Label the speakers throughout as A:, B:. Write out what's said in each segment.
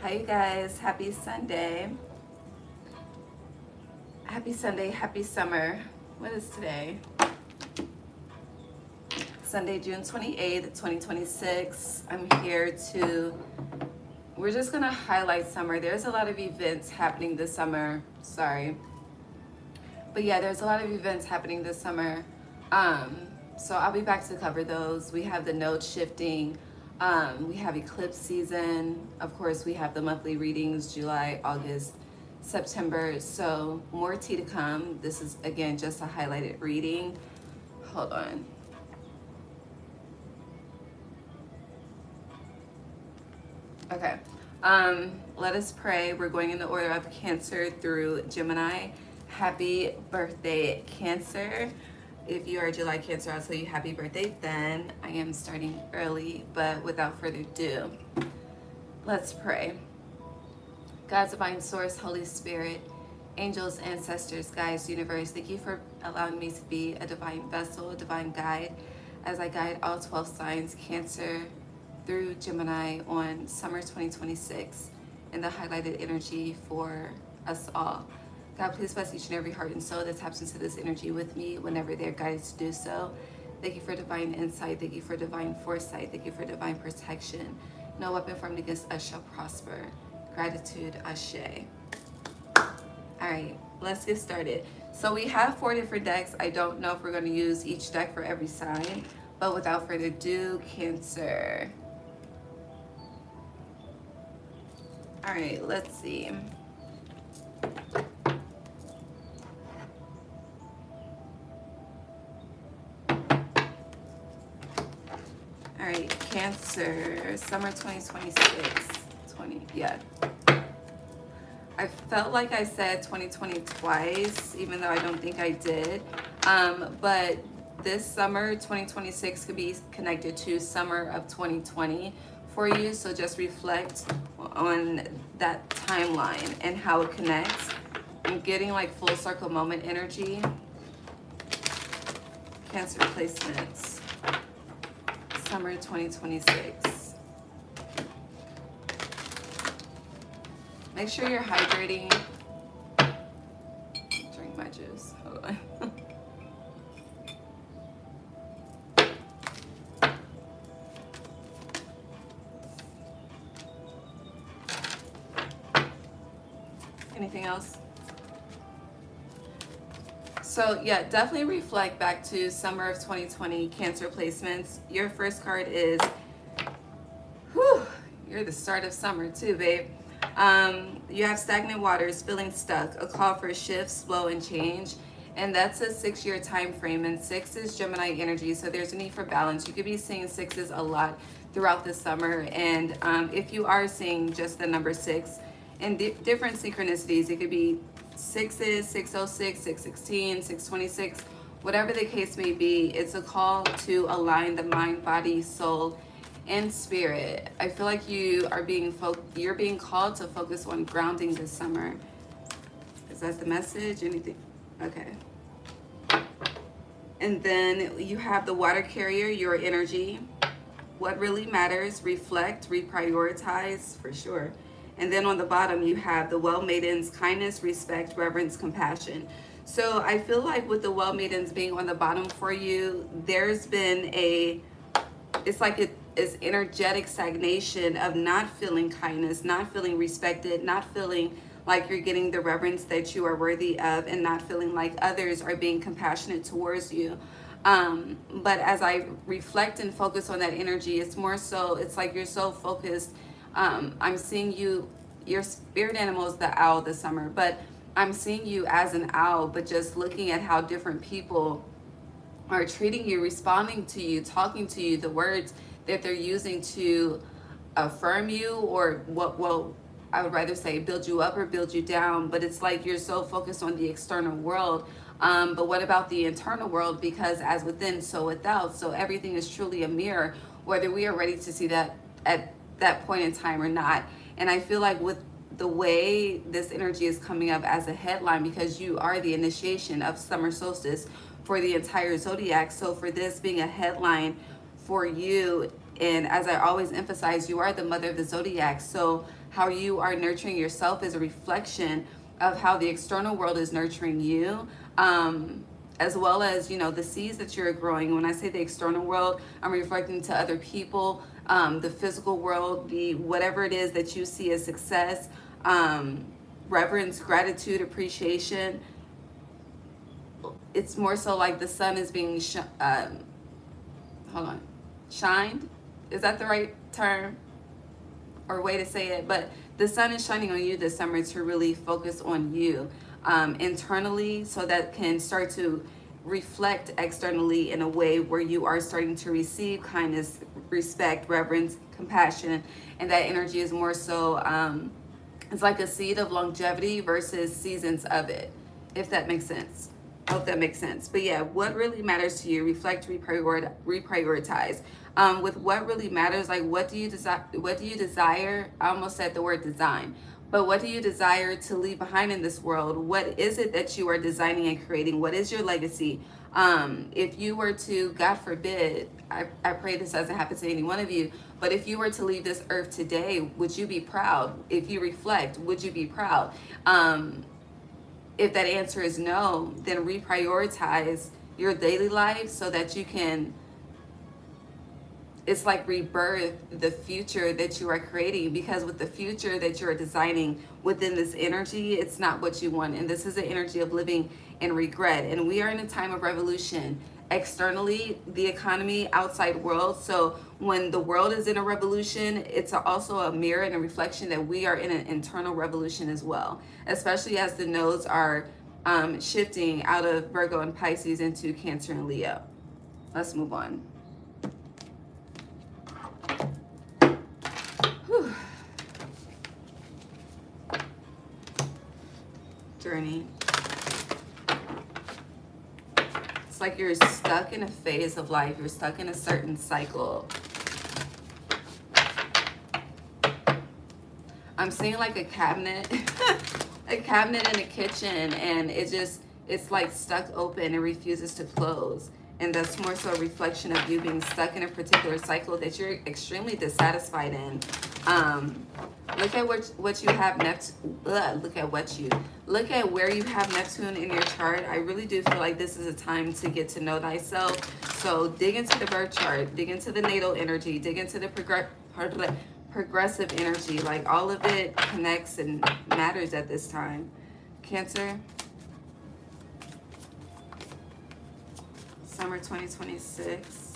A: Hi, you guys. Happy Sunday. Happy Sunday. Happy summer. What is today? Sunday, June 28th, 2026. I'm here we're just going to highlight summer. There's a lot of events happening this summer. Sorry. But yeah, there's a lot of events happening this summer. So I'll be back to cover those. We have the node shifting. We have eclipse season. Of course, we have the monthly readings, July, August, September. So more tea to come. This is, again, just a highlighted reading. Hold on. Okay. Let us pray. We're going in the order of Cancer through Gemini. Happy birthday, Cancer. If you are July Cancer, I'll tell you happy birthday then. I am starting early, but without further ado, let's pray. God's divine source, Holy Spirit, angels, ancestors, guides, universe, thank you for allowing me to be a divine vessel, a divine guide, as I guide all 12 signs, Cancer through Gemini, on summer 2026, and the highlighted energy for us all. God, please bless each and every heart and soul that taps into this energy with me whenever they're guided to do so. Thank you for divine insight. Thank you for divine foresight. Thank you for divine protection. No weapon formed against us shall prosper. Gratitude, Ashe. All right, let's get started. So we have 4 different decks. I don't know if we're going to use each deck for every sign, but without further ado, Cancer. All right, let's see. All right, Cancer, summer 2026. Yeah. I felt like I said 2020 twice, even though I don't think I did. But this summer, 2026, could be connected to summer of 2020 for you. So just reflect on that timeline and how it connects. I'm getting like full circle moment energy. Cancer placements. Summer 2026. Make sure you're hydrating. Drink my juice. Hold on. Anything else? So yeah, definitely reflect back to summer of 2020 Cancer placements. Your first card is, you're the start of summer too, babe. You have stagnant waters, feeling stuck, a call for shifts, flow, and change. And that's a 6-year time frame, and 6 is Gemini energy, so there's a need for balance. You could be seeing 6s a lot throughout the summer, and if you are seeing just the number 6 in different synchronicities, it could be 6s, 606, 616, 626, whatever the case may be. It's a call to align the mind, body, soul, and spirit. I feel like you are you're being called to focus on grounding this summer. Is that the message? Anything? Okay. And then you have the water carrier, your energy. What really matters, reflect, reprioritize, for sure. And then on the bottom, you have the well maidens, kindness, respect, reverence, compassion. So I feel like with the well maidens being on the bottom for you, there's been it's like it is energetic stagnation of not feeling kindness, not feeling respected, not feeling like you're getting the reverence that you are worthy of, and not feeling like others are being compassionate towards you. But as I reflect and focus on that energy, it's more so, it's like you're so focused. I'm seeing you, your spirit animal is the owl this summer, but I'm seeing you as an owl, but just looking at how different people are treating you, responding to you, talking to you, the words that they're using to affirm you, or well, I would rather say build you up or build you down. But it's like you're so focused on the external world. But what about the internal world? Because as within, so without. So everything is truly a mirror, whether we are ready to see that at that point in time or not. And I feel like with the way this energy is coming up as a headline, because you are the initiation of summer solstice for the entire zodiac. So for this being a headline for you, And as I always emphasize, you are the mother of the zodiac. So how you are nurturing yourself is a reflection of how the external world is nurturing you. As well as, you know, the seeds that you're growing. When I say the external world, I'm reflecting to other people, the physical world, the whatever it is that you see as success, reverence, gratitude, appreciation. It's more so like the sun is being shined. Is that the right term or way to say it? But the sun is shining on you this summer to really focus on you internally, so that can start to reflect externally in a way where you are starting to receive kindness, respect, reverence, compassion, and that energy is more so it's like a seed of longevity versus seasons of it, if that makes sense. I hope that makes sense. But yeah, what really matters to you, reflect, reprioritize. With what really matters, like what do you desire? I almost said the word design. But what do you desire to leave behind in this world? What is it that you are designing and creating? What is your legacy? If you were to, God forbid, I pray this doesn't happen to any one of you, but if you were to leave this earth today, would you be proud? If you reflect, would you be proud? If that answer is no, then reprioritize your daily life so that you can, it's like rebirth the future that you are creating, because with the future that you're designing within this energy, it's not what you want. And this is the energy of living in regret. And we are in a time of revolution externally, the economy, outside world. So when the world is in a revolution, it's also a mirror and a reflection that we are in an internal revolution as well, especially as the nodes are shifting out of Virgo and Pisces into Cancer and Leo. Let's move on. Whew. Journey. It's like you're stuck in a phase of life. You're stuck in a certain cycle. I'm seeing like a cabinet, a cabinet in the kitchen, and it's like stuck open and refuses to close. And that's more so a reflection of you being stuck in a particular cycle that you're extremely dissatisfied in. Look at what you have look at where you have Neptune in your chart. I really do feel like this is a time to get to know thyself. So dig into the birth chart, dig into the natal energy, dig into the progressive energy. Like all of it connects and matters at this time. Cancer. Summer 2026.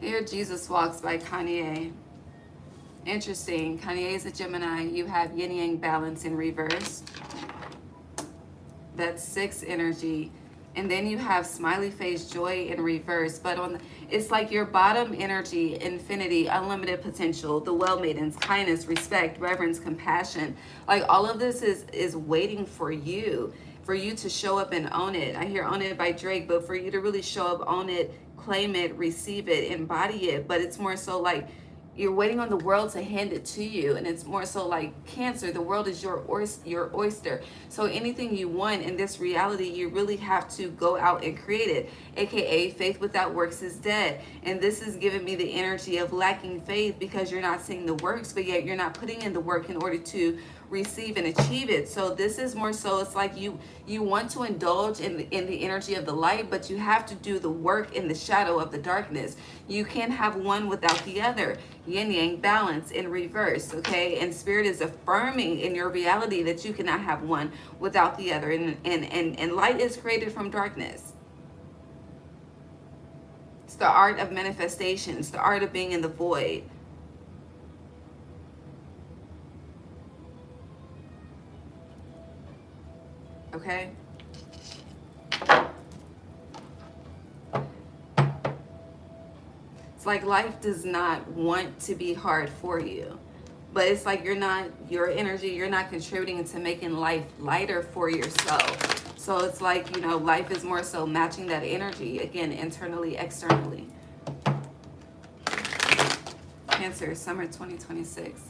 A: Here Jesus Walks by Kanye. Interesting. Kanye is a Gemini. You have yin yang balance in reverse. That's 6 energy. And then you have smiley face joy in reverse. But it's like your bottom energy, infinity, unlimited potential, the well maidens, kindness, respect, reverence, compassion. Like all of this is waiting for you to show up and own it. I hear Own It by Drake, but for you to really show up, own it, claim it, receive it, embody it. But it's more so like you're waiting on the world to hand it to you. And it's more so like Cancer, the world is your oyster. So anything you want in this reality, you really have to go out and create it. AKA faith without works is dead. And this is giving me the energy of lacking faith because you're not seeing the works, but yet you're not putting in the work in order to receive and achieve it. So this is more so, it's like you want to indulge in the energy of the light, but you have to do the work in the shadow of the darkness. You can't have one without the other. Yin yang balance in reverse, okay? And spirit is affirming in your reality that you cannot have one without the other. And light is created from darkness. It's the art of manifestation. It's the art of being in the void. Okay? It's like life does not want to be hard for you. But it's like your energy, you're not contributing to making life lighter for yourself. So it's like, life is more so matching that energy, again, internally, externally. Cancer, summer 2026.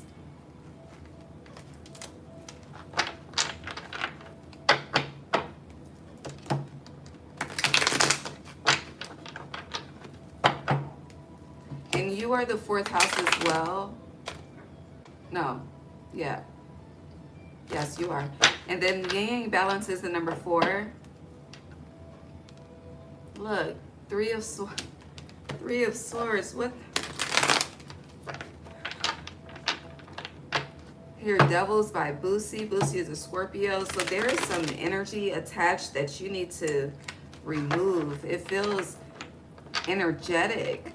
A: And you are the 4th house as well. No. Yeah. Yes, you are. And then yin balance is the number 4. Look, 3 of swords. 3 of swords. What? Here, Devils by Boosie. Boosie is a Scorpio. So there is some energy attached that you need to remove. It feels energetic.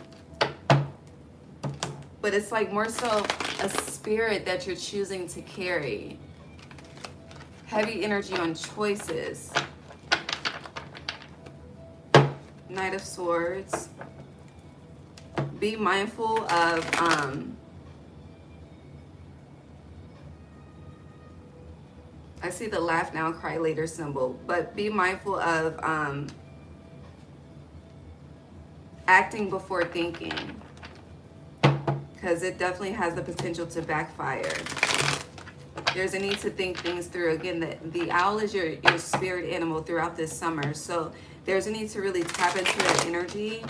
A: But it's like more so a spirit that you're choosing to carry. Heavy energy on choices. Knight of Swords. Be mindful of I see the laugh now, cry later symbol, but be mindful of acting before thinking, because it definitely has the potential to backfire. There's a need to think things through. Again, the owl is your spirit animal throughout this summer, so there's a need to really tap into that energy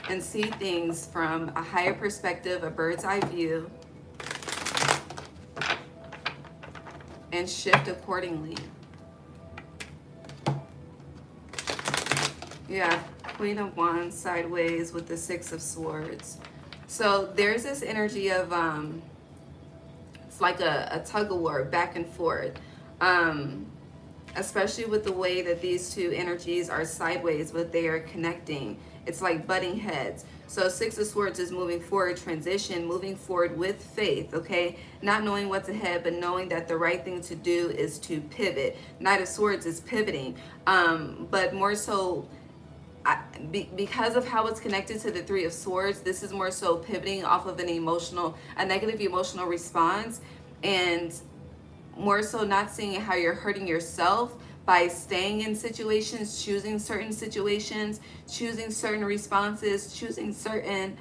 A: and see things from a higher perspective, a bird's eye view, and shift accordingly. Yeah, Queen of Wands sideways with the 6 of Swords. So there's this energy of, it's like a tug of war, back and forth. Especially with the way that these two energies are sideways, but they are connecting. It's like butting heads. So 6 of Swords is moving forward, transition, moving forward with faith, okay? Not knowing what's ahead, but knowing that the right thing to do is to pivot. Knight of Swords is pivoting, but more so, because of how it's connected to the 3 of Swords, this is more so pivoting off of a negative emotional response, and more so not seeing how you're hurting yourself by staying in situations, choosing certain situations, choosing certain responses, choosing certain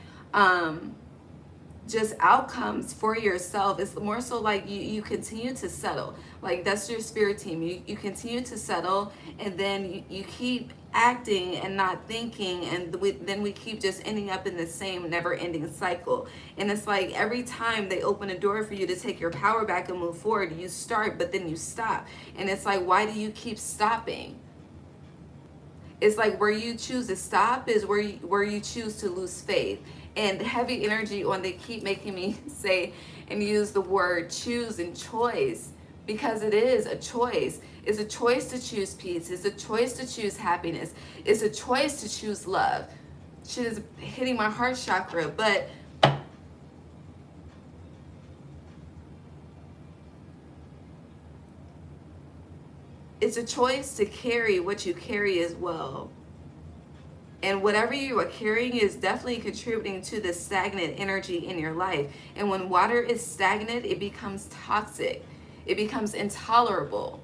A: just outcomes for yourself. It's more so like you continue to settle. Like, that's your spirit team. You continue to settle, and then you keep acting and not thinking, and then we keep just ending up in the same never-ending cycle. And it's like every time they open a door for you to take your power back and move forward, you start, but then you stop. And it's like, why do you keep stopping? It's like where you choose to stop is where you choose to lose faith. And heavy energy on, they keep making me say and use the word choose and choice, because it is a choice. It's a choice to choose peace. It's a choice to choose happiness. It's a choice to choose love. Shit is hitting my heart chakra, but it's a choice to carry what you carry as well. And whatever you are carrying is definitely contributing to the stagnant energy in your life. And when water is stagnant, it becomes toxic. It becomes intolerable.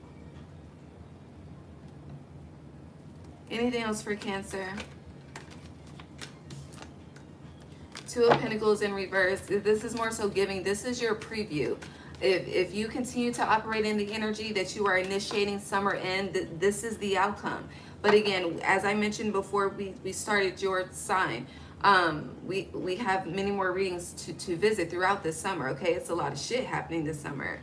A: Anything else for Cancer? 2 of Pentacles in reverse. This is more so giving. This is your preview. If you continue to operate in the energy that you are initiating summer in, this is the outcome. But again, as I mentioned before we started your sign, we have many more readings to visit throughout this summer, okay? It's a lot of shit happening this summer,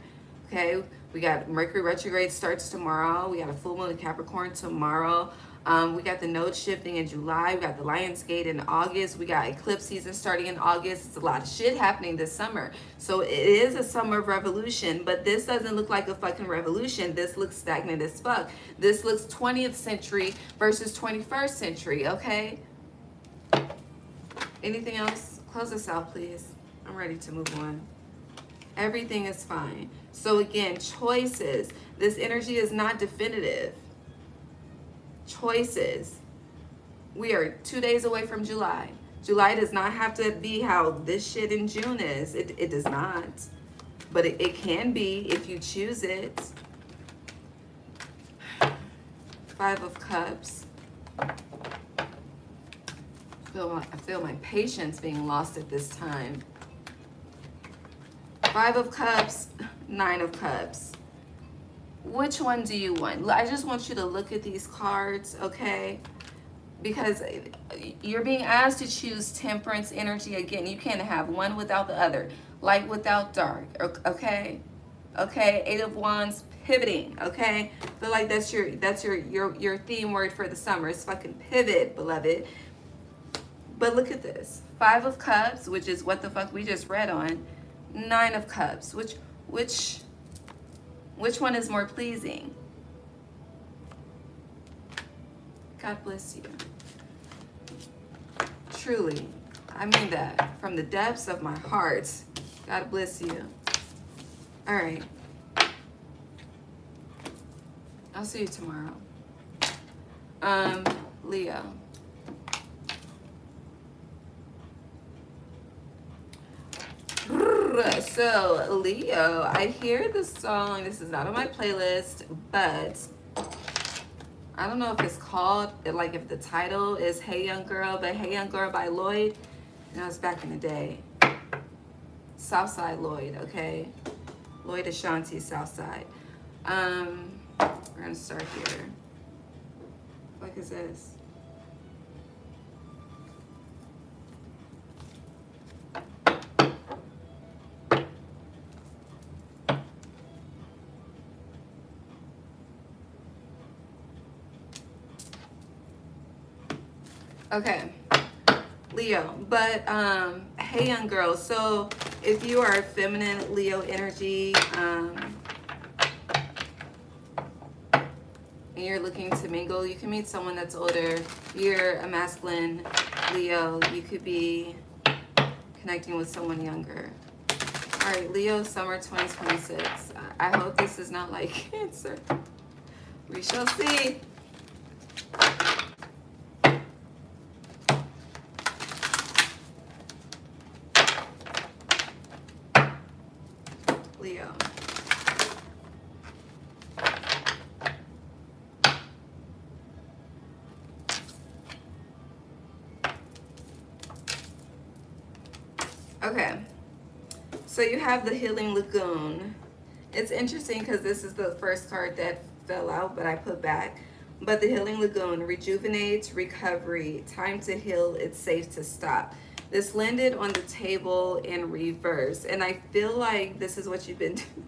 A: okay? We got Mercury retrograde starts tomorrow. We got a full moon in Capricorn tomorrow. We got the node shifting in July. We got the Lion's Gate in August. We got eclipse season starting in August. It's a lot of shit happening this summer. So it is a summer of revolution, but this doesn't look like a fucking revolution. This looks stagnant as fuck. This looks 20th century versus 21st century, okay? Anything else? Close us out, please. I'm ready to move on. Everything is fine. So again, choices. This energy is not definitive. Choices. We are 2 days away from July. July does not have to be how this shit in June is. It does not. But it can be if you choose it. 5 of Cups. I feel my patience being lost at this time. 5 of Cups, 9 of Cups. Which one do you want? I just want you to look at these cards, okay? because you're being asked to choose temperance energy. Again, you can't have one without the other, light without dark. Okay, okay. Eight of Wands, pivoting. Okay, feel like that's your theme word for the summer. It's fucking pivot, beloved. But look at this, Five of Cups, which is what the fuck we just read on. Nine of Cups, which one is more pleasing? God bless you. Truly, I mean that from the depths of my heart. God bless you. All right. I'll see you tomorrow. Leo. So, Leo, I hear the song. This is not on my playlist, but I don't know if it's called, like if the title is Hey Young Girl, but Hey Young Girl by Lloyd. And that was back in the day. Southside Lloyd, okay? Lloyd Ashanti, Southside. We're gonna start here. What is this? Okay, Leo, but hey young girl, so if you are feminine Leo energy, and you're looking to mingle, you can meet someone that's older. You're a masculine Leo, you could be connecting with someone younger. All right, Leo, summer 2026. I hope this is not like Cancer. We shall see. Leo. Okay, so you have the Healing Lagoon. It's interesting because this is the first card that fell out, but I put back. But the Healing Lagoon rejuvenates, recovery, time to heal, it's safe to stop. This landed on the table in reverse, and I feel like this is what you've been doing.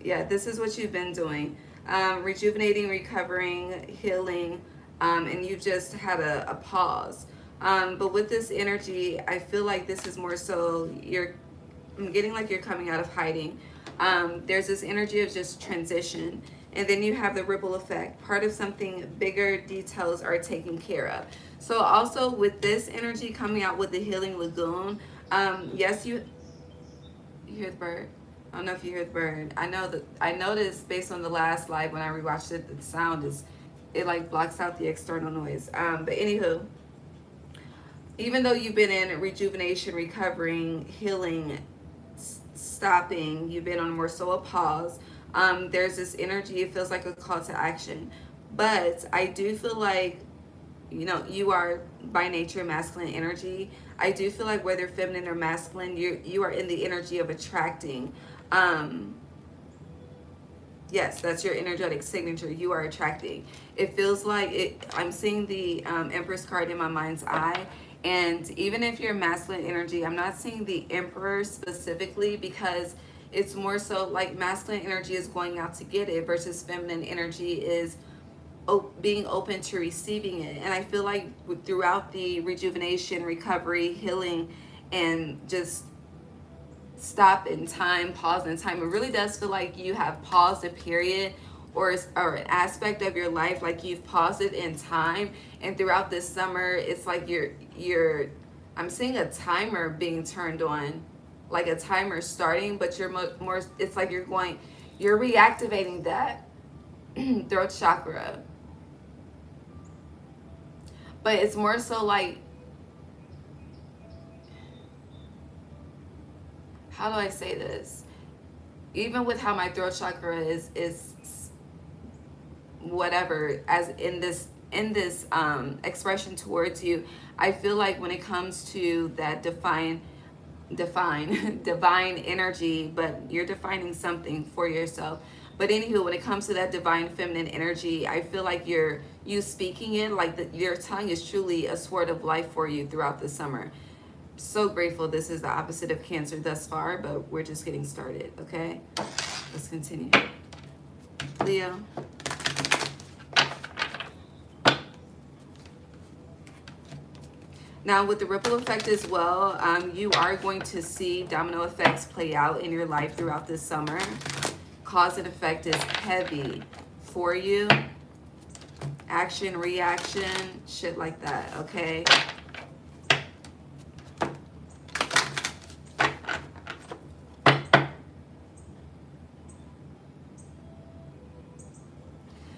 A: Yeah, this is what you've been doing. Rejuvenating, recovering, healing, and you just had a pause. But with this energy, I feel like this is more so I'm getting like you're coming out of hiding. There's this energy of just transition. And then you have the ripple effect. Part of something bigger, details are taken care of. So also with this energy coming out with the Healing Lagoon, yes, you hear the bird. I don't know if you hear the bird. I noticed based on the last live when I rewatched it, the sound it like blocks out the external noise. But anywho, even though you've been in rejuvenation, recovering, healing, stopping, you've been on more so a pause. There's this energy, it feels like a call to action. But I do feel like, you are by nature masculine energy. I do feel like whether feminine or masculine, you are in the energy of attracting. Yes, that's your energetic signature. You are attracting. It feels like I'm seeing the Empress card in my mind's eye. And even if you're masculine energy, I'm not seeing the Emperor specifically because it's more so like masculine energy is going out to get it versus feminine energy is being open to receiving it. And I feel like throughout the rejuvenation, recovery, healing, and just stop in time, pause in time, it really does feel like you have paused a period or an aspect of your life, like you've paused it in time. And throughout this summer, it's like I'm seeing a timer being turned on, like a timer starting, but you're more, it's like you're reactivating that throat chakra. But it's more so like, how do I say this? Even with how my throat chakra is whatever, as in this expression towards you, I feel like when it comes to that divine energy, but you're defining something for yourself. But anywho, when it comes to that divine feminine energy, I feel like you're you speaking it, like your tongue is truly a sword of life for you throughout the summer. So grateful this is the opposite of Cancer thus far, but we're just getting started, okay? Let's continue. Leo. Now, with the ripple effect as well, you are going to see domino effects play out in your life throughout this summer. Cause and effect is heavy for you. Action, reaction, shit like that, okay?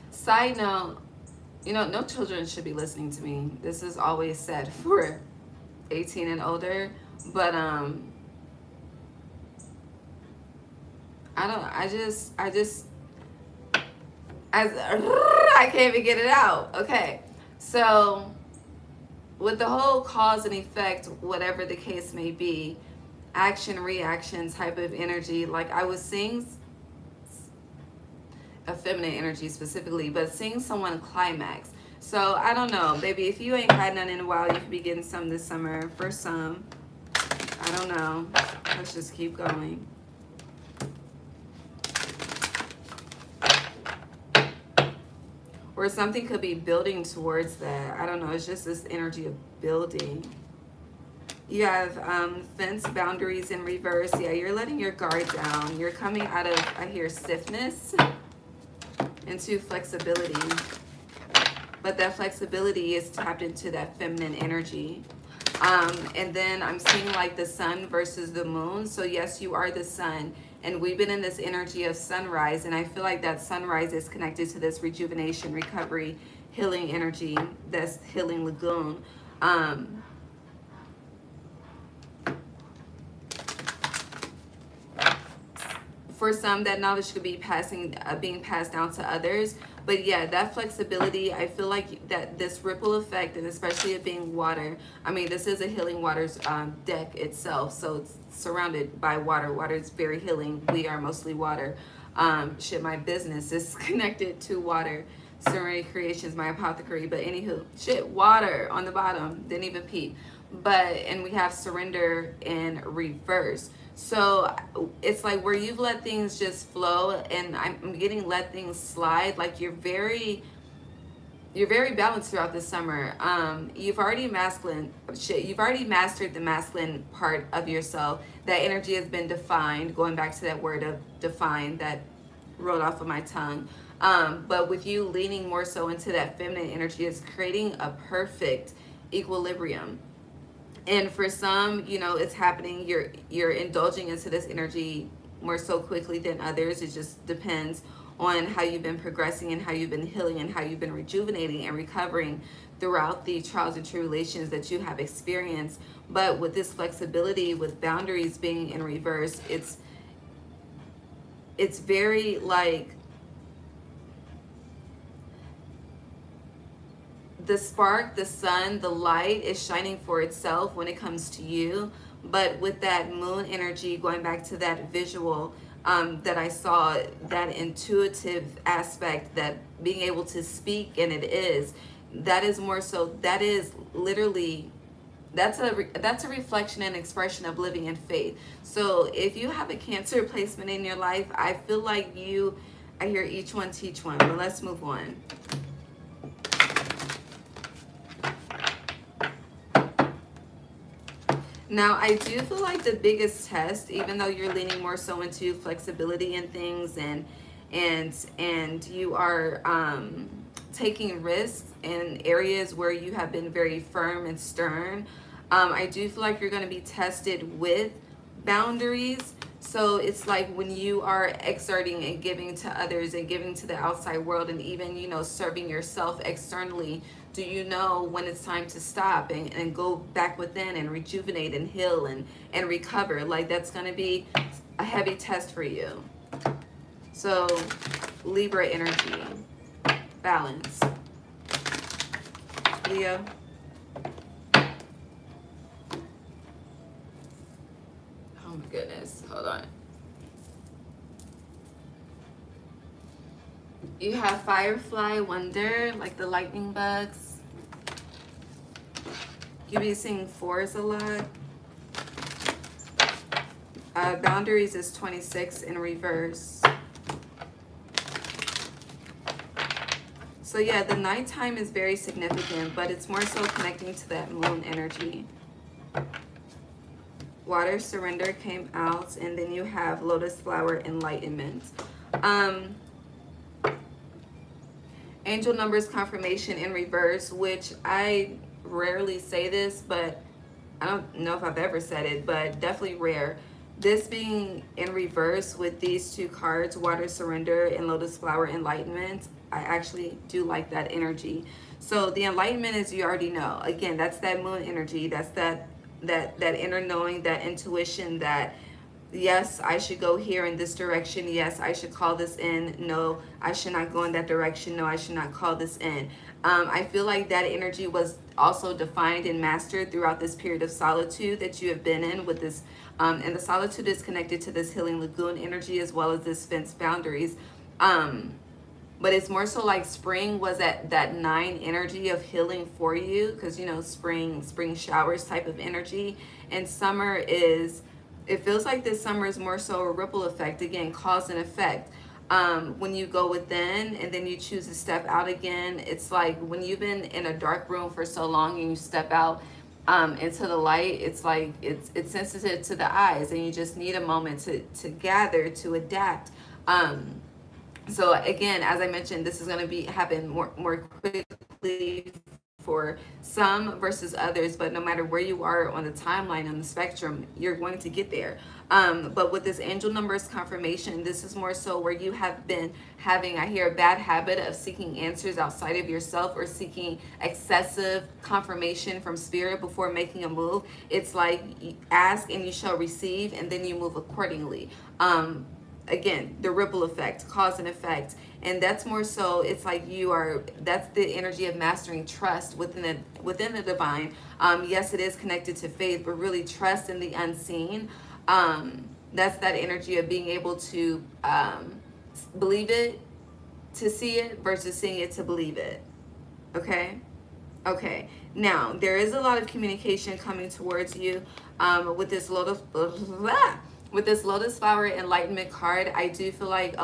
A: Side note, you know, no children should be listening to me. This is always said for 18 and older, but I can't even get it out. Okay, so with the whole cause and effect, whatever the case may be, action reaction type of energy, like I was seeing a feminine energy specifically, but seeing someone climax. So I don't know, baby, if you ain't had none in a while, you could be getting some this summer. For some, I don't know. Let's just keep going. Or something could be building towards that. I don't know. It's just this energy of building. You have fence boundaries in reverse. Yeah, you're letting your guard down. You're coming out of, I hear, stiffness into flexibility. But that flexibility is tapped into that feminine energy. And then I'm seeing like the sun versus the moon. So yes, you are the sun. And we've been in this energy of sunrise. And I feel like that sunrise is connected to this rejuvenation, recovery, healing energy, this healing lagoon. For some, that knowledge could be being passed down to others. But yeah, that flexibility, I feel like that this ripple effect, and especially it being water. I mean, this is a healing waters deck itself, so it's surrounded by water. Water is very healing. We are mostly water. My business is connected to water. Serenity Creations, my apothecary. But anywho, water on the bottom. Didn't even peep. And we have surrender in reverse. So it's like where you've let things just flow, and I'm getting let things slide. Like you're very balanced throughout the summer. You've already mastered the masculine part of yourself. That energy has been defined, going back to that word of define that rolled off of my tongue. But with you leaning more so into that feminine energy, it's creating a perfect equilibrium. And for some, you know, it's happening, you're indulging into this energy more so quickly than others. It just depends on how you've been progressing and how you've been healing and how you've been rejuvenating and recovering throughout the trials and tribulations that you have experienced. But with this flexibility, with boundaries being in reverse, it's very like the spark, the sun, the light is shining for itself when it comes to you. But with that moon energy, going back to that visual that I saw, that intuitive aspect, that being able to speak, and that is more so, that is literally, that's a reflection and expression of living in faith. So if you have a Cancer placement in your life, I feel like I hear each one teach one, but let's move on. Now, I do feel like the biggest test, even though you're leaning more so into flexibility and things, and you are taking risks in areas where you have been very firm and stern, I do feel like you're going to be tested with boundaries. So it's like when you are exerting and giving to others and giving to the outside world, and even, you know, serving yourself externally, do you know when it's time to stop and go back within and rejuvenate and heal and recover? Like, that's going to be a heavy test for you. So Libra energy, balance. Leo. Oh my goodness, hold on. You have Firefly Wonder, like the lightning bugs. You'll be seeing fours a lot. Boundaries is 26 in reverse. So yeah, the nighttime is very significant, but it's more so connecting to that moon energy. Water Surrender came out, and then you have Lotus Flower Enlightenment. Angel Numbers Confirmation in reverse, which I rarely say this, but I don't know if I've ever said it, but definitely rare. This being in reverse with these two cards, Water Surrender and Lotus Flower Enlightenment, I actually do like that energy. So the enlightenment, is, you already know, again, that's that moon energy. That's that inner knowing, that intuition, that yes, I should go here in this direction. Yes, I should call this in. No, I should not go in that direction. No, I should not call this in. I feel like that energy was also defined and mastered throughout this period of solitude that you have been in with this. And the solitude is connected to this healing lagoon energy, as well as this fence boundaries. But it's more so like spring was that 9 energy of healing for you, because, you know, spring showers type of energy. And summer is, it feels like this summer is more so a ripple effect, again, cause and effect. When you go within and then you choose to step out again, it's like when you've been in a dark room for so long and you step out into the light, it's like it's sensitive to the eyes, and you just need a moment to gather, to adapt. So again, as I mentioned, this is going to be happen more quickly for some versus others, but no matter where you are on the timeline, on the spectrum, you're going to get there. But with this angel numbers confirmation, this is more so where you have been having, I hear, a bad habit of seeking answers outside of yourself, or seeking excessive confirmation from spirit before making a move. It's like, ask and you shall receive, and then you move accordingly. Again, the ripple effect, cause and effect. And that's more so, it's like you are, that's the energy of mastering trust within the divine. Yes, it is connected to faith, but really trust in the unseen. That's that energy of being able to believe it, to see it, versus seeing it to believe it. Okay? Okay. Now, there is a lot of communication coming towards you with this lotus. With this Lotus Flower Enlightenment card, I do feel like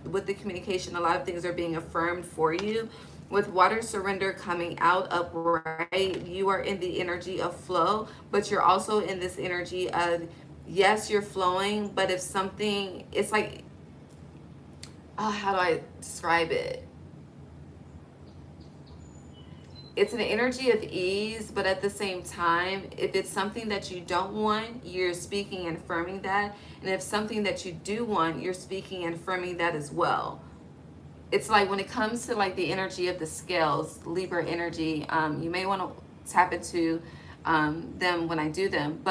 A: with the communication, a lot of things are being affirmed for you. With Water Surrender coming out upright, you are in the energy of flow, but you're also in this energy of, yes, you're flowing, but if something, it's like, how do I describe it? It's an energy of ease, but at the same time, if it's something that you don't want, you're speaking and affirming that. And if something that you do want, you're speaking and affirming that as well. It's like when it comes to like the energy of the scales, Libra energy, you may want to tap into them when I do them,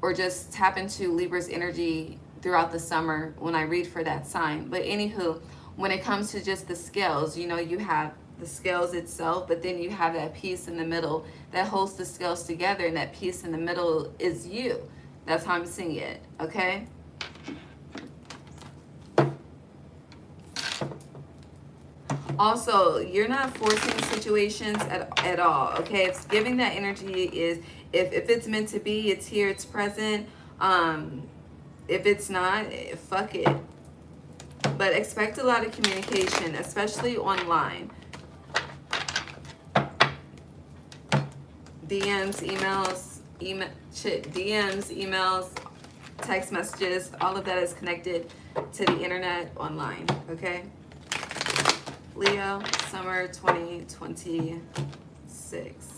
A: or just tap into Libra's energy throughout the summer when I read for that sign. But anywho, when it comes to just the scales, you know, you have the scales itself, but then you have that piece in the middle that holds the scales together, and that piece in the middle is you. That's how I'm seeing it, okay? Also, you're not forcing situations at all, okay? If giving that energy is, if it's meant to be, it's here, it's present. If it's not, fuck it. But expect a lot of communication, especially online. DMs, emails, text messages, all of that is connected to the internet online, okay? Leo, summer 2026.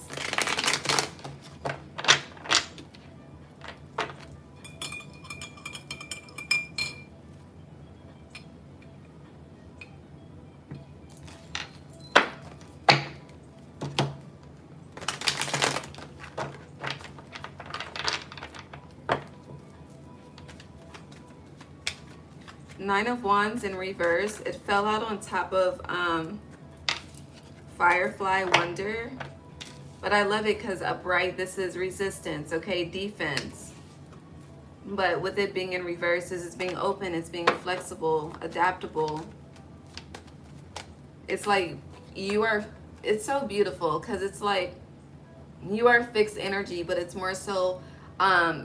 A: Nine of Wands in reverse. It fell out on top of Firefly Wonder. But I love it because upright, this is resistance, okay? Defense. But with it being in reverse, this is being open, it's being flexible, adaptable. It's like you are, it's so beautiful because it's like you are fixed energy, but it's more so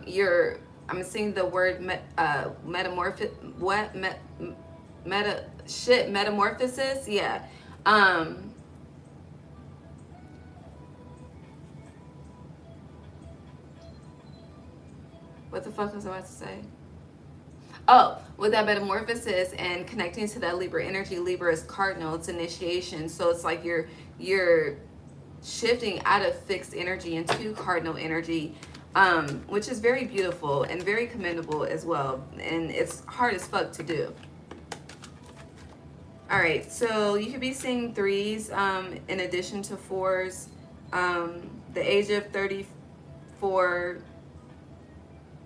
A: you're, I'm seeing the word metamorphic, what, metamorphosis, yeah. Um, what the fuck was I about to say? Oh, with that metamorphosis and connecting to that Libra energy, Libra is cardinal, it's initiation. So it's like you're shifting out of fixed energy into cardinal energy, which is very beautiful and very commendable as well. And it's hard as fuck to do. All right, so you could be seeing threes in addition to fours. The age of 34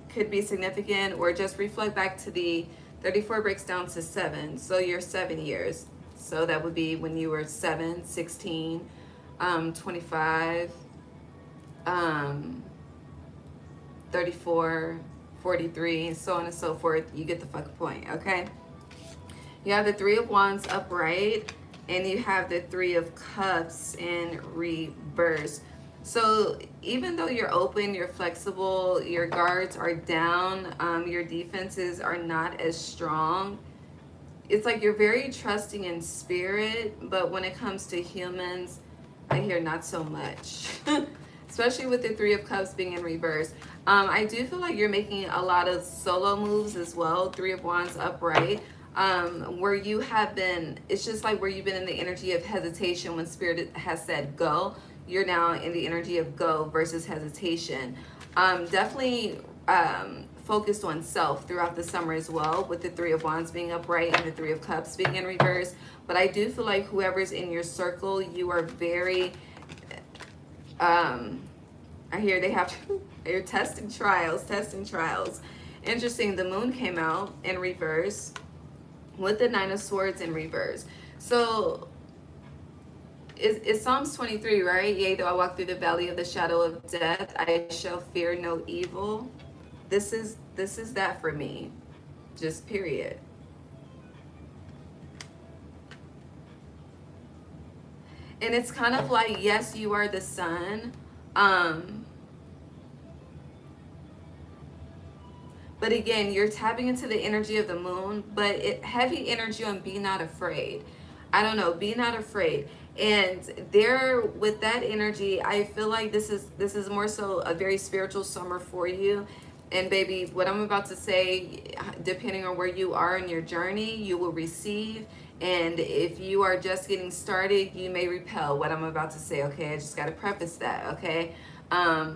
A: could be significant, or just reflect back to the 34 breaks down to 7. So you're 7 years. So that would be when you were 7, 16, 25, 34, 43, so on and so forth. You get the fucking point, okay? You have the Three of Wands upright, and you have the Three of Cups in reverse. So even though you're open, you're flexible, your guards are down, your defenses are not as strong. It's like you're very trusting in spirit, but when it comes to humans, I hear not so much. Especially with the Three of Cups being in reverse. I do feel like you're making a lot of solo moves as well. Three of Wands upright. Where you have been, it's just like where you've been in the energy of hesitation when spirit has said go. You're now in the energy of go versus hesitation. Definitely focused on self throughout the summer as well, with the Three of Wands being upright and the Three of Cups being in reverse. But I do feel like whoever's in your circle, you are very, I hear they're testing trials. Interesting, the moon came out in reverse with the Nine of Swords in reverse. So it's Psalms 23, right? Yea, though I walk through the valley of the shadow of death, I shall fear no evil. This is that for me. Just period. And it's kind of like, yes, you are the sun. But again, you're tapping into the energy of the moon, but heavy energy on be not afraid. I don't know, be not afraid. And there with that energy, I feel like this is more so a very spiritual summer for you. And baby, what I'm about to say, depending on where you are in your journey, you will receive. And if you are just getting started, you may repel what I'm about to say, okay? I just got to preface that, okay? But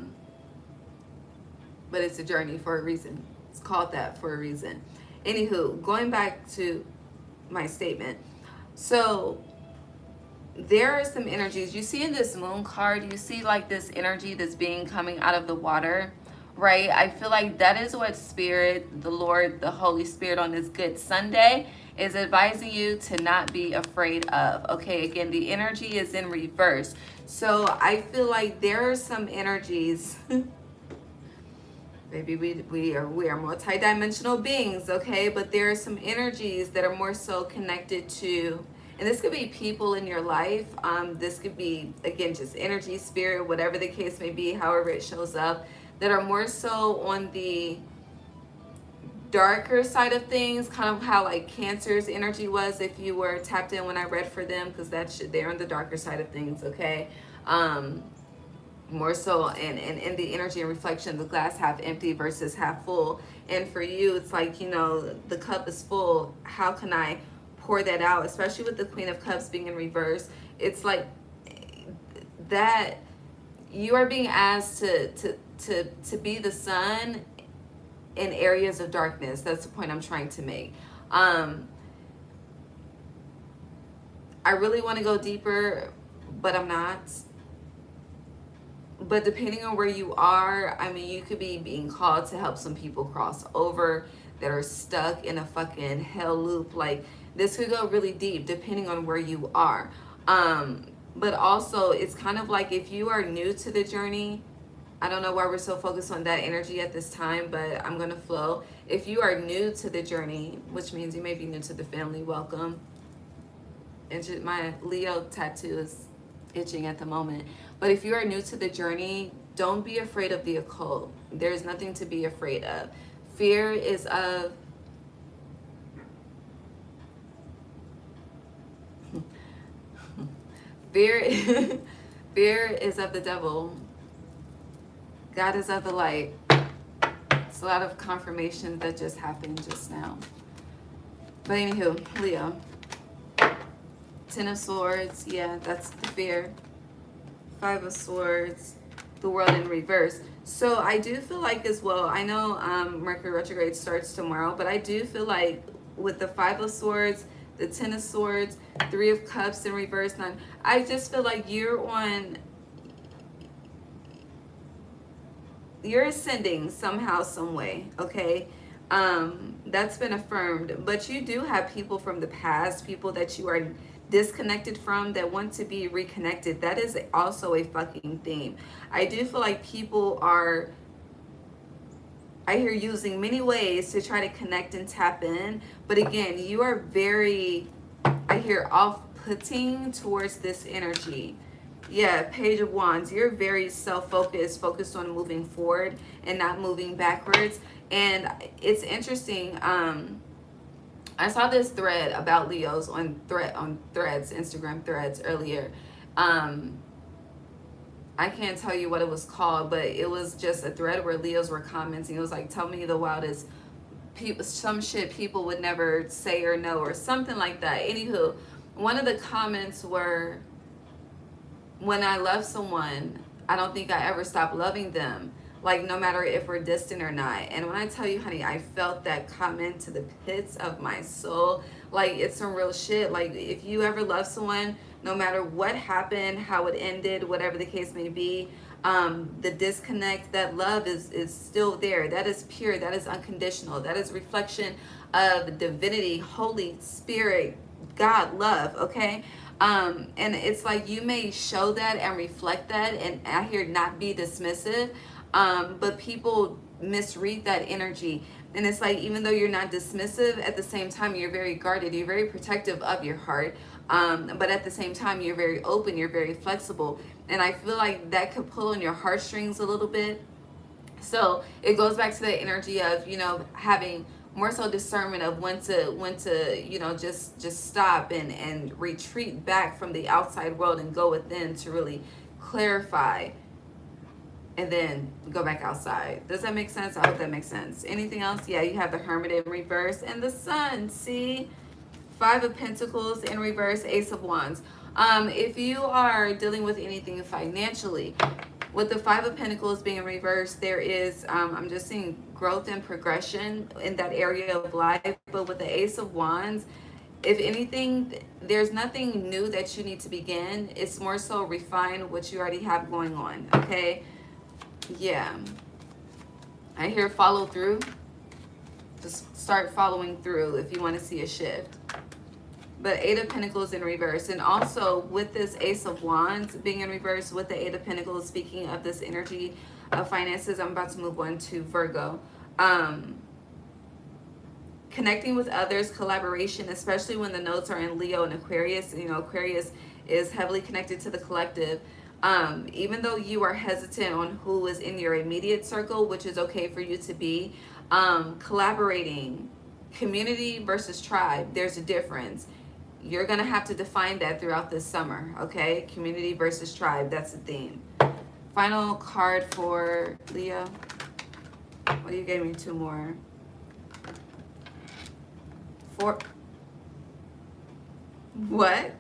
A: it's a journey for a reason. It's called that for a reason. Anywho, going back to my statement. So there are some energies. You see in this moon card, you see like this energy that's being coming out of the water, right? I feel like that is what Spirit, the Lord, the Holy Spirit on this good Sunday is advising you to not be afraid of. Okay, again, the energy is in reverse. So I feel like there are some energies maybe we are multi-dimensional beings, okay? But there are some energies that are more so connected to, and this could be people in your life. This could be, again, just energy, spirit, whatever the case may be, however it shows up, that are more so on the darker side of things, kind of how like Cancer's energy was if you were tapped in when I read for them, because they're on the darker side of things, okay? More so in the energy and reflection, the glass half empty versus half full. And for you, it's like, you know, the cup is full. How can I pour that out? Especially with the Queen of Cups being in reverse. It's like that you are being asked to be the sun in areas of darkness. That's the point I'm trying to make. I really want to go deeper, but I'm not. But depending on where you are, I mean, you could be being called to help some people cross over that are stuck in a fucking hell loop. Like, this could go really deep depending on where you are. But also, it's kind of like if you are new to the journey, I don't know why we're so focused on that energy at this time, but I'm going to flow. If you are new to the journey, which means you may be new to the family, welcome. My Leo tattoo is itching at the moment. But if you are new to the journey, don't be afraid of the occult. There's nothing to be afraid of. Fear is of fear fear is of the devil. God is of the light. It's a lot of confirmation that just happened just now. But anywho, Leo. Ten of Swords, yeah, that's the fear. Five of Swords, the World in reverse. So I do feel like as well, I know Mercury retrograde starts tomorrow, but I do feel like with the Five of Swords, the Ten of Swords, Three of Cups in reverse, nine, I just feel like you're ascending somehow, some way, okay? That's been affirmed, but you do have people from the past, people that you are disconnected from that want to be reconnected. That is also a fucking theme. I do feel like people are, I hear, using many ways to try to connect and tap in, but again, you are very, I hear, off-putting towards this energy. Yeah, Page of Wands. You're very self-focused, focused on moving forward and not moving backwards. And it's interesting. I saw this thread about Leos on Threads, Instagram Threads earlier. I can't tell you what it was called, but it was just a thread where Leos were commenting. It was like, tell me the wildest people, some shit people would never say or know, or something like that. Anywho, one of the comments were, when I love someone, I don't think I ever stop loving them. Like, no matter if we're distant or not. And when I tell you, honey, I felt that comment to the pits of my soul. Like, it's some real shit. Like, if you ever love someone, no matter what happened, how it ended, whatever the case may be, the disconnect, that love is still there. That is pure. That is unconditional. That is reflection of divinity, Holy Spirit, God, love, okay? And it's like you may show that and reflect that, and I hear not be dismissive, but people misread that energy. And it's like, even though you're not dismissive, at the same time, you're very guarded, you're very protective of your heart. But at the same time, you're very open, you're very flexible. And I feel like that could pull on your heartstrings a little bit. So it goes back to the energy of, you know, having more so discernment of when to you know, just stop and retreat back from the outside world and go within to really clarify, and then go back outside. Does that make sense? I hope that makes sense. Anything else? Yeah, you have the Hermit in reverse and the Sun. See, Five of Pentacles in reverse, Ace of Wands. If you are dealing with anything financially, with the Five of Pentacles being in reverse, there is, I'm just seeing growth and progression in that area of life. But with the Ace of Wands, if anything, there's nothing new that you need to begin. It's more so refine what you already have going on, okay? Yeah. I hear follow through. Just start following through if you want to see a shift. But Eight of Pentacles in reverse. And also with this Ace of Wands being in reverse, with the Eight of Pentacles, speaking of this energy of finances, I'm about to move on to Virgo. Connecting with others, collaboration, especially when the nodes are in Leo and Aquarius. You know, Aquarius is heavily connected to the collective. Even though you are hesitant on who is in your immediate circle, which is okay for you to be, collaborating, community versus tribe, there's a difference. You're going to have to define that throughout this summer, okay? Community versus tribe, that's the theme. Final card for Leo. Well, you gave me two more. Four. What?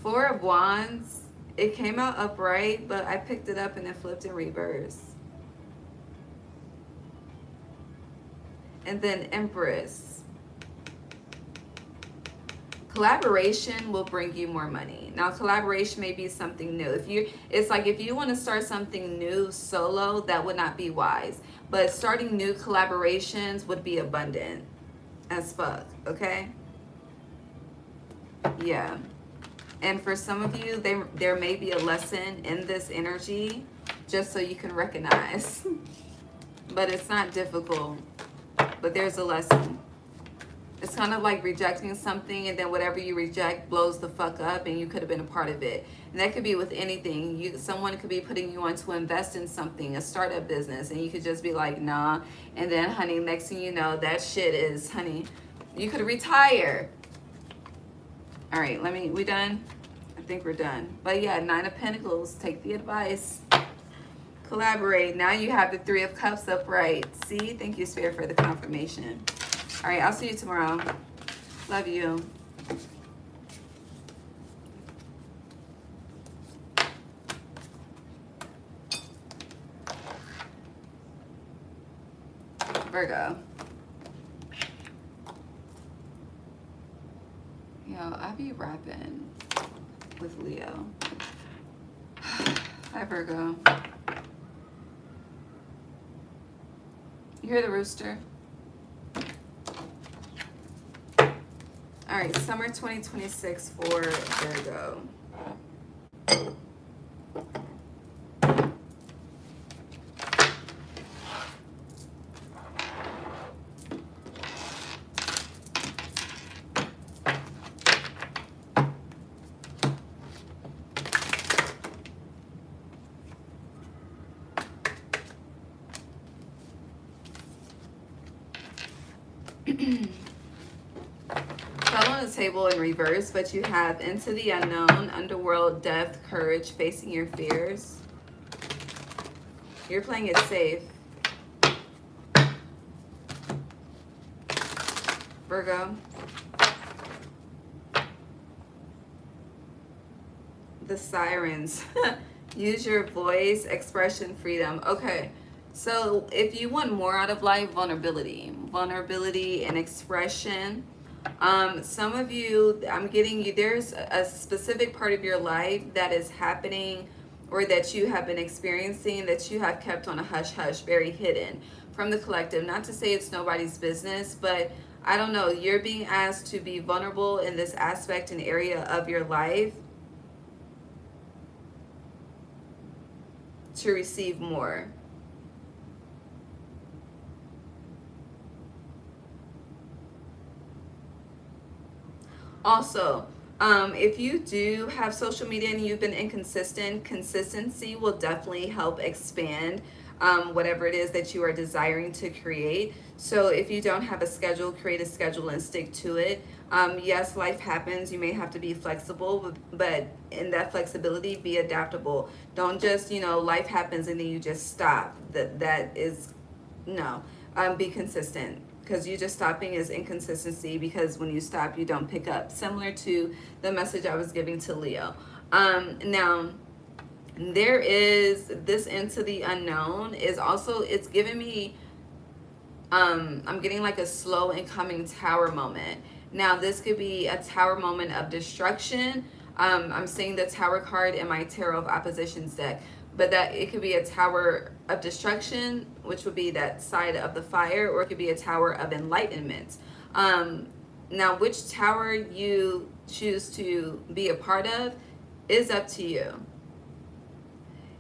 A: Four of Wands. It came out upright, but I picked it up and it flipped in reverse. And then Empress. Collaboration will bring you more money. Now, collaboration may be something new. It's like if you want to start something new solo, that would not be wise. But starting new collaborations would be abundant as fuck, okay? Yeah. And for some of you, there may be a lesson in this energy, just so you can recognize. But it's not difficult. But there's a lesson. It's kind of like rejecting something, and then whatever you reject blows the fuck up, and you could have been a part of it. And that could be with anything. Someone could be putting you on to invest in something, a startup business, and you could just be like, nah. And then, honey, next thing you know, that shit is, honey, you could retire. All right, we done? I think we're done. But yeah, Nine of Pentacles, take the advice. Collaborate. Now you have the Three of Cups upright. See? Thank you, Spirit, for the confirmation. All right, I'll see you tomorrow. Love you. Virgo. Yo, I be rapping with Leo. Hi, Virgo. You hear the rooster? All right, summer 2026 for Virgo. Fell on the table in reverse, but you have into the unknown, underworld, death, courage, facing your fears. You're playing it safe. Virgo. The sirens. Use your voice, expression, freedom. Okay. So if you want more out of life, vulnerability and expression. Some of you, I'm getting you, there's a specific part of your life that is happening or that you have been experiencing that you have kept on a hush hush, very hidden from the collective. Not to say it's nobody's business, but I don't know, you're being asked to be vulnerable in this aspect and area of your life to receive more. Also, if you do have social media and you've been inconsistent, consistency will definitely help expand whatever it is that you are desiring to create. So if you don't have a schedule, create a schedule and stick to it. Yes, life happens. You may have to be flexible, but in that flexibility, be adaptable. Don't just, life happens and then you just stop. That is, no. Be consistent. Because you just stopping is inconsistency, because when you stop, you don't pick up. Similar to the message I was giving to Leo. Now, there is this into the unknown is also, it's giving me, I'm getting like a slow incoming tower moment. Now, this could be a tower moment of destruction. I'm seeing the tower card in my Tarot of Oppositions deck. But that it could be a tower of destruction, which would be that side of the fire, or it could be a tower of enlightenment. Now, which tower you choose to be a part of is up to you.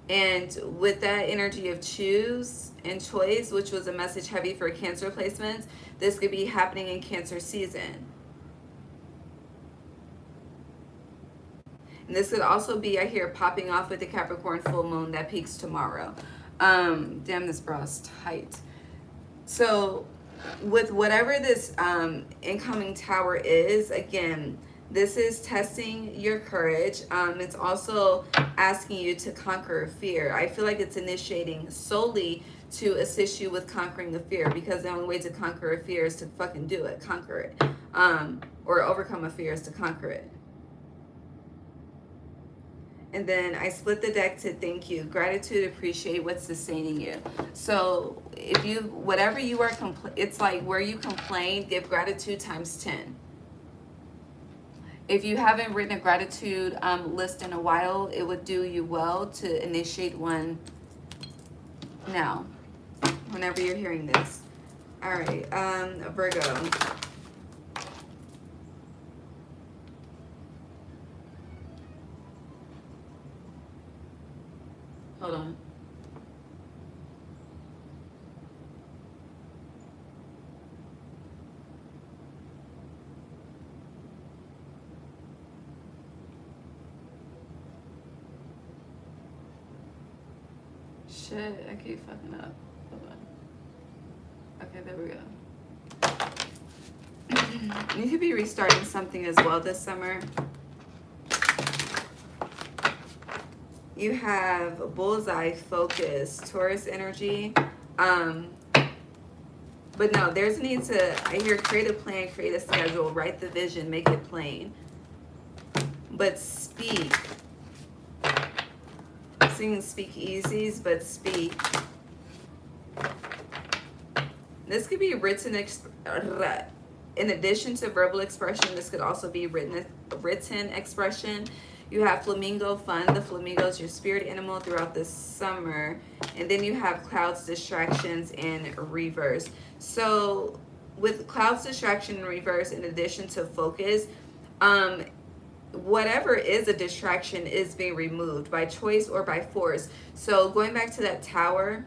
A: And with that energy of choose and choice, which was a message heavy for Cancer placements, this could be happening in Cancer season. And this could also be, I hear, popping off with the Capricorn full moon that peaks tomorrow. Damn, this braw's tight. So with whatever this incoming tower is, again, this is testing your courage. It's also asking you to conquer fear. I feel like it's initiating solely to assist you with conquering the fear, because the only way to conquer a fear is to fucking do it, conquer it. Or overcome a fear is to conquer it. And then I split the deck to thank you, gratitude, appreciate what's sustaining you. So if you, whatever you are, it's like where you complain, give gratitude times 10. If you haven't written a gratitude list in a while, it would do you well to initiate one now, whenever you're hearing this. All right, Virgo. Hold on. shit, I keep fucking up. Hold on. Okay, there we go. You could be restarting something as well this summer. You have bullseye, focus, Taurus energy. But no, there's a need to, I hear create a plan, create a schedule, write the vision, make it plain. But speak. Singing speakeasies, but speak. This could be written, in addition to verbal expression, this could also be written expression. You have flamingo fun. The flamingo is your spirit animal throughout the summer. And then you have clouds, distractions, and reverse. So with clouds, distraction, and reverse, in addition to focus, whatever is a distraction is being removed by choice or by force. So going back to that tower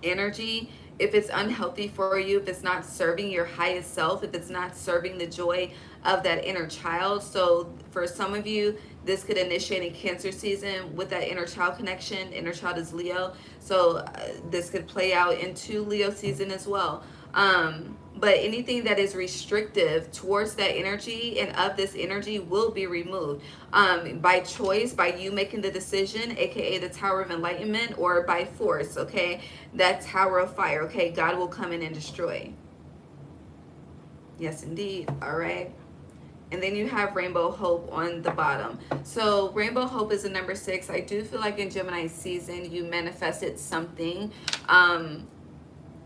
A: energy, if it's unhealthy for you, if it's not serving your highest self, if it's not serving the joy of that inner child. So for some of you, this could initiate in Cancer season with that inner child connection. Inner child is Leo. So this could play out into Leo season as well. But anything that is restrictive towards that energy and of this energy will be removed by choice, by you making the decision, aka the Tower of Enlightenment, or by force, okay? That Tower of Fire, okay? God will come in and destroy. Yes, indeed. All right. And then you have Rainbow Hope on the bottom. So Rainbow Hope is a number 6. I do feel like in Gemini season, you manifested something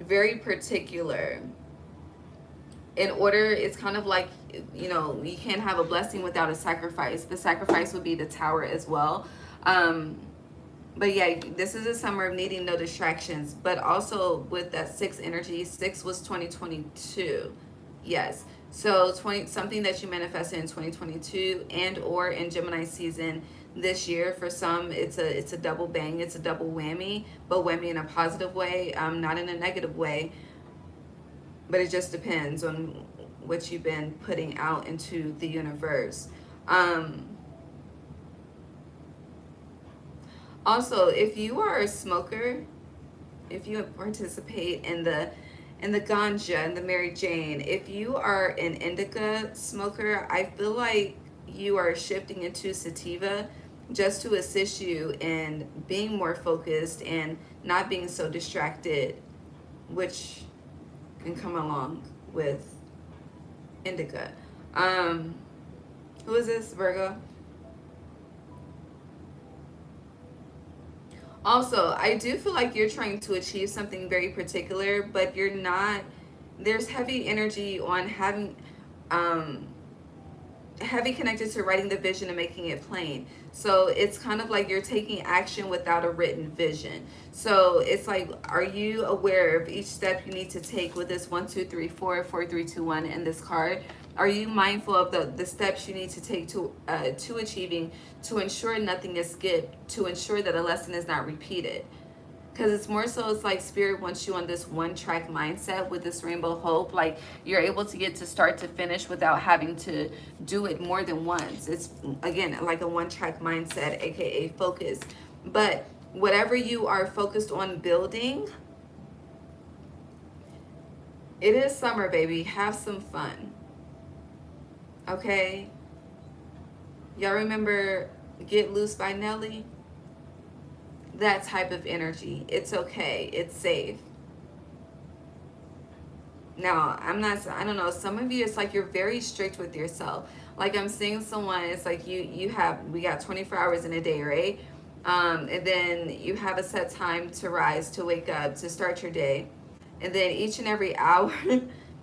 A: very particular. In order, it's kind of like, you know, you can't have a blessing without a sacrifice. The sacrifice would be the Tower as well. But yeah, this is a summer of needing no distractions. But also with that 6 energy, 6 was 2022. Yes. So something that you manifested in 2022 and or in Gemini season this year. For some, it's a double bang. It's a double whammy, but whammy in a positive way, not in a negative way. But it just depends on what you've been putting out into the universe. Also, if you are a smoker, if you participate in the ganja and the Mary Jane, if you are an indica smoker, I feel like you are shifting into sativa just to assist you in being more focused and not being so distracted, which can come along with indica. Who is this, Virgo? Also, I do feel like you're trying to achieve something very particular, but you're not. There's heavy energy on having, heavy connected to writing the vision and making it plain. So it's kind of like you're taking action without a written vision. So it's like, are you aware of each step you need to take with this 1, 2, 3, 4, 4, 3, 2, 1 in this card? Are you mindful of the steps you need to take to achieving, to ensure nothing is skipped, to ensure that a lesson is not repeated? Because it's more so, it's like Spirit wants you on this one-track mindset with this Rainbow Hope. Like you're able to get to start to finish without having to do it more than once. It's, again, like a one-track mindset, aka focus. But whatever you are focused on building, it is summer, baby. Have some fun. Okay? Y'all remember Get Loose by Nelly? That type of energy. It's okay. It's safe. Now, I don't know, some of you, it's like you're very strict with yourself. Like I'm seeing someone, it's like we got 24 hours in a day, right? And then you have a set time to rise, to wake up, to start your day. And then each and every hour,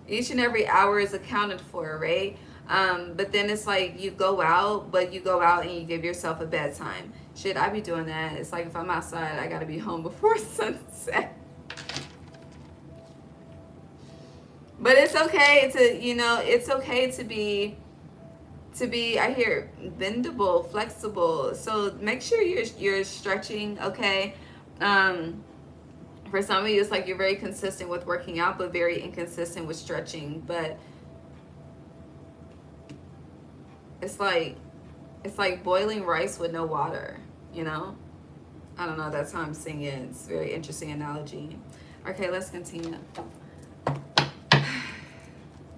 A: each and every hour is accounted for, right? But then it's like you go out, but you go out and you give yourself a bedtime. Shit, I be doing that. It's like if I'm outside, I gotta be home before sunset. But it's okay to, you know, it's okay to be, I hear, bendable, flexible. So make sure you're stretching, okay? For some of you, it's like you're very consistent with working out, but very inconsistent with stretching. But it's like boiling rice with no water, you know? I don't know, that's how I'm seeing it. It's a very interesting analogy. Okay, let's continue.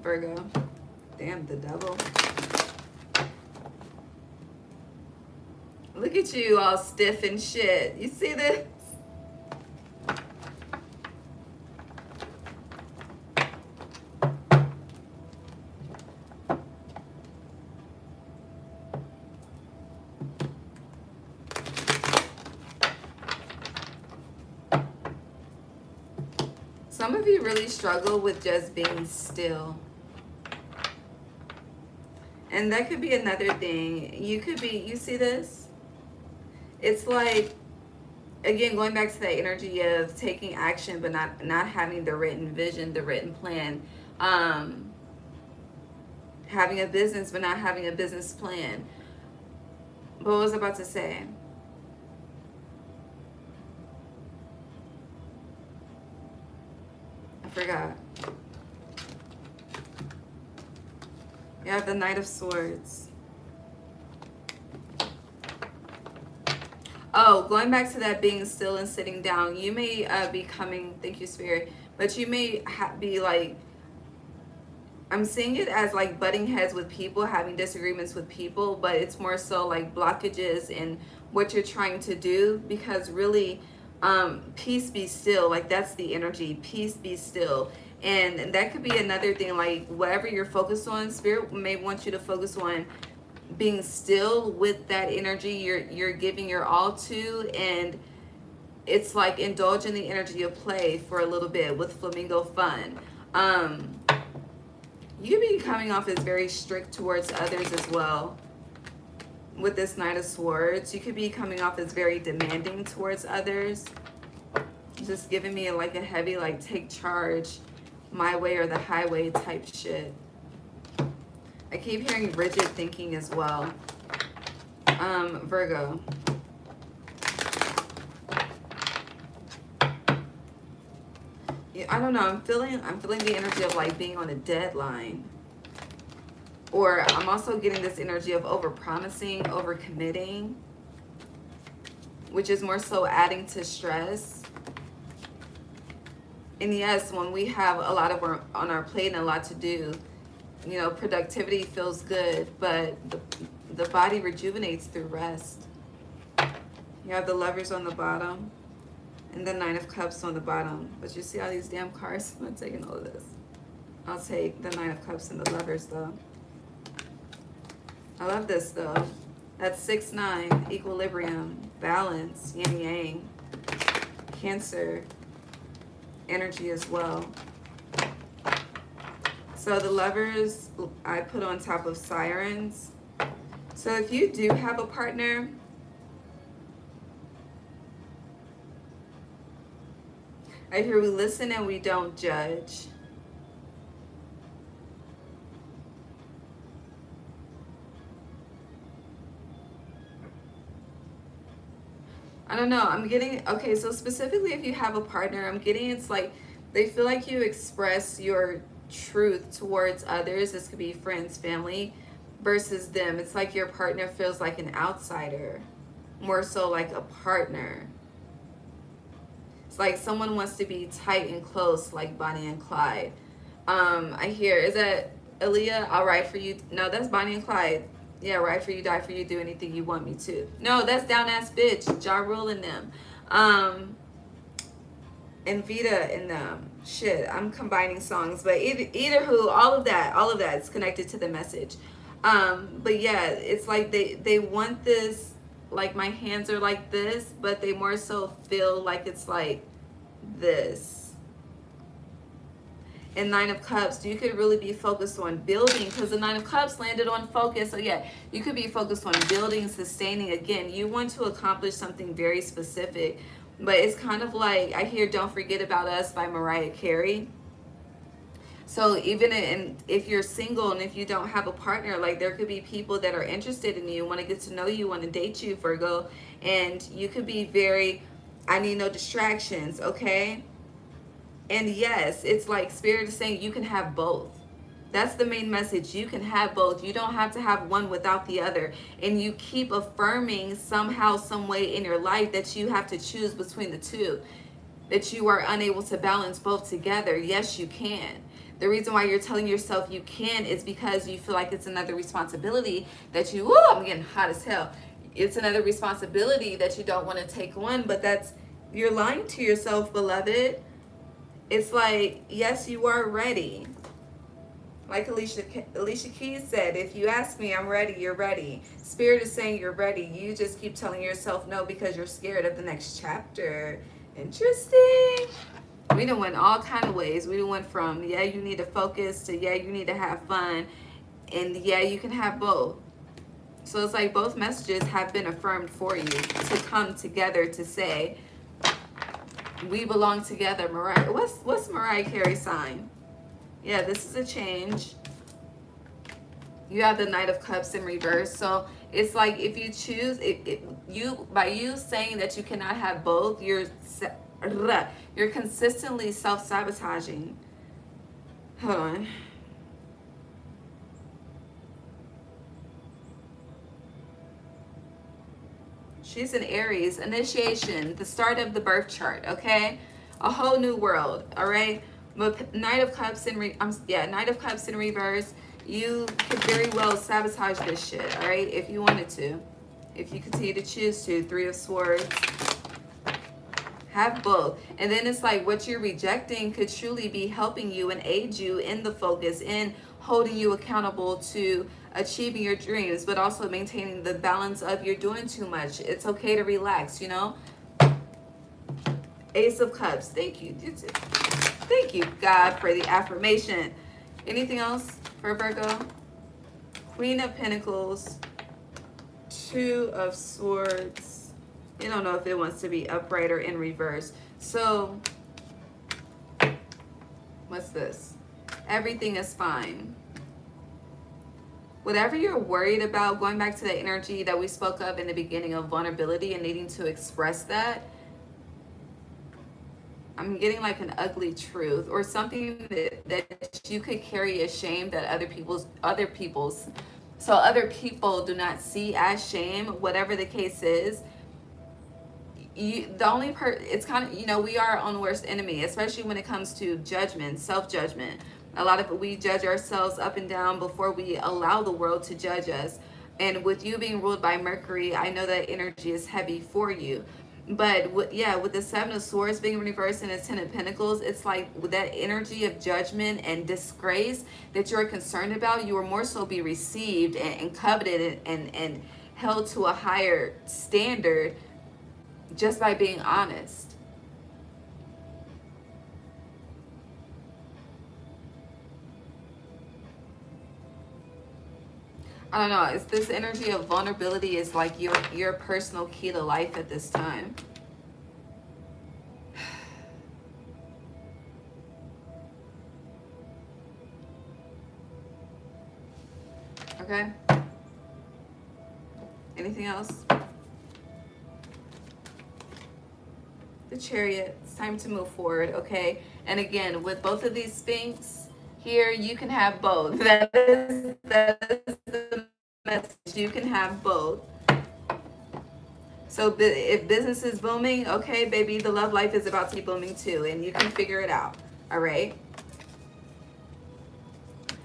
A: Virgo. Damn, the devil. Look at you all stiff and shit. You see this? Some of you really struggle with just being still. And that could be another thing. You could be, you see this? It's like, again, going back to that energy of taking action, but not having the written vision, the written plan. Having a business, but not having a business plan. What was I about to say? I forgot. You have the Knight of Swords. Oh, going back to that being still and sitting down, you may be coming, thank you, Spirit, but you may be like, I'm seeing it as like butting heads with people, having disagreements with people, but it's more so like blockages in what you're trying to do, because really, peace be still, like that's the energy, peace be still. And that could be another thing, like whatever you're focused on, Spirit may want you to focus on being still with that energy you're giving your all to, and it's like indulge in the energy of play for a little bit with flamingo fun. You could be coming off as very strict towards others as well with this Knight of Swords. You could be coming off as very demanding towards others, just giving me like a heavy like take charge, my way or the highway type shit. I keep hearing rigid thinking as well. Virgo. Yeah, I don't know. I'm feeling the energy of like being on a deadline. Or I'm also getting this energy of over-promising, over-committing, which is more so adding to stress. And yes, when we have a lot of work on our plate and a lot to do, you know, productivity feels good, but the body rejuvenates through rest. You have the Lovers on the bottom and the Nine of Cups on the bottom. But you see all these damn cards? I'm not taking all of this. I'll take the Nine of Cups and the Lovers though. I love this though. That's 6-9, equilibrium, balance, yin yang, Cancer energy as well. So the Lovers I put on top of Sirens. So if you do have a partner, I hear we listen and we don't judge. I don't know, I'm getting, okay, so specifically if you have a partner, I'm getting it's like they feel like you express your truth towards others. This could be friends, family, versus them. It's like your partner feels like an outsider, more so like a partner. It's like someone wants to be tight and close, like Bonnie and Clyde. I hear, is that Aaliyah? I'll ride for you. No, that's Bonnie and Clyde. Yeah, ride for you, die for you, do anything you want me to. No, that's Down Ass Bitch, Ja Rule and them. And Vita and them. Shit, I'm combining songs, but either who, all of that is connected to the message. But yeah, it's like they want this, like my hands are like this, but they more so feel like it's like this. And Nine of Cups, you could really be focused on building, because the Nine of Cups landed on focus. So yeah, you could be focused on building, sustaining. Again, you want to accomplish something very specific. But it's kind of like, I hear Don't Forget About Us by Mariah Carey. So even if you're single and if you don't have a partner, like there could be people that are interested in you, want to get to know you, want to date you, Virgo. And you could be very, I need no distractions, okay? And yes, it's like Spirit is saying you can have both. That's the main message. You can have both. You don't have to have one without the other. And you keep affirming somehow, some way in your life that you have to choose between the two, that you are unable to balance both together. Yes, you can. The reason why you're telling yourself you can is because you feel like it's another responsibility that you, whoa, I'm getting hot as hell. It's another responsibility that you don't want to take on, but you're lying to yourself, beloved. It's like, yes, you are ready. Like Alicia Keys said, if you ask me, I'm ready, you're ready. Spirit is saying you're ready. You just keep telling yourself no because you're scared of the next chapter. Interesting. We done went all kind of ways. We done went from, yeah, you need to focus to, yeah, you need to have fun. And yeah, you can have both. So it's like both messages have been affirmed for you to come together to say, we belong together. Mariah, what's Mariah Carey's sign? Yeah, this is a change. You have the Knight of Cups in reverse. So it's like if you choose, by you saying that you cannot have both, you're consistently self-sabotaging. Hold on. She's in Aries. Initiation, the start of the birth chart, okay? A whole new world, all right? But Knight of Cups in Knight of Cups in reverse. You could very well sabotage this shit, all right? If you wanted to, if you continue to choose to. Three of Swords. Have both. And then it's like what you're rejecting could truly be helping you and aid you in the focus, in holding you accountable to achieving your dreams, but also maintaining the balance of you're doing too much. It's okay to relax, you know? Ace of Cups. Thank you. Thank you, God, for the affirmation. Anything else for Virgo? Queen of Pentacles. Two of Swords. You don't know if it wants to be upright or in reverse. So, what's this? Everything is fine. Whatever you're worried about, going back to the energy that we spoke of in the beginning of vulnerability and needing to express that, I'm getting like an ugly truth or something that you could carry as shame that other people do not see as shame, whatever the case is. It's kind of, we are our own worst enemy, especially when it comes to judgment, self-judgment. A lot of we judge ourselves up and down before we allow the world to judge us. And with you being ruled by Mercury, I know that energy is heavy for you. But with the Seven of Swords being reversed and the Ten of Pentacles, it's like with that energy of judgment and disgrace that you're concerned about, you will more so be received and coveted and held to a higher standard just by being honest. I don't know. It's this energy of vulnerability is like your personal key to life at this time. Okay. Anything else? The Chariot. It's time to move forward. Okay. And again, with both of these Sphinx here, you can have both. That is the message. You can have both. So if business is booming, okay, baby, the love life is about to be booming too, and you can figure it out. All right.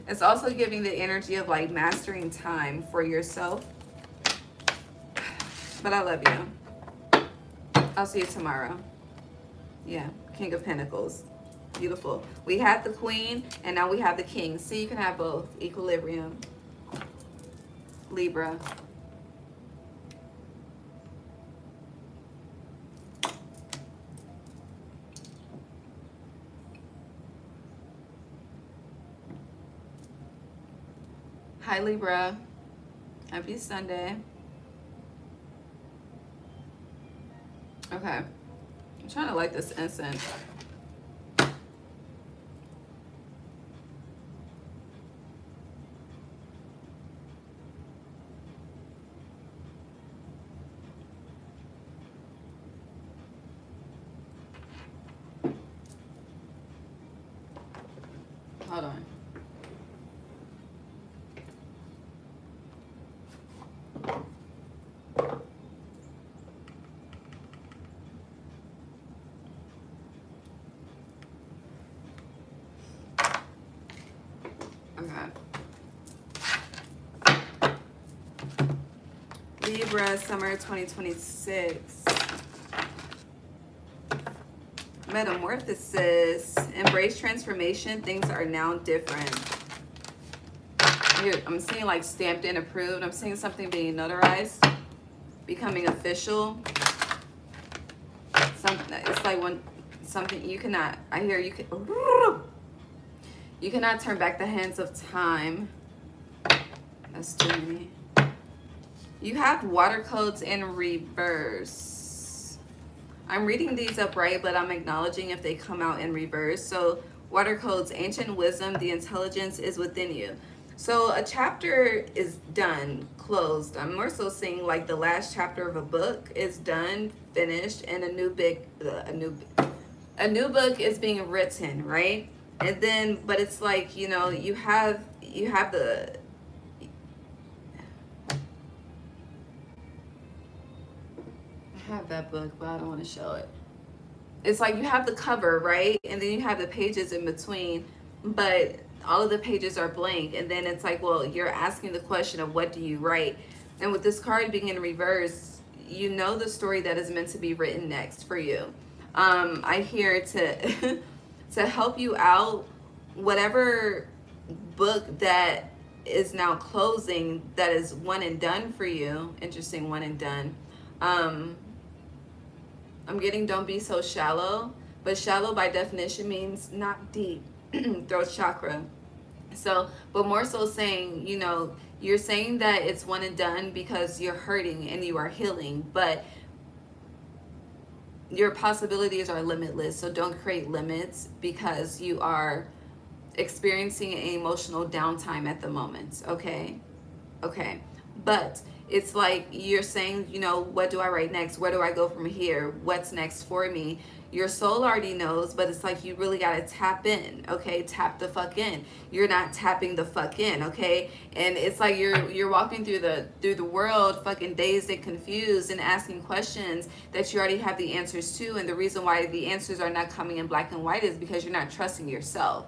A: It's also giving the energy of like mastering time for yourself. But I love you. I'll see you tomorrow. Yeah, King of Pentacles. Beautiful. We had the Queen, and now we have the King. See, you can have both. Equilibrium. Libra. Hi, Libra. Happy Sunday. Okay. I'm trying to light this incense. Hold on. Libra, summer 2026. Metamorphosis. Embrace transformation. Things are now different. Here, I'm seeing like stamped and approved. I'm seeing something being notarized, becoming official. Something, it's like when something you cannot, I hear you can, you cannot turn back the hands of time. That's too many. You have water codes in reverse. I'm reading these upright, but I'm acknowledging if they come out in reverse. So water codes, ancient wisdom, the intelligence is within you. So a chapter is done, closed. I'm more so seeing like the last chapter of a book is done, finished, and a new book is being written, right? And then, but it's like, you know, you have the, I have that book, but I don't want to show it. It's like you have the cover, right? And then you have the pages in between, but all of the pages are blank. And then it's like, well, you're asking the question of what do you write? And with this card being in reverse, you know the story that is meant to be written next for you. I hear to to help you out, whatever book that is now closing, that is one and done for you. Interesting, one and done. I'm getting don't be so shallow, but shallow by definition means not deep. Throat chakra. So, but more so saying, you know, you're saying that it's one and done because you're hurting and you are healing, but your possibilities are limitless. So don't create limits because you are experiencing an emotional downtime at the moment. Okay. But it's like you're saying, you know, what do I write next? Where do I go from here? What's next for me? Your soul already knows, but it's like you really got to tap in, okay? Tap the fuck in. You're not tapping the fuck in, okay? And it's like you're walking through the world fucking dazed and confused and asking questions that you already have the answers to. And the reason why the answers are not coming in black and white is because you're not trusting yourself.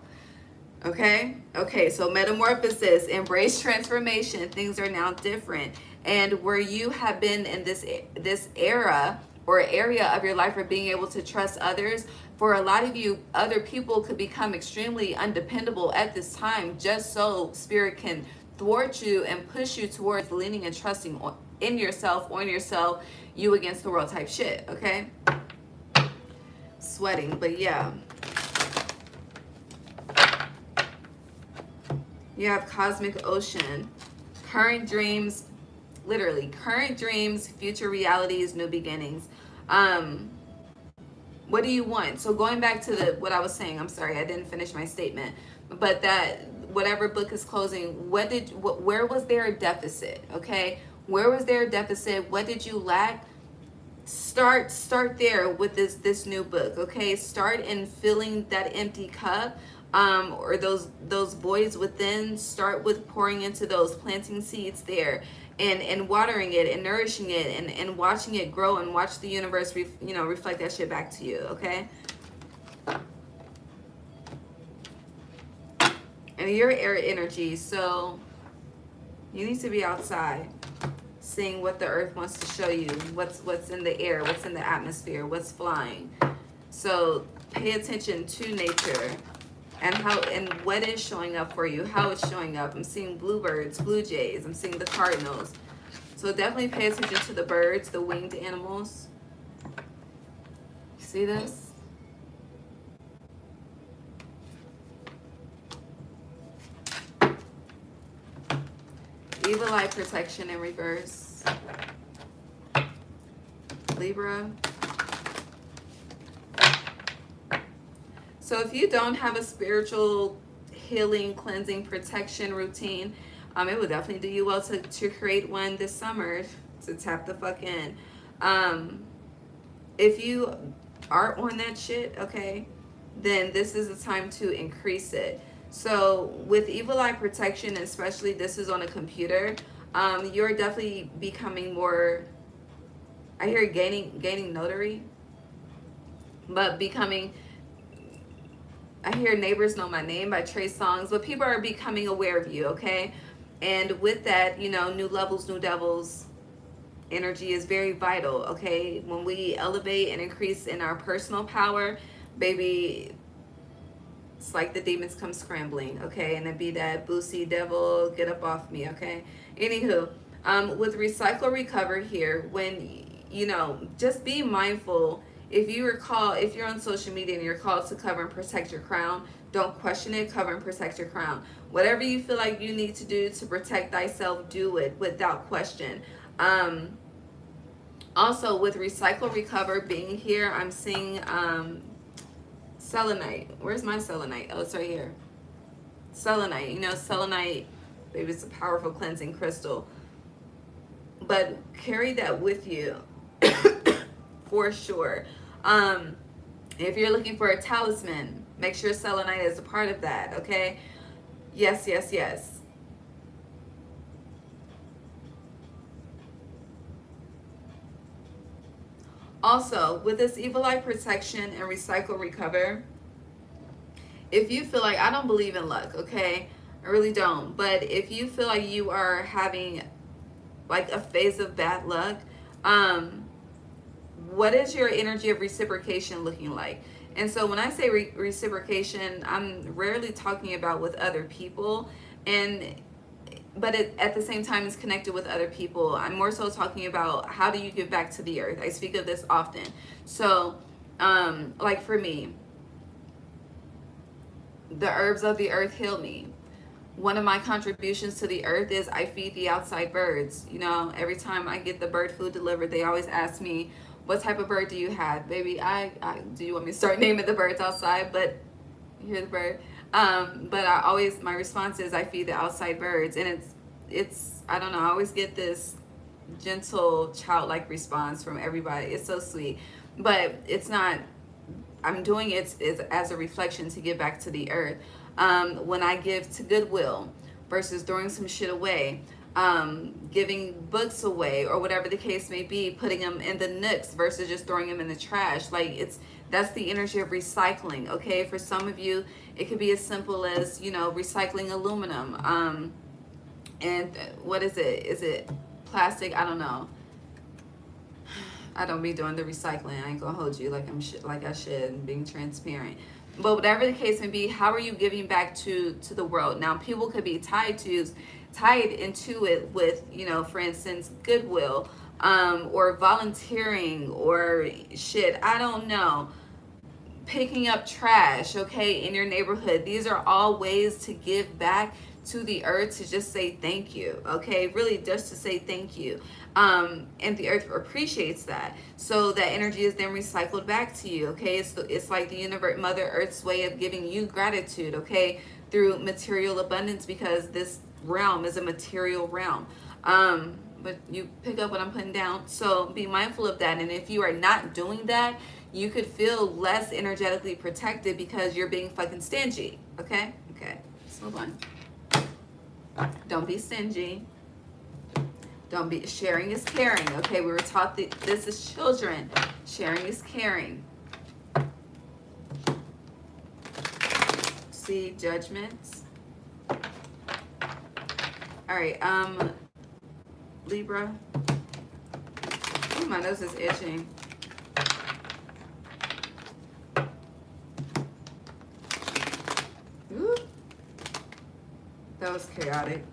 A: Okay, so metamorphosis, embrace transformation. Things are now different. And where you have been in this era or area of your life of being able to trust others, for a lot of you, other people could become extremely undependable at this time, just so spirit can thwart you and push you towards leaning and trusting in yourself, on yourself, you against the world type shit. Okay, sweating, but yeah. You have cosmic ocean, current dreams, literally current dreams, future realities, new beginnings. What do you want? So going back to what I was saying, I'm sorry, I didn't finish my statement, but that whatever book is closing, where was there a deficit? Okay, where was there a deficit? What did you lack? Start there with this new book. Okay, start in filling that empty cup. Or those voids within. Start with pouring into those, planting seeds there, and watering it and nourishing it and watching it grow, and watch the universe reflect that shit back to you. Okay, and you're air energy, so you need to be outside seeing what the earth wants to show you, what's in the air, what's in the atmosphere, what's flying. So pay attention to nature and what is showing up for you, how it's showing up. I'm seeing bluebirds, blue jays, I'm seeing the cardinals. So definitely pay attention to the birds, the winged animals. See this? Evil eye protection in reverse. Libra. So if you don't have a spiritual healing, cleansing, protection routine, it would definitely do you well to create one this summer, to tap the fuck in. If you are on that shit, okay, then this is the time to increase it. So with evil eye protection, especially this is on a computer, you're definitely becoming more, I hear gaining notary, but becoming, I hear Neighbors Know My Name by Trey Songz, but people are becoming aware of you, okay? And with that, new levels, new devils, energy is very vital, okay? When we elevate and increase in our personal power, baby, it's like the demons come scrambling, okay? And then be that boosie devil, get up off me, okay? Anywho, with recycle recover here, when, you know, just be mindful. If you recall, if you're on social media and you're called to cover and protect your crown, don't question it, cover and protect your crown. Whatever you feel like you need to do to protect thyself, do it without question. Also, with recycle recover being here, I'm seeing selenite. Where's my selenite? Oh, it's right here. Selenite. You know, selenite, baby, it's a powerful cleansing crystal. But carry that with you for sure. If you're looking for a talisman, make sure selenite is a part of that, okay? Yes, yes, yes. Also, with this evil eye protection and recycle recover, if you feel like, I don't believe in luck, okay? I really don't. But if you feel like you are having like a phase of bad luck, what is your energy of reciprocation looking like? And so when I say reciprocation, I'm rarely talking about with other people, but at the same time it's connected with other people. I'm more so talking about how do you give back to the earth. I speak of this often. So like for me, the herbs of the earth heal me. One of my contributions to the earth is I feed the outside birds. You know, every time I get the bird food delivered, they always ask me, what type of bird do you have? Baby, I do you want me to start naming the birds outside? But you hear the bird. But my response is I feed the outside birds. And it's I don't know, I always get this gentle, childlike response from everybody. It's so sweet. But it's not, I'm doing it as a reflection to give back to the earth. When I give to Goodwill versus throwing some shit away, giving books away or whatever the case may be, putting them in the nooks versus just throwing them in the trash. Like that's the energy of recycling. Okay, for some of you it could be as simple as, you know, recycling aluminum, and what is it plastic? I don't know. I don't be doing the recycling. I ain't gonna hold you like I should, and being transparent. But whatever the case may be, how are you giving back to the world? Now, people could be tied into it with, you know, for instance, Goodwill, or volunteering, or shit, I don't know, picking up trash, okay, in your neighborhood. These are all ways to give back to the earth, to just say thank you, okay, really just to say thank you. And the earth appreciates that, so that energy is then recycled back to you, okay? It's like the universe, Mother Earth's way of giving you gratitude, okay, through material abundance, because this realm is a material realm. But you pick up what I'm putting down, so be mindful of that. And if you are not doing that, you could feel less energetically protected because you're being fucking stingy, okay? Okay, let's move on. Don't be stingy. Don't be, sharing is caring, okay? We were taught that this is children. Sharing is caring. See, judgments. All right, Libra. Ooh, my nose is itching. Ooh. That was chaotic.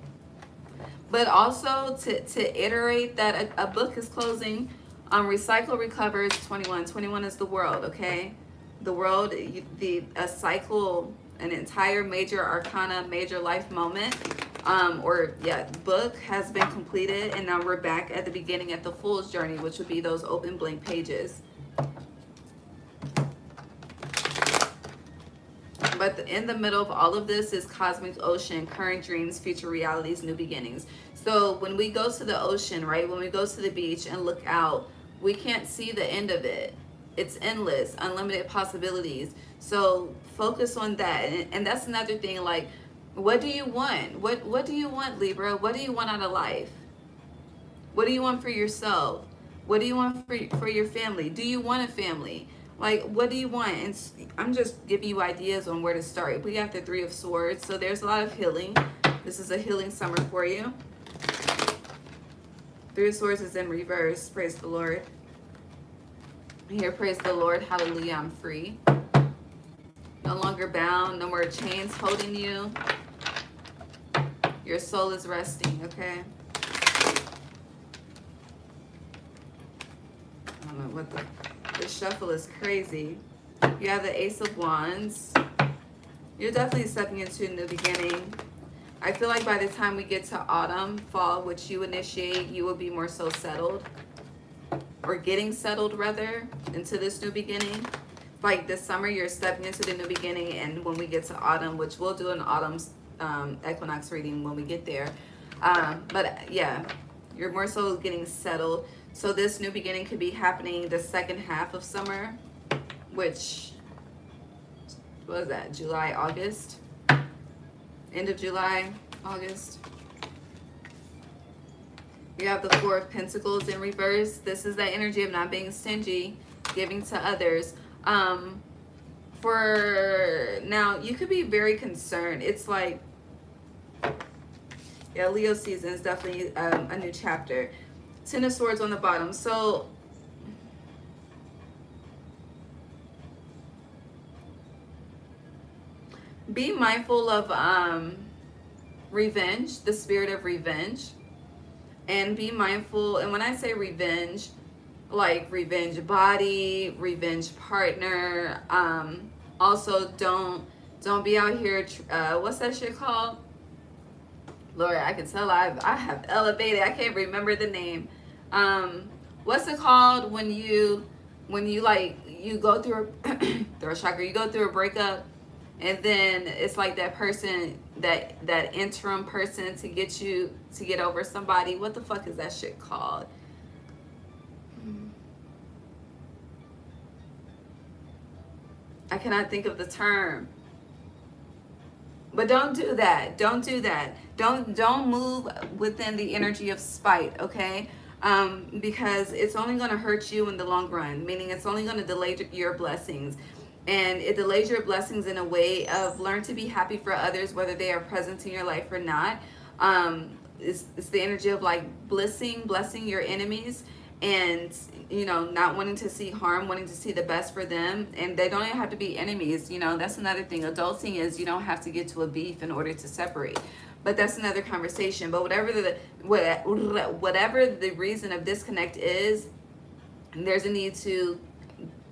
A: But also to iterate that a book is closing. Recycle recovers 21. 21 is the world, okay? The world, a cycle, an entire major arcana, major life moment, book has been completed, and now we're back at the beginning at the Fool's journey, which would be those open blank pages. But in the middle of all of this is cosmic ocean, current dreams, future realities, new beginnings. So when we go to the ocean, right, when we go to the beach and look out, we can't see the end of it. It's endless, unlimited possibilities. So focus on that. And that's another thing, like, what do you want? What do you want, Libra? What do you want out of life? What do you want for yourself? What do you want for your family? Do you want a family? Like, what do you want? And I'm just giving you ideas on where to start. We got the Three of Swords, so there's a lot of healing. This is a healing summer for you. Three of Swords is in reverse. Praise the Lord. Here, praise the Lord. Hallelujah, I'm free. No longer bound. No more chains holding you. Your soul is resting, okay? I don't know what the shuffle is crazy. You have the Ace of Wands. You're definitely stepping into a new beginning. I feel like by the time we get to autumn, fall, which you initiate, you will be more so settled. Or getting settled, rather, into this new beginning. Like this summer, you're stepping into the new beginning, and when we get to autumn, which we'll do an autumn equinox reading when we get there. But yeah, you're more so getting settled. So this new beginning could be happening the second half of summer, which, what was that, July, August? End of July, August. You have the Four of Pentacles in reverse. This is that energy of not being stingy, giving to others. For now, you could be very concerned. It's like, yeah, Leo season is definitely a new chapter. Ten of Swords on the bottom. So be mindful of revenge, the spirit of revenge. And be mindful, and when I say revenge, like revenge body, revenge partner. Also, don't be out here, what's that shit called? Lord, I can tell I have elevated. I can't remember the name. What's it called when you like, you go through a throat chakra, you go through a breakup, and then it's like that person, that interim person to get over somebody. What the fuck is that shit called? I cannot think of the term. But don't do that. Don't do that. Don't move within the energy of spite, okay? Because it's only going to hurt you in the long run, meaning it's only going to delay your blessings. And it delays your blessings in a way of learn to be happy for others, whether they are present in your life or not. It's the energy of like blessing your enemies, and you know, not wanting to see harm, wanting to see the best for them. And they don't even have to be enemies. You know, that's another thing. Adulting is, you don't have to get to a beef in order to separate. But that's another conversation. But whatever the reason of disconnect is, there's a need to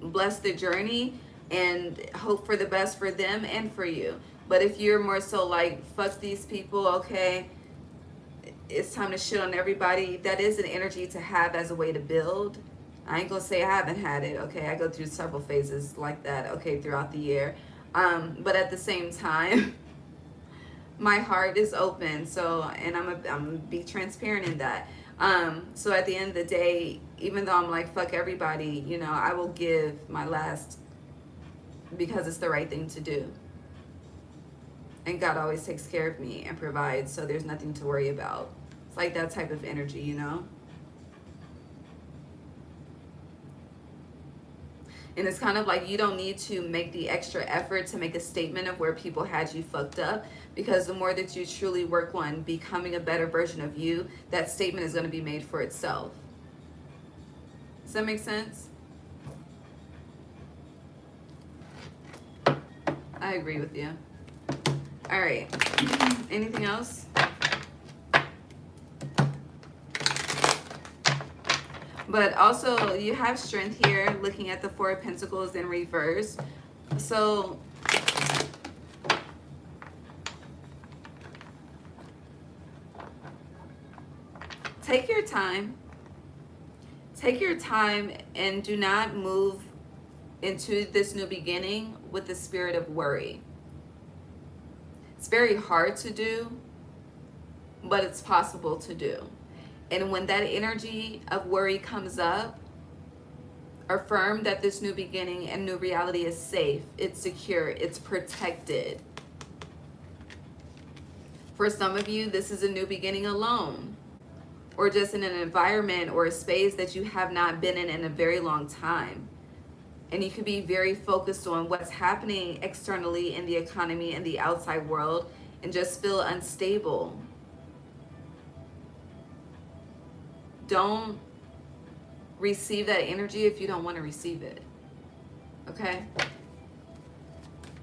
A: bless the journey and hope for the best for them and for you. But if you're more so like, fuck these people, okay, it's time to shit on everybody, that is an energy to have as a way to build. I ain't gonna say I haven't had it, okay? I go through several phases like that, okay, throughout the year. But at the same time, my heart is open, so, and I'm gonna be transparent in that. So at the end of the day, even though I'm like, fuck everybody, you know, I will give my last, because it's the right thing to do. And God always takes care of me and provides, so there's nothing to worry about. It's like that type of energy, you know? And it's kind of like you don't need to make the extra effort to make a statement of where people had you fucked up, because the more that you truly work on becoming a better version of you, that statement is going to be made for itself. Does that make sense? I agree with you. All right. Anything else? But also, you have strength here, looking at the Four of Pentacles in reverse. So, take your time. Take your time and do not move into this new beginning with the spirit of worry. It's very hard to do, but it's possible to do. And when that energy of worry comes up, affirm that this new beginning and new reality is safe, it's secure, it's protected. For some of you, this is a new beginning alone, or just in an environment or a space that you have not been in a very long time. And you could be very focused on what's happening externally in the economy and the outside world and just feel unstable. don't receive that energy if you don't want to receive it. Okay?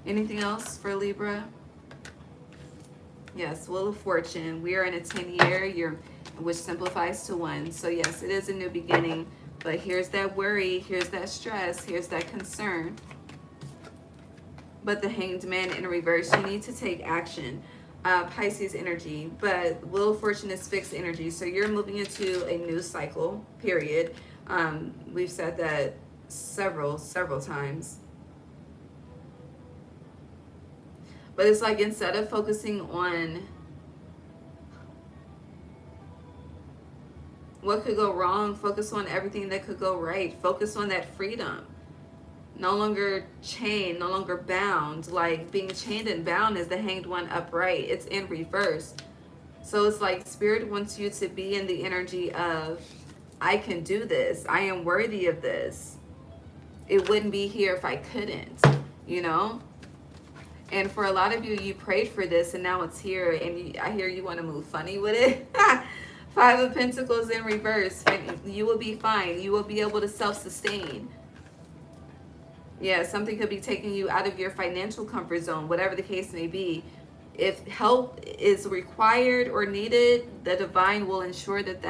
A: Anything else for Libra? Yes, Wheel of Fortune. We are in a 10-year, which simplifies to 1. So yes, it is a new beginning. But here's that worry, here's that stress, here's that concern. But the Hanged Man in reverse, you need to take action. Pisces energy, but Wheel of Fortune is fixed energy. So you're moving into a new cycle, period. We've said that several times. But it's like, instead of focusing on what could go wrong, focus on everything that could go right. Focus on that freedom. No longer chained, no longer bound. Like, being chained and bound is the Hanged One upright. It's in reverse. So it's like Spirit wants you to be in the energy of, I can do this. I am worthy of this. It wouldn't be here if I couldn't, you know? And for a lot of you, you prayed for this and now it's here, and I hear you want to move funny with it. 5 of Pentacles in reverse. You will be fine. You will be able to self-sustain. Yeah, something could be taking you out of your financial comfort zone, whatever the case may be. If help is required or needed, the divine will ensure that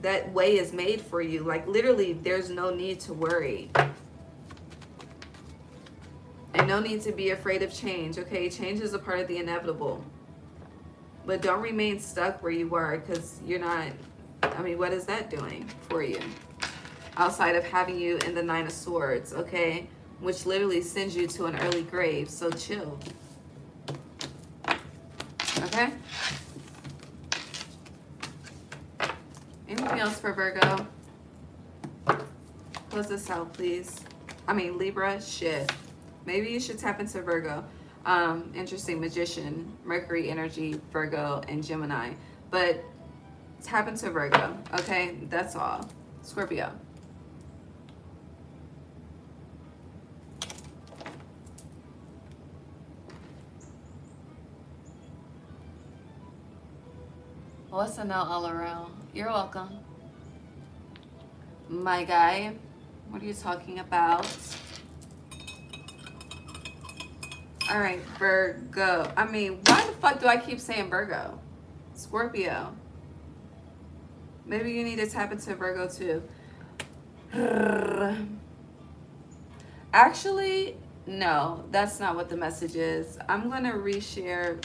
A: that way is made for you. Like, literally, there's no need to worry. And no need to be afraid of change, okay? Change is a part of the inevitable. But don't remain stuck where you are, because you're not, I mean, what is that doing for you? Outside of having you in the 9 of Swords, okay? Which literally sends you to an early grave, so chill. Okay? Anything else for Virgo? Close this out, please. I mean, Libra, shit. Maybe you should tap into Virgo. Interesting, Magician, Mercury energy, Virgo, and Gemini. But tap into Virgo, okay? That's all. Scorpio. What's a no all around? You're welcome. My guy, what are you talking about? All right, Virgo. I mean, why the fuck do I keep saying Virgo? Scorpio. Maybe you need to tap into Virgo too. Actually, no, that's not what the message is. I'm gonna reshare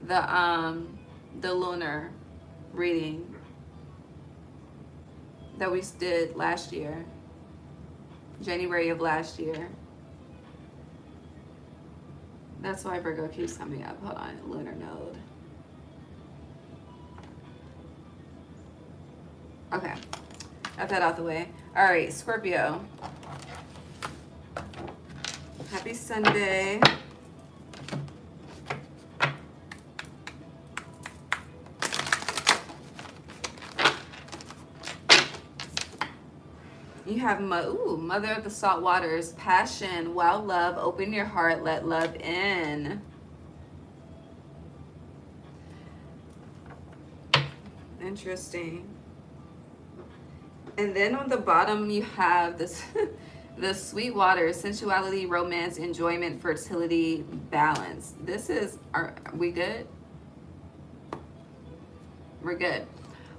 A: the lunar reading that we did last year, January of last year. That's why Virgo keeps coming up. Hold on, lunar node. Okay, got that out the way. All right, Scorpio. Happy Sunday. You have Mother of the Salt Waters, passion, wild love, open your heart, let love in. Interesting. And then on the bottom you have this the sweet water, sensuality, romance, enjoyment, fertility, balance. This is, are we good? We're good.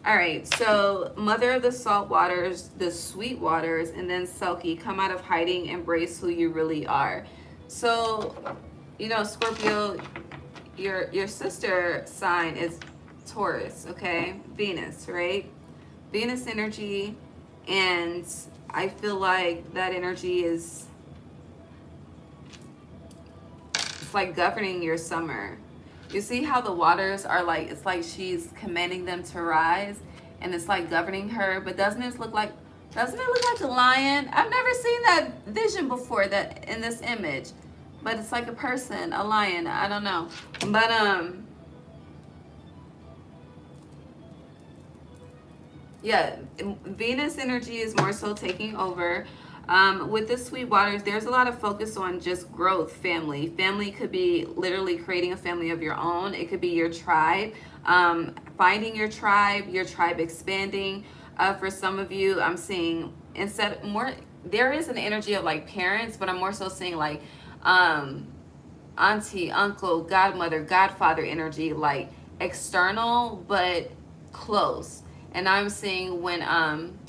A: All right, so Mother of the Salt Waters, the Sweet Waters, and then Selkie, come out of hiding, embrace who you really are. So, you know, Scorpio, your sister sign is Taurus, okay? Venus, right? Venus energy, and I feel like that energy is, it's like governing your summer. You see how the waters are like, it's like she's commanding them to rise, and it's like governing her. But doesn't it look like a lion? I've never seen that vision before, that in this image, but it's like a person, a lion. I don't know, but yeah, Venus energy is more so taking over. With the Sweet Waters, there's a lot of focus on just growth, family. Family could be literally creating a family of your own. It could be your tribe. Finding your tribe expanding. For some of you, I'm seeing instead more, there is an energy of like parents, but I'm more so seeing like auntie, uncle, godmother, godfather energy, like external but close. And I'm seeing when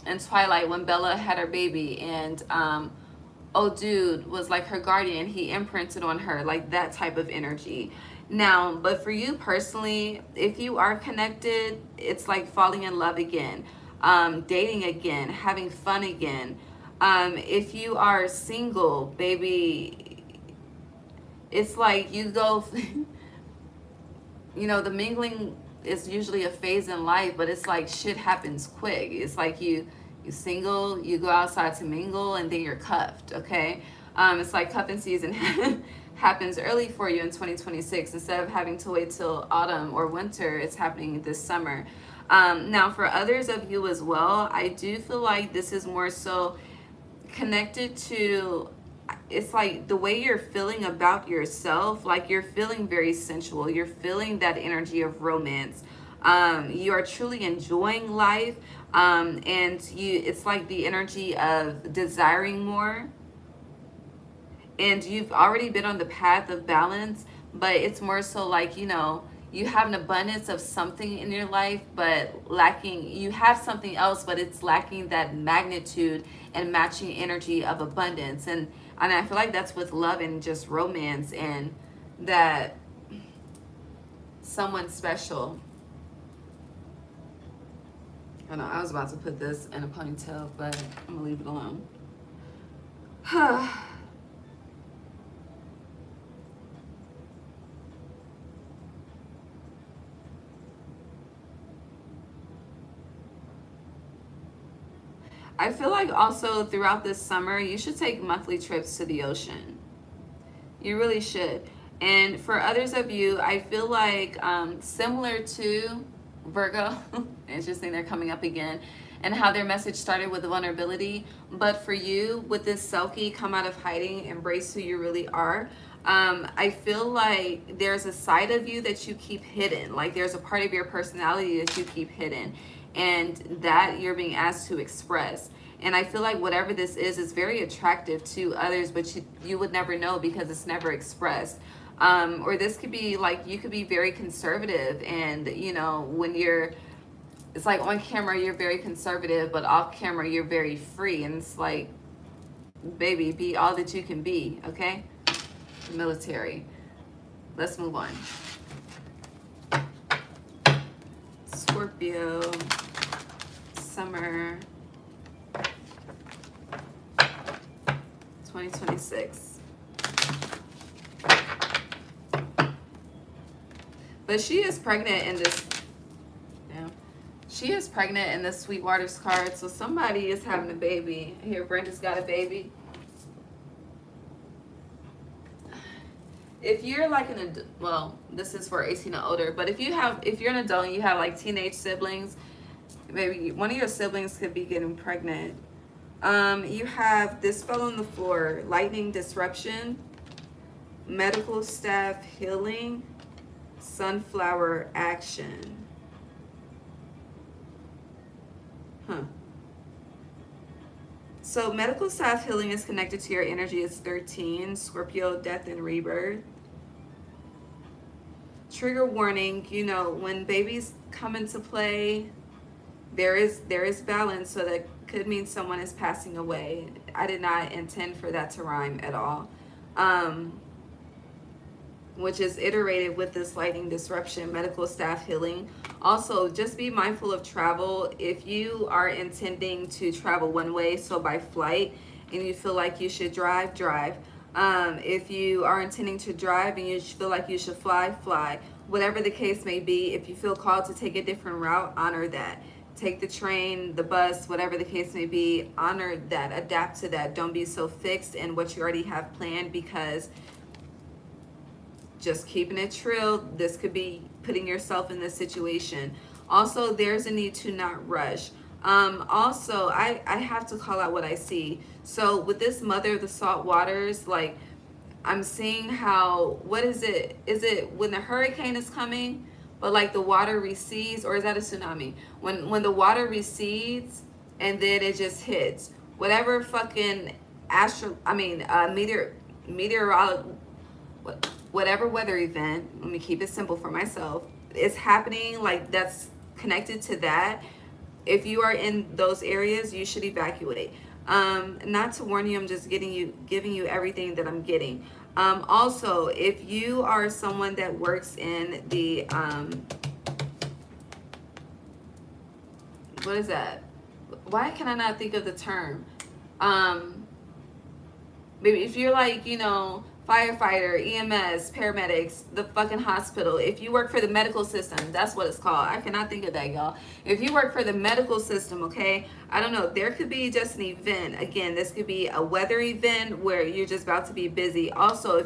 A: in Twilight, when Bella had her baby, and oh dude was like her guardian, he imprinted on her, like that type of energy. Now, but for you personally, if you are connected, it's like falling in love again, dating again, having fun again. If you are single, baby, it's like you go, you know, the mingling is usually a phase in life, but it's like shit happens quick. It's like you single, you go outside to mingle, and then you're cuffed, okay? It's like cuffing season happens early for you in 2026. Instead of having to wait till autumn or winter, it's happening this summer. Now, for others of you as well, I do feel like this is more so connected to, it's like the way you're feeling about yourself, like you're feeling very sensual, you're feeling that energy of romance. You are truly enjoying life, and it's like the energy of desiring more, and you've already been on the path of balance, but it's more so like, you know, you have an abundance of something in your life, but lacking, you have something else, but it's lacking that magnitude and matching energy of abundance. And I feel like that's with love and just romance, and that someone special. I know I was about to put this in a ponytail, but I'm gonna leave it alone. I feel like also throughout this summer, you should take monthly trips to the ocean. You really should. And for others of you, I feel like similar to Virgo, interesting, they're coming up again, and how their message started with vulnerability. But for you, with this Selkie, come out of hiding, embrace who you really are. I feel like there's a side of you that you keep hidden. Like there's a part of your personality that you keep hidden, and that you're being asked to express. And I feel like whatever this is very attractive to others, but you would never know because it's never expressed. Or this could be like, you could be very conservative, and you know, when you're, it's like on camera you're very conservative, but off camera you're very free. And it's like, baby, be all that you can be, okay? Military. Let's move on. Scorpio, summer 2026. But she is pregnant in this, yeah, she is pregnant in this Sweetwater's card, so somebody is having a baby. Here, Brenda's got a baby. If you're like well, this is for 18 and older, but if you're an adult and you have like teenage siblings, maybe one of your siblings could be getting pregnant. You have this fell on the floor, lightning disruption, medical staff healing, sunflower action. So medical staff healing is connected to your energy. It's 13, Scorpio, death and rebirth. Trigger warning, you know, when babies come into play, there is balance, so that could mean someone is passing away. I did not intend for that to rhyme at all. Which is iterated with this lightning disruption, medical staff healing. Also, just be mindful of travel. If you are intending to travel one way, so by flight, and you feel like you should drive. If you are intending to drive and you feel like you should fly. Whatever the case may be, if you feel called to take a different route, honor that. Take the train, the bus, whatever the case may be, honor that, adapt to that. Don't be so fixed in what you already have planned, because just keeping it trill, this could be putting yourself in this situation. Also, there's a need to not rush. Also, I have to call out what I see. So with this mother of the salt waters, like I'm seeing how, what is it? Is it when the hurricane is coming? but like the water recedes, or is that a tsunami? When the water recedes and then it just hits whatever fucking meteorological, whatever weather event, let me keep it simple for myself, is happening, like that's connected to that. If you are in those areas, you should evacuate. Not to warn you, I'm just giving you everything that I'm getting. Also, if you are someone that works in the what is that? Why can I not think of the term? Maybe if you're like, firefighter, EMS, paramedics, the fucking hospital, if you work for the medical system, that's what it's called. I cannot think of that, y'all. If you work for the medical system, okay, I don't know, there could be just an event. Again, this could be a weather event where you're just about to be busy. Also,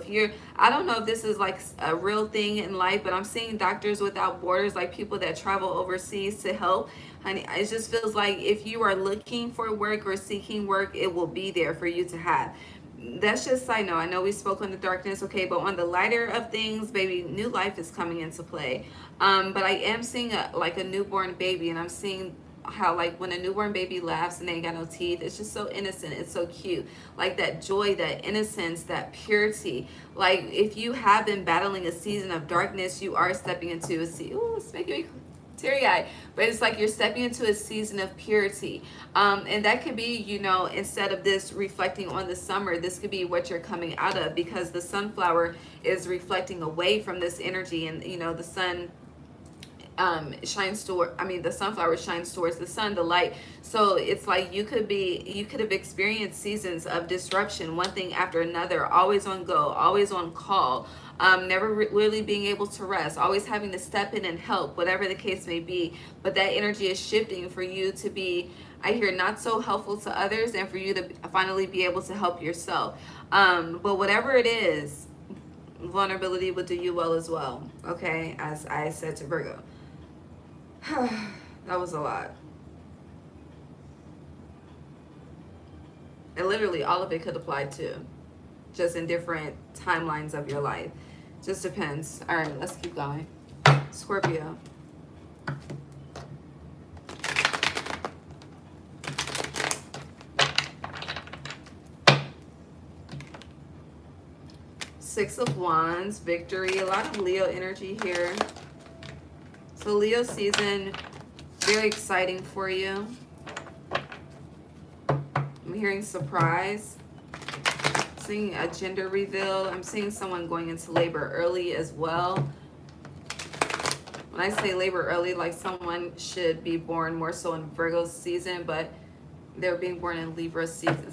A: I don't know if this is like a real thing in life, but I'm seeing Doctors Without Borders, like people that travel overseas to help. Honey, it just feels like if you are looking for work or seeking work, it will be there for you to have. That's just side note. I know we spoke on the darkness, okay, but on the lighter of things, baby, new life is coming into play. But I am seeing like a newborn baby, and I'm seeing how like when a newborn baby laughs and they ain't got no teeth, it's just so innocent, it's so cute, like that joy, that innocence, that purity. Like if you have been battling a season of darkness, you are stepping into a season. Ooh, it's making me teary-eyed, but it's like you're stepping into a season of purity, and that could be, instead of this reflecting on the summer, this could be what you're coming out of, because the sunflower is reflecting away from this energy, and the sun the sunflower shines towards the sun, the light. So it's like you could have experienced seasons of disruption, one thing after another, always on go, always on call, never really being able to rest, always having to step in and help, whatever the case may be. But that energy is shifting for you to be, I hear, not so helpful to others, and for you to finally be able to help yourself. But whatever it is, vulnerability will do you well as well, okay, as I said to Virgo. That was a lot. And literally all of it could apply to, just in different timelines of your life. Just depends. All right, let's keep going. Scorpio. Six of Wands, victory, a lot of Leo energy here. So Leo season, very exciting for you. I'm hearing surprise. Seeing a gender reveal. I'm seeing someone going into labor early as well. When I say labor early, like someone should be born more so in Virgo season, but they're being born in Libra season.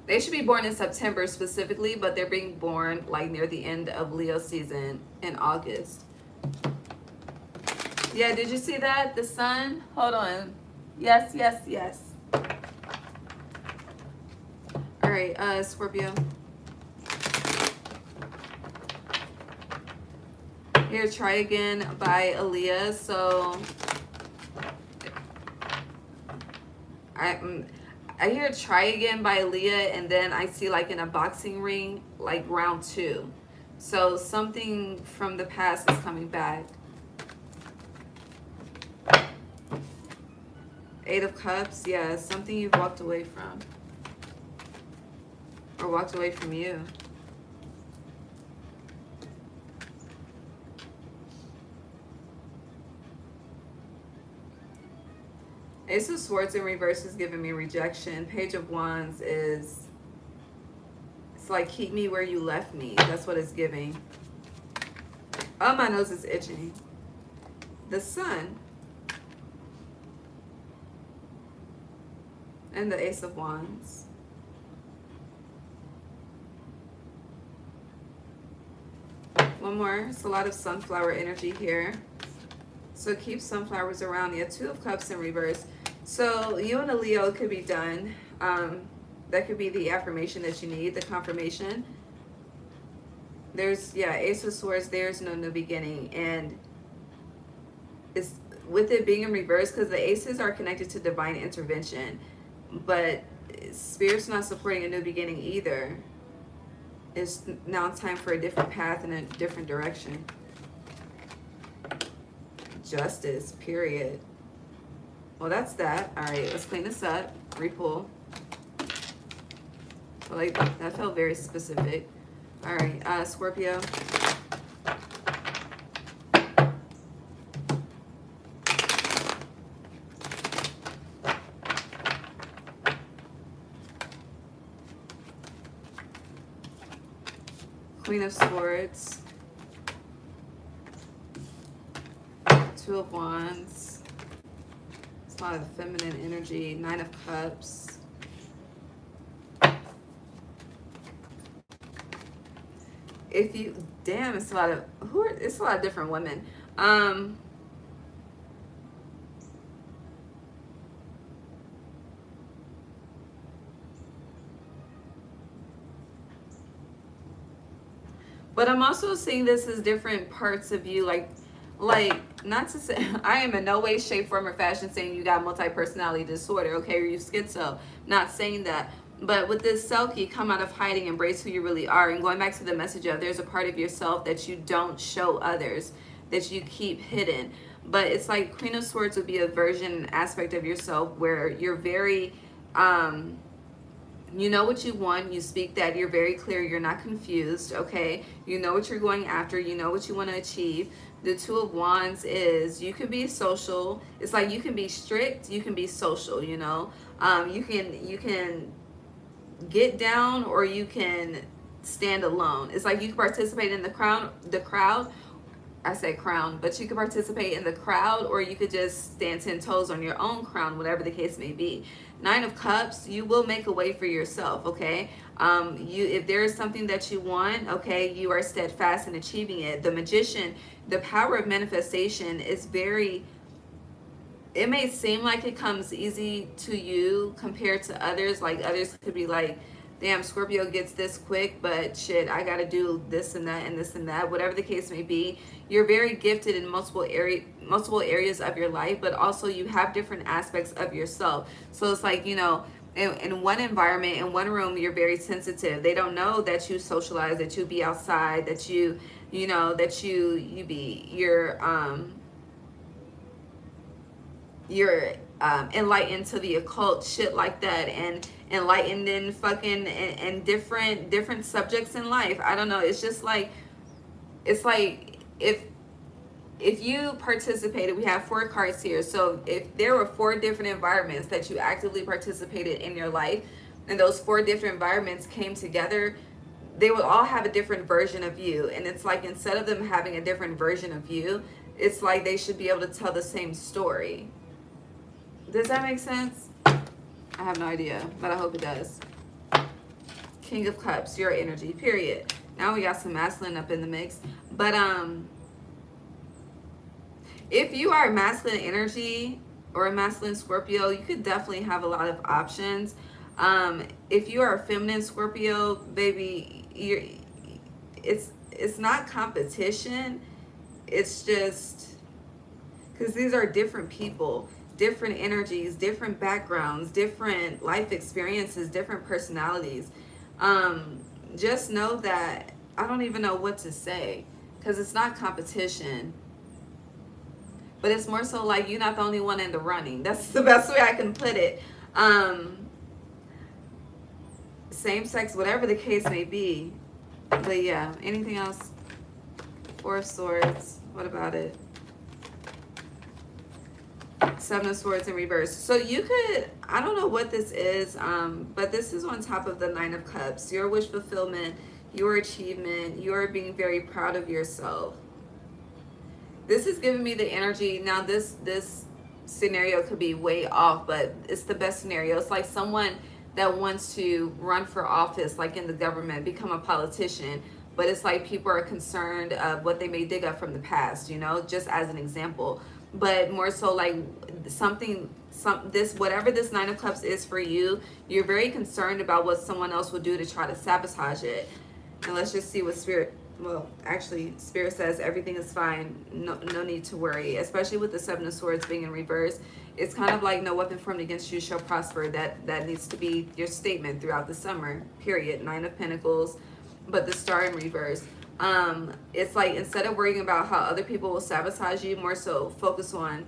A: They should be born in September specifically, but they're being born like near the end of Leo season in August. Yeah, did you see that? The sun? Hold on. Yes, yes, yes. All right, Scorpio. Here, Try Again by Aaliyah. So I hear Try Again by Aaliyah, and then I see like in a boxing ring, like round 2. So something from the past is coming back. 8 of Cups, yeah, something you've walked away from. Or walked away from you. Ace of Swords in reverse is giving me rejection. Page of Wands is, it's like keep me where you left me. That's what it's giving. Oh, my nose is itching. The Sun. And the Ace of Wands. One more. It's a lot of sunflower energy here. So keep sunflowers around you. 2 of Cups in reverse. So you and a Leo could be done. That could be the affirmation that you need, the confirmation. There's, yeah, Ace of Swords, there's no new beginning. And it's with it being in reverse, because the aces are connected to divine intervention. But Spirit's not supporting a new beginning either. It's now time for a different path and a different direction. Justice, period. Well, that's that. All right, let's clean this up. Repull. Like, that felt very specific. All right, Scorpio. Queen of Swords. Two of Wands. It's a lot of feminine energy. Nine of Cups. If you, damn, it's a lot of, it's a lot of different women. But I'm also seeing this as different parts of you, like not to say, I am in no way, shape, form, or fashion saying you got multi-personality disorder, okay, or you schizo. Not saying that. But with this Selkie, come out of hiding, embrace who you really are. And going back to the message of there's a part of yourself that you don't show others, that you keep hidden. But it's like Queen of Swords would be a version, an aspect of yourself where you're very, you know what you want, you speak that, you're very clear, you're not confused, okay? You know what you're going after, you know what you want to achieve. The Two of Wands is, you can be social. It's like you can be strict, you can be social, you know? You can get down, or you can stand alone. It's like you can participate in the crowd. I say crown, but you can participate in the crowd, or you could just stand 10 toes on your own crown, whatever the case may be. Nine of Cups, you will make a way for yourself, okay? If there is something that you want, okay, you are steadfast in achieving it. The Magician, the power of manifestation is very, it may seem like it comes easy to you compared to others. Like others could be like, damn, Scorpio gets this quick, but shit, I gotta do this and that and this and that, whatever the case may be. You're very gifted in multiple areas of your life, but also you have different aspects of yourself. So it's like, you know, in one environment, in one room, you're very sensitive. They don't know that you socialize, that you be outside, that you know, that you're enlightened to the occult, shit like that, and enlightened in fucking and different subjects in life. I don't know. It's just like, it's like if you participated, we have 4 cards here. So if there were 4 different environments that you actively participated in your life, and those 4 different environments came together, they would all have a different version of you. And it's like, instead of them having a different version of you, it's like they should be able to tell the same story. Does that make sense? I have no idea, but I hope it does. King of Cups, your energy, period. Now we got some masculine up in the mix. But if you are masculine energy or a masculine Scorpio, you could definitely have a lot of options. If you are a feminine Scorpio, baby, it's not competition. It's just because these are different people, different energies, different backgrounds, different life experiences, different personalities. Just know that I don't even know what to say, because it's not competition, but it's more so like you're not the only one in the running. That's the best way I can put it. Same sex, whatever the case may be. But yeah, anything else? 4 of Swords, what about it? 7 of Swords in reverse. So you could, I don't know what this is, but this is on top of the 9 of Cups. Your wish fulfillment, your achievement, you're being very proud of yourself. This is giving me the energy. Now this scenario could be way off, but it's the best scenario. It's like someone that wants to run for office, like in the government, become a politician, but it's like people are concerned of what they may dig up from the past, you know, just as an example. But more so like whatever this 9 of Cups is for you, you're very concerned about what someone else will do to try to sabotage it. And let's just see what Spirit, well, actually Spirit says everything is fine, no need to worry, especially with the 7 of Swords being in reverse. It's kind of like no weapon formed against you shall prosper. That needs to be your statement throughout the summer, period. 9 of Pentacles, but the Star in reverse. It's like instead of worrying about how other people will sabotage you, more so focus on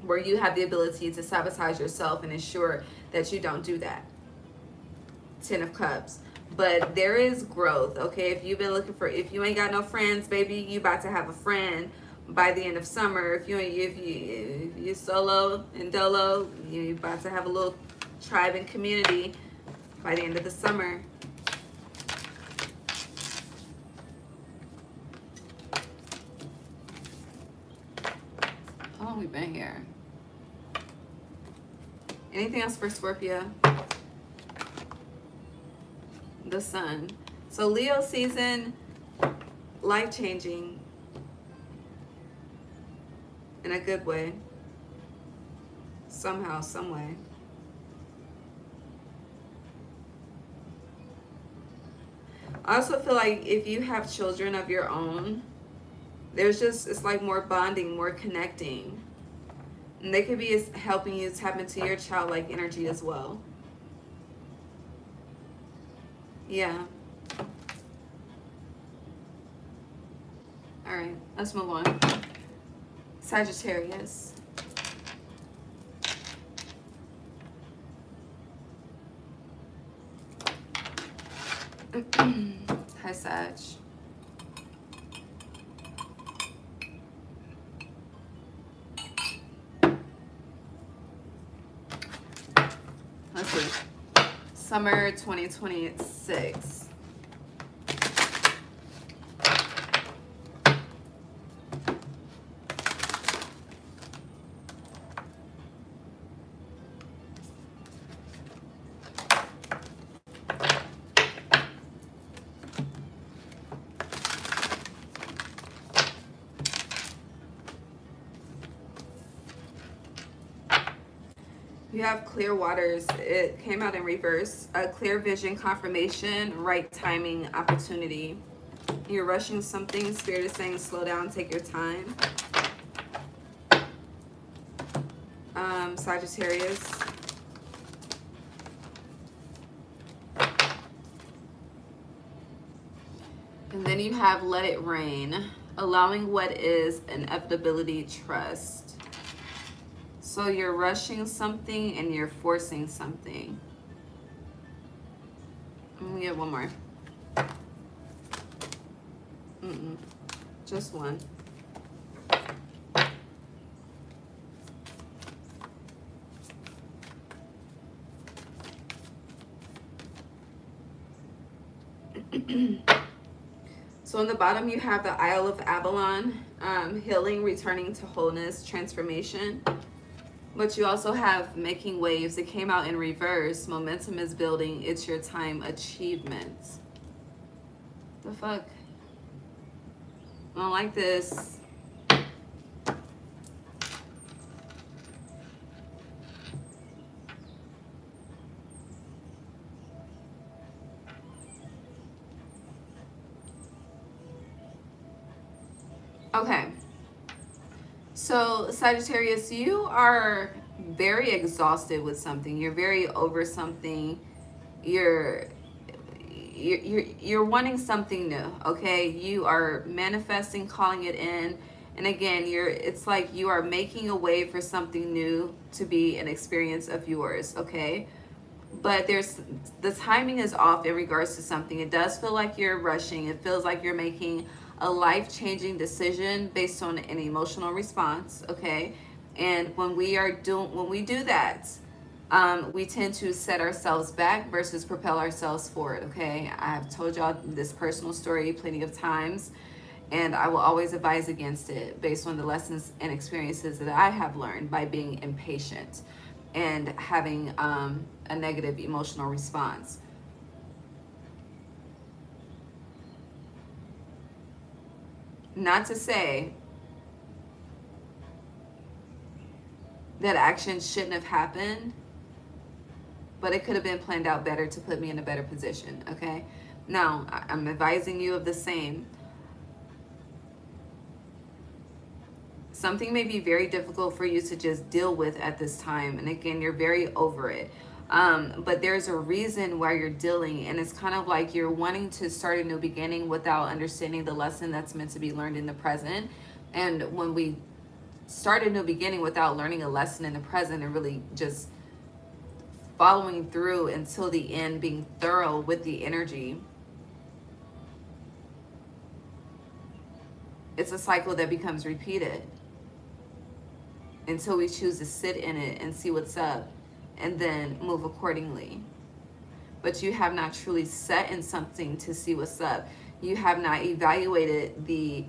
A: where you have the ability to sabotage yourself and ensure that you don't do that. 10 of Cups. But there is growth, okay? If you've been looking for, if you ain't got no friends, baby, you about to have a friend by the end of summer. If you're solo and dolo, you about to have a little tribe and community by the end of the summer. How long we been here? Anything else for Scorpio? The Sun. So Leo season, life-changing in a good way. Somehow, some way. I also feel like if you have children of your own, there's just, it's like more bonding, more connecting. And they could be helping you tap into your childlike energy as well. Yeah. All right, let's move on. Sagittarius. Hi, Sag. Let's see. Summer 2026. You have clear waters. It came out in reverse. A clear vision, confirmation, right timing, opportunity. You're rushing something. Spirit is saying slow down, take your time. Sagittarius. And then you have let it rain. Allowing what is inevitability, trust. So you're rushing something and you're forcing something. I'm gonna get one more. Just one. So on the bottom you have the Isle of Avalon, healing, returning to wholeness, transformation. But you also have making waves. It came out in reverse. Momentum is building. It's your time. Achievements. The fuck? I don't like this. Okay. So Sagittarius, you are very exhausted with something. You're very over something. You're wanting something new, okay? You are manifesting, calling it in. And again, it's like you are making a way for something new to be an experience of yours, okay? But the timing is off in regards to something. It does feel like you're rushing. It feels like you're making a life-changing decision based on an emotional response, okay? And when we do that, we tend to set ourselves back versus propel ourselves forward, okay? I have told y'all this personal story plenty of times, and I will always advise against it based on the lessons and experiences that I have learned by being impatient and having a negative emotional response. Not to say that action shouldn't have happened, but it could have been planned out better to put me in a better position, okay? Now, I'm advising you of the same. Something may be very difficult for you to just deal with at this time. And again, you're very over it. But there's a reason why you're dealing, and it's kind of like you're wanting to start a new beginning without understanding the lesson that's meant to be learned in the present. And when we start a new beginning without learning a lesson in the present and really just following through until the end, being thorough with the energy, it's a cycle that becomes repeated until we choose to sit in it and see what's up and then move accordingly. But you have not truly set in something to see what's up. You have not evaluated the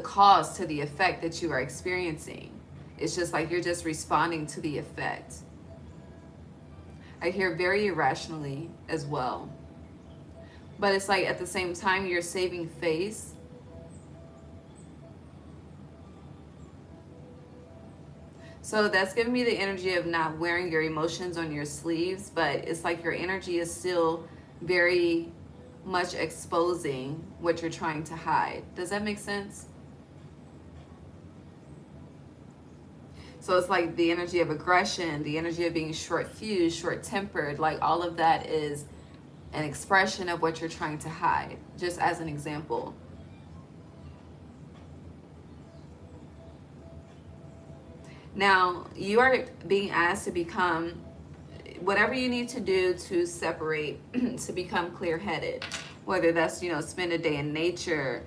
A: cause to the effect that you are experiencing. It's just like you're just responding to the effect. I hear very irrationally as well. But it's like at the same time you're saving face. So that's giving me the energy of not wearing your emotions on your sleeves, but it's like your energy is still very much exposing what you're trying to hide. Does that make sense? So it's like the energy of aggression, the energy of being short-fused, short-tempered, like all of that is an expression of what you're trying to hide, just as an example. Now, you are being asked to become whatever you need to do to separate, to become clear-headed. Whether that's, spend a day in nature,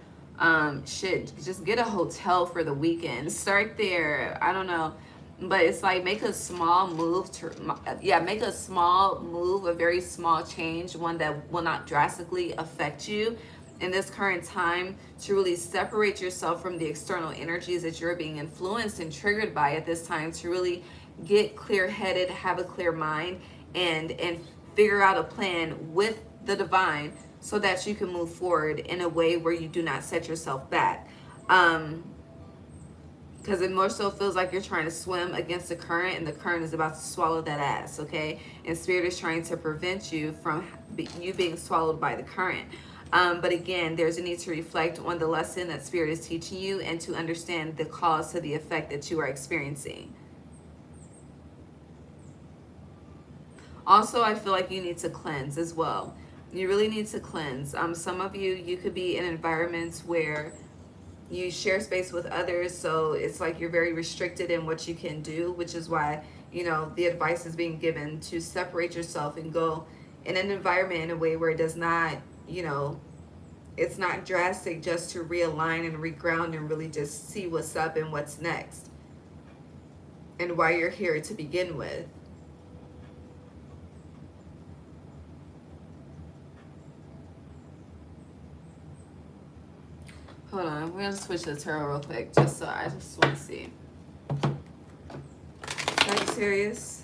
A: just get a hotel for the weekend. Start there. I don't know. But it's like make a small move make a small move, a very small change, one that will not drastically affect you in this current time, to really separate yourself from the external energies that you're being influenced and triggered by at this time, to really get clear-headed, have a clear mind, and figure out a plan with the divine so that you can move forward in a way where you do not set yourself back. Because it more so feels like you're trying to swim against the current, and the current is about to swallow that ass, okay? And Spirit is trying to prevent you from you being swallowed by the current. But again, there's a need to reflect on the lesson that Spirit is teaching you and to understand the cause to the effect that you are experiencing. Also, I feel like you need to cleanse as well. You really need to cleanse. Some of you could be in environments where you share space with others, so it's like you're very restricted in what you can do, which is why, the advice is being given to separate yourself and go in an environment in a way where it does not, it's not drastic, just to realign and reground and really just see what's up and what's next and why you're here to begin with. Hold on, we're gonna switch to the tarot real quick, I just want to see. Sagittarius.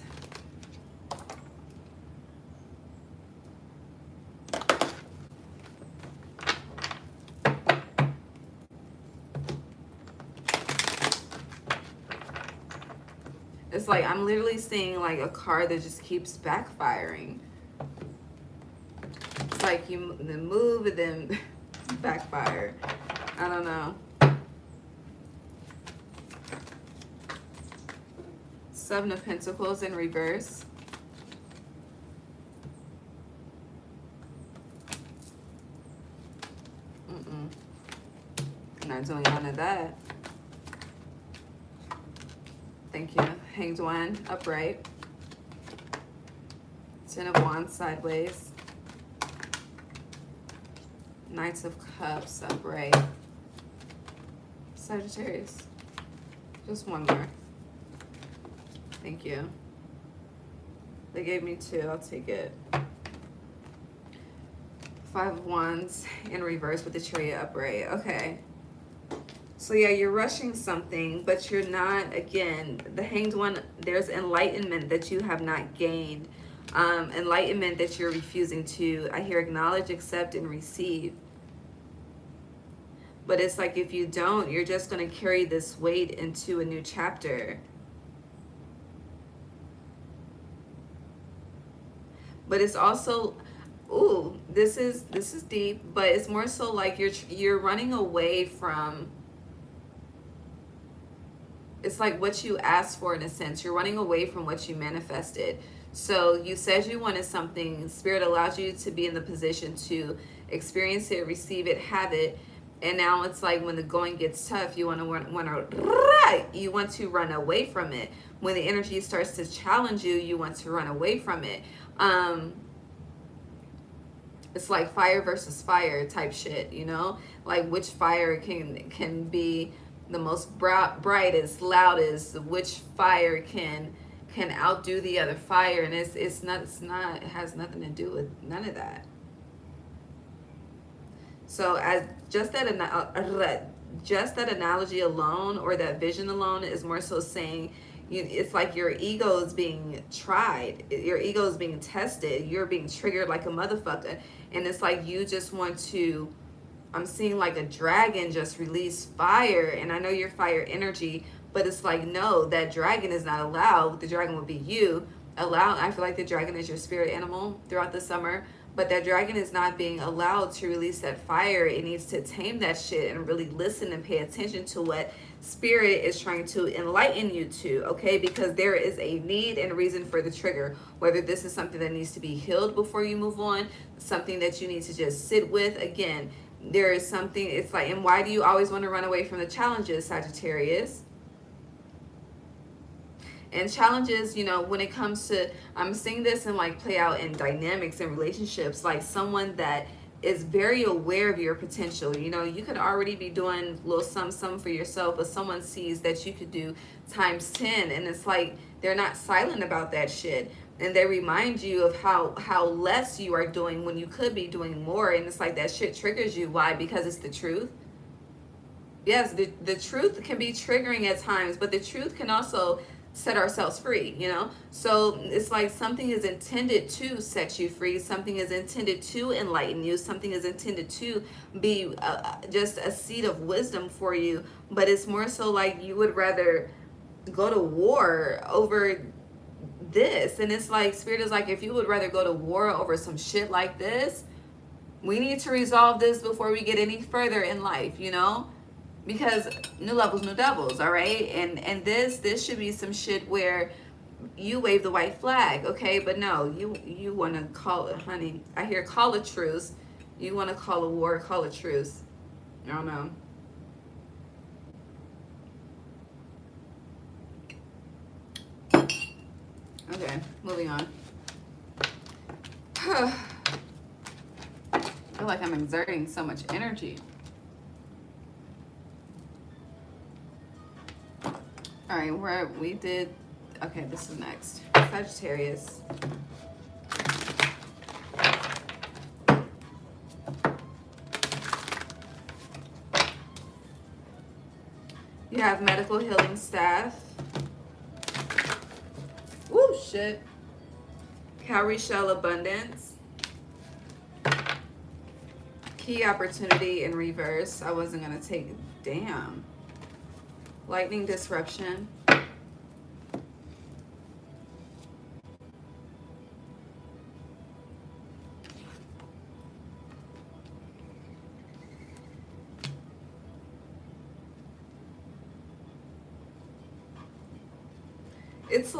A: It's like I'm literally seeing like a card that just keeps backfiring. It's like you then move and then backfire. I don't know. Seven of Pentacles in reverse. Not doing none of that. Thank you. Hanged One, upright. Ten of Wands, sideways. Knights of Cups, upright. Sagittarius. Just one more. Thank you. They gave me two. I'll take it. Five of Wands in reverse with the Chariot upright. Okay. So yeah, you're rushing something, but you're not. Again, the Hanged One, there's enlightenment that you have not gained. Enlightenment that you're refusing to, I hear, acknowledge, accept, and receive. But it's like if you don't, you're just going to carry this weight into a new chapter. But it's also, ooh, this is deep, but it's more so like you're running away from, it's like what you asked for in a sense. You're running away from what you manifested. So you said you wanted something. Spirit allows you to be in the position to experience it, receive it, have it. And now it's like when the going gets tough, you want to run away from it. When the energy starts to challenge you, you want to run away from it. It's like fire versus fire type shit, you know? Like which fire can be the most brightest, loudest, which fire can outdo the other fire, and it has nothing to do with none of that. So as just that analogy alone, or that vision alone, is more so saying it's like your ego is being tried, your ego is being tested, you're being triggered like a motherfucker, and it's like you just want to, I'm seeing like a dragon just release fire, and I know you're fire energy, but it's like, no, that dragon is not allowed. The dragon would be you. I feel like the dragon is your spirit animal throughout the summer, but that dragon is not being allowed to release that fire. It needs to tame that shit and really listen and pay attention to what spirit is trying to enlighten you to, okay? Because there is a need and reason for the trigger, whether this is something that needs to be healed before you move on, something that you need to just sit with. Again, there is something, it's like, and why do you always want to run away from the challenges, Sagittarius? And challenges, you know, when it comes to, I'm seeing this and like play out in dynamics and relationships, like someone that is very aware of your potential. You know, you could already be doing a little some for yourself, but someone sees that you could do times 10, and it's like they're not silent about that shit. And they remind you of how less you are doing when you could be doing more. And it's like that shit triggers you. Why? Because it's the truth. Yes, the truth can be triggering at times, but the truth can also set ourselves free, you know? So it's like something is intended to set you free. Something is intended to enlighten you. Something is intended to be just a seed of wisdom for you. But it's more so like you would rather go to war over this. And it's like, Spirit is like, if you would rather go to war over some shit like this, we need to resolve this before we get any further in life, you know? Because new levels, new devils, all right? And this should be some shit where you wave the white flag, okay? But no, you want to call it, honey, I hear call a truce. You want to call a war, call a truce. I don't know. Okay, moving on. I feel like I'm exerting so much energy. All right, we did, okay, this is next. Sagittarius. You have medical healing staff. Woo, shit. Cowrie shell abundance. Key opportunity in reverse. I wasn't gonna take it. Damn. Lightning disruption. It's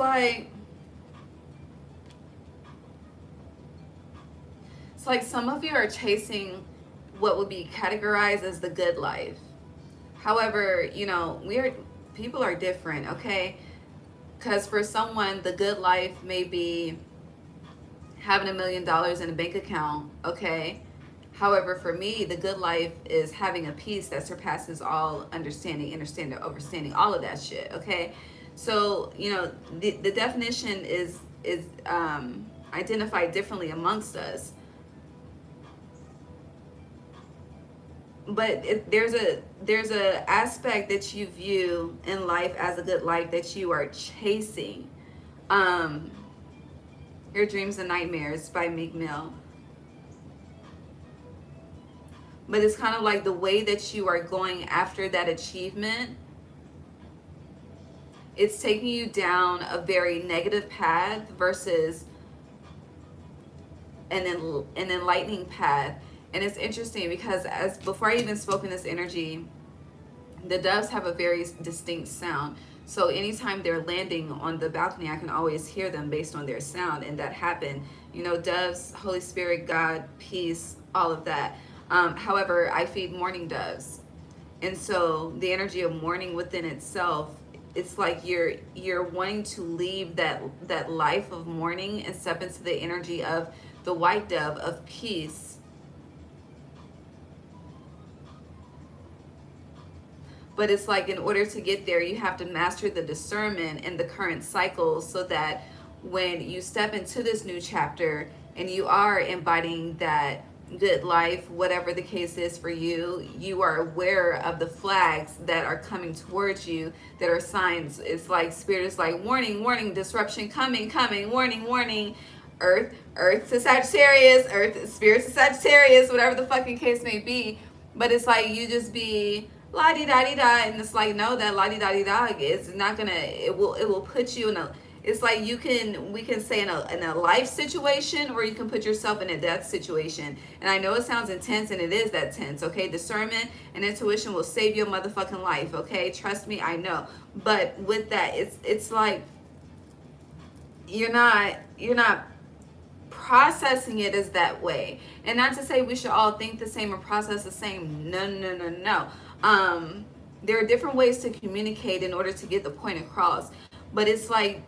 A: like some of you are chasing what would be categorized as the good life. However, you know, people are different, okay? Because for someone, the good life may be having $1 million in a bank account, okay? However, for me, the good life is having a peace that surpasses all understanding, overstanding, all of that shit, okay? So, you know, the definition is identified differently amongst us. But there's a aspect that you view in life as a good life that you are chasing. Your Dreams and Nightmares by Meek Mill. But it's kind of like the way that you are going after that achievement, it's taking you down a very negative path versus an enlightening path. And it's interesting because before I even spoke in this energy, the doves have a very distinct sound. So anytime they're landing on the balcony, I can always hear them based on their sound, and that happened. You know, doves, Holy Spirit, God, peace, all of that. However, I feed mourning doves, and so the energy of mourning within itself, it's like you're wanting to leave that life of mourning and step into the energy of the white dove of peace. But it's like, in order to get there, you have to master the discernment in the current cycle, so that when you step into this new chapter and you are embodying that good life, whatever the case is for you, you are aware of the flags that are coming towards you, that are signs. It's like Spirit is like, warning, warning, disruption coming, coming, warning, warning. Earth to Sagittarius, Earth, Spirit to Sagittarius, whatever the fucking case may be. But it's like, you just be la-di-da-di-da, and it's like, no, that la-di-da-di-da is not gonna, it will put you in a, it's like, we can say in a life situation, or you can put yourself in a death situation. And I know it sounds intense, and it is that tense, okay? Discernment and intuition will save your motherfucking life, okay? Trust me, I know. But with that, it's like, you're not processing it as that way. And not to say we should all think the same or process the same. No. There are different ways to communicate in order to get the point across. But it's like,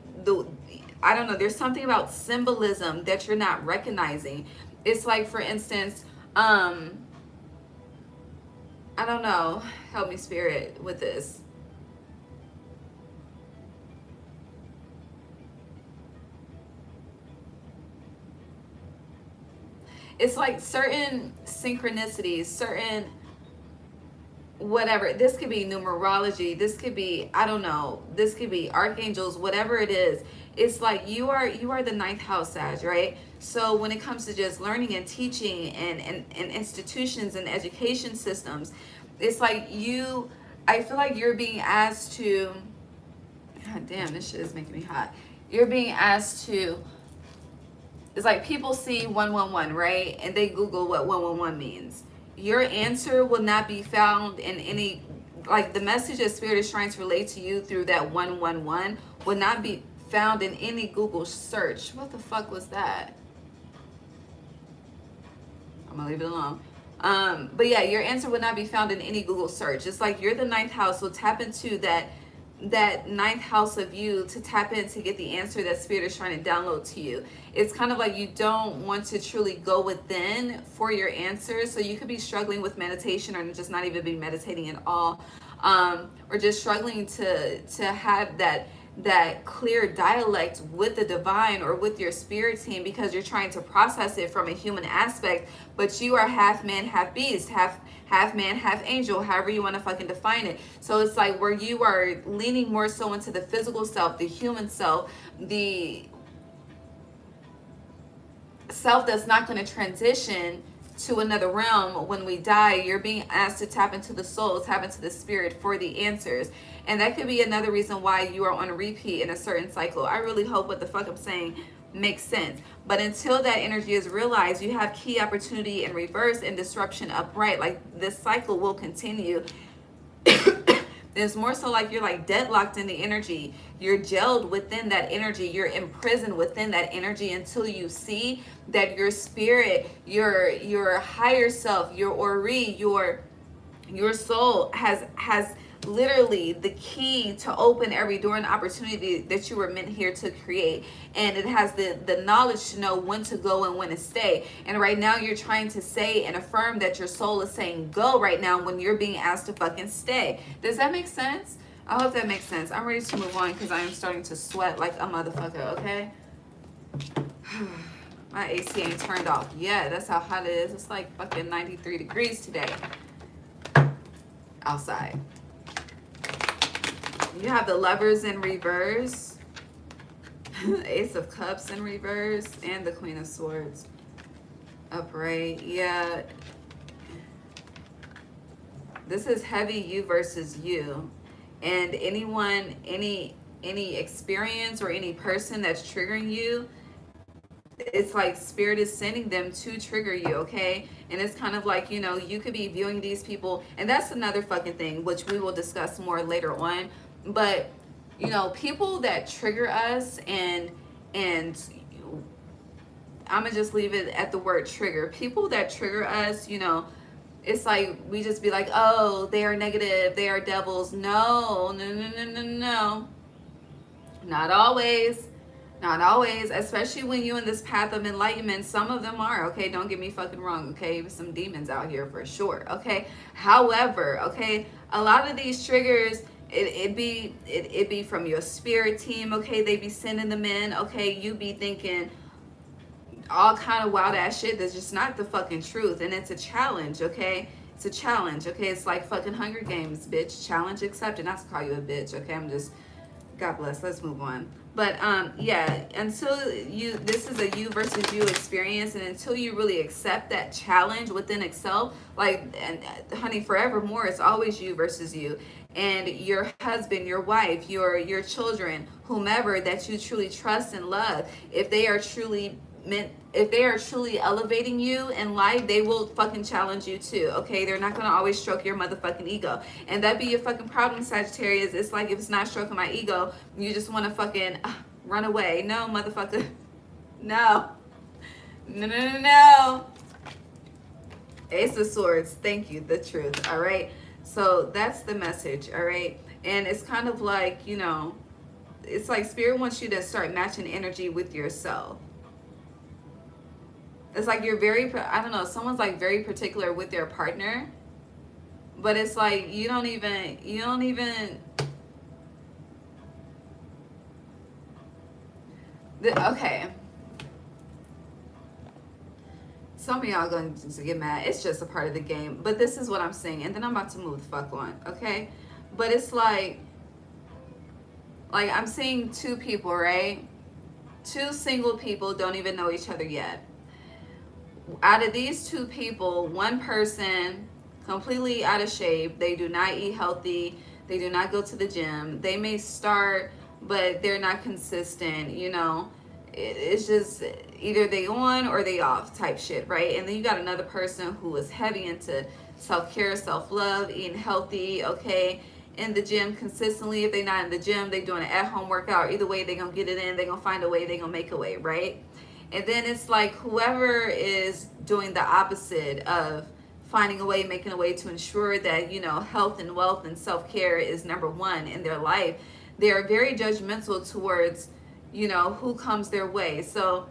A: I don't know, there's something about symbolism that you're not recognizing. It's like, for instance, I don't know, help me, Spirit, with this. It's like certain synchronicities, certain whatever. This could be numerology. This could be, I don't know. This could be archangels, whatever it is. It's like you are the ninth house, Sag, right? So when it comes to just learning and teaching and institutions and education systems, it's like I feel like you're being asked to, God damn, this shit is making me hot. You're being asked to, it's like people see 111, right? And they Google what 111 means. Your answer will not be found in any, like, the message that Spirit is trying to relate to you through that 111 will not be found in any Google search. What the fuck was that? I'm gonna leave it alone. But yeah, your answer would not be found in any Google search. It's like you're the ninth house, so tap into that ninth house of you to tap in to get the answer that Spirit is trying to download to you. It's kind of like you don't want to truly go within for your answers. So you could be struggling with meditation, or just not even be meditating at all, or just struggling to have that clear dialect with the divine or with your spirit team, because you're trying to process it from a human aspect, but you are half man, half beast, half man, half angel, however you want to fucking define it. So it's like where you are leaning more so into the physical self, the human self, the self that's not going to transition to another realm when we die. You're being asked to tap into the soul, tap into the spirit for the answers. And that could be another reason why you are on a repeat in a certain cycle. I really hope what the fuck I'm saying makes sense. But until that energy is realized, you have key opportunity in reverse and disruption upright. Like, this cycle will continue. It's more so like you're like deadlocked in the energy. You're gelled within that energy. You're imprisoned within that energy until you see that your spirit, your higher self, your Ori, your soul has literally the key to open every door and opportunity that you were meant here to create. And it has the knowledge to know when to go and when to stay. And right now you're trying to say and affirm that your soul is saying go right now when you're being asked to fucking stay. Does that make sense? I hope that makes sense. I'm ready to move on because I am starting to sweat like a motherfucker, okay? My AC ain't turned off yet. That's how hot it is. It's like fucking 93 degrees today outside. You have the Lovers in reverse, Ace of Cups in reverse, and the Queen of Swords upright. Yeah. This is heavy you versus you. And anyone, any experience or any person that's triggering you, it's like Spirit is sending them to trigger you, okay? And it's kind of like, you know, you could be viewing these people, and that's another fucking thing, which we will discuss more later on. But you know, people that trigger us, and I'm gonna just leave it at the word trigger. People that trigger us, you know, it's like we just be like, oh, they are negative, they are devils. No, no, no, no, no, no. Not always. Not always, especially when you're in this path of enlightenment. Some of them are, okay? Don't get me fucking wrong, okay? Some demons out here for sure, okay? However, okay, a lot of these triggers, it be from your spirit team, okay? They be sending them in, okay? You be thinking all kind of wild ass shit that's just not the fucking truth, and it's a challenge, okay? It's a challenge, okay? It's like fucking Hunger Games, bitch. Challenge accepted. Not to call you a bitch, okay? I'm just, God bless. Let's move on. But yeah, until you, this is a you versus you experience, and until you really accept that challenge within itself, like, and honey, forevermore, it's always you versus you, and your husband, your wife, your children, whomever that you truly trust and love, if they are truly meant, if they are truly elevating you in life, they will fucking challenge you too, okay? They're not gonna always stroke your motherfucking ego, and that be your fucking problem, Sagittarius. It's like, if it's not stroking my ego, you just want to fucking run away. No, motherfucker. No. No, no, no, no. Ace of Swords. Thank you. The truth. All right. So that's the message. All right. And it's kind of like, you know, it's like Spirit wants you to start matching energy with yourself. It's like you're very, I don't know, someone's like very particular with their partner, but it's like you don't even okay. Some of y'all going to get mad. It's just a part of the game. But this is what I'm saying. And then I'm about to move the fuck on. Okay? But it's like I'm seeing two people, right? Two single people don't even know each other yet. Out of these two people, one person completely out of shape. They do not eat healthy. They do not go to the gym. They may start, but they're not consistent, you know. It's just either they on or they off type shit, right? And then you got another person who is heavy into self-care, self-love, eating healthy, okay, in the gym consistently. If they're not in the gym, they're doing an at-home workout. Either way, they're gonna get it in. They're gonna find a way. They're gonna make a way, right? And then it's like whoever is doing the opposite of finding a way, making a way to ensure that, you know, health and wealth and self-care is number one in their life, they are very judgmental towards, you know, who comes their way. So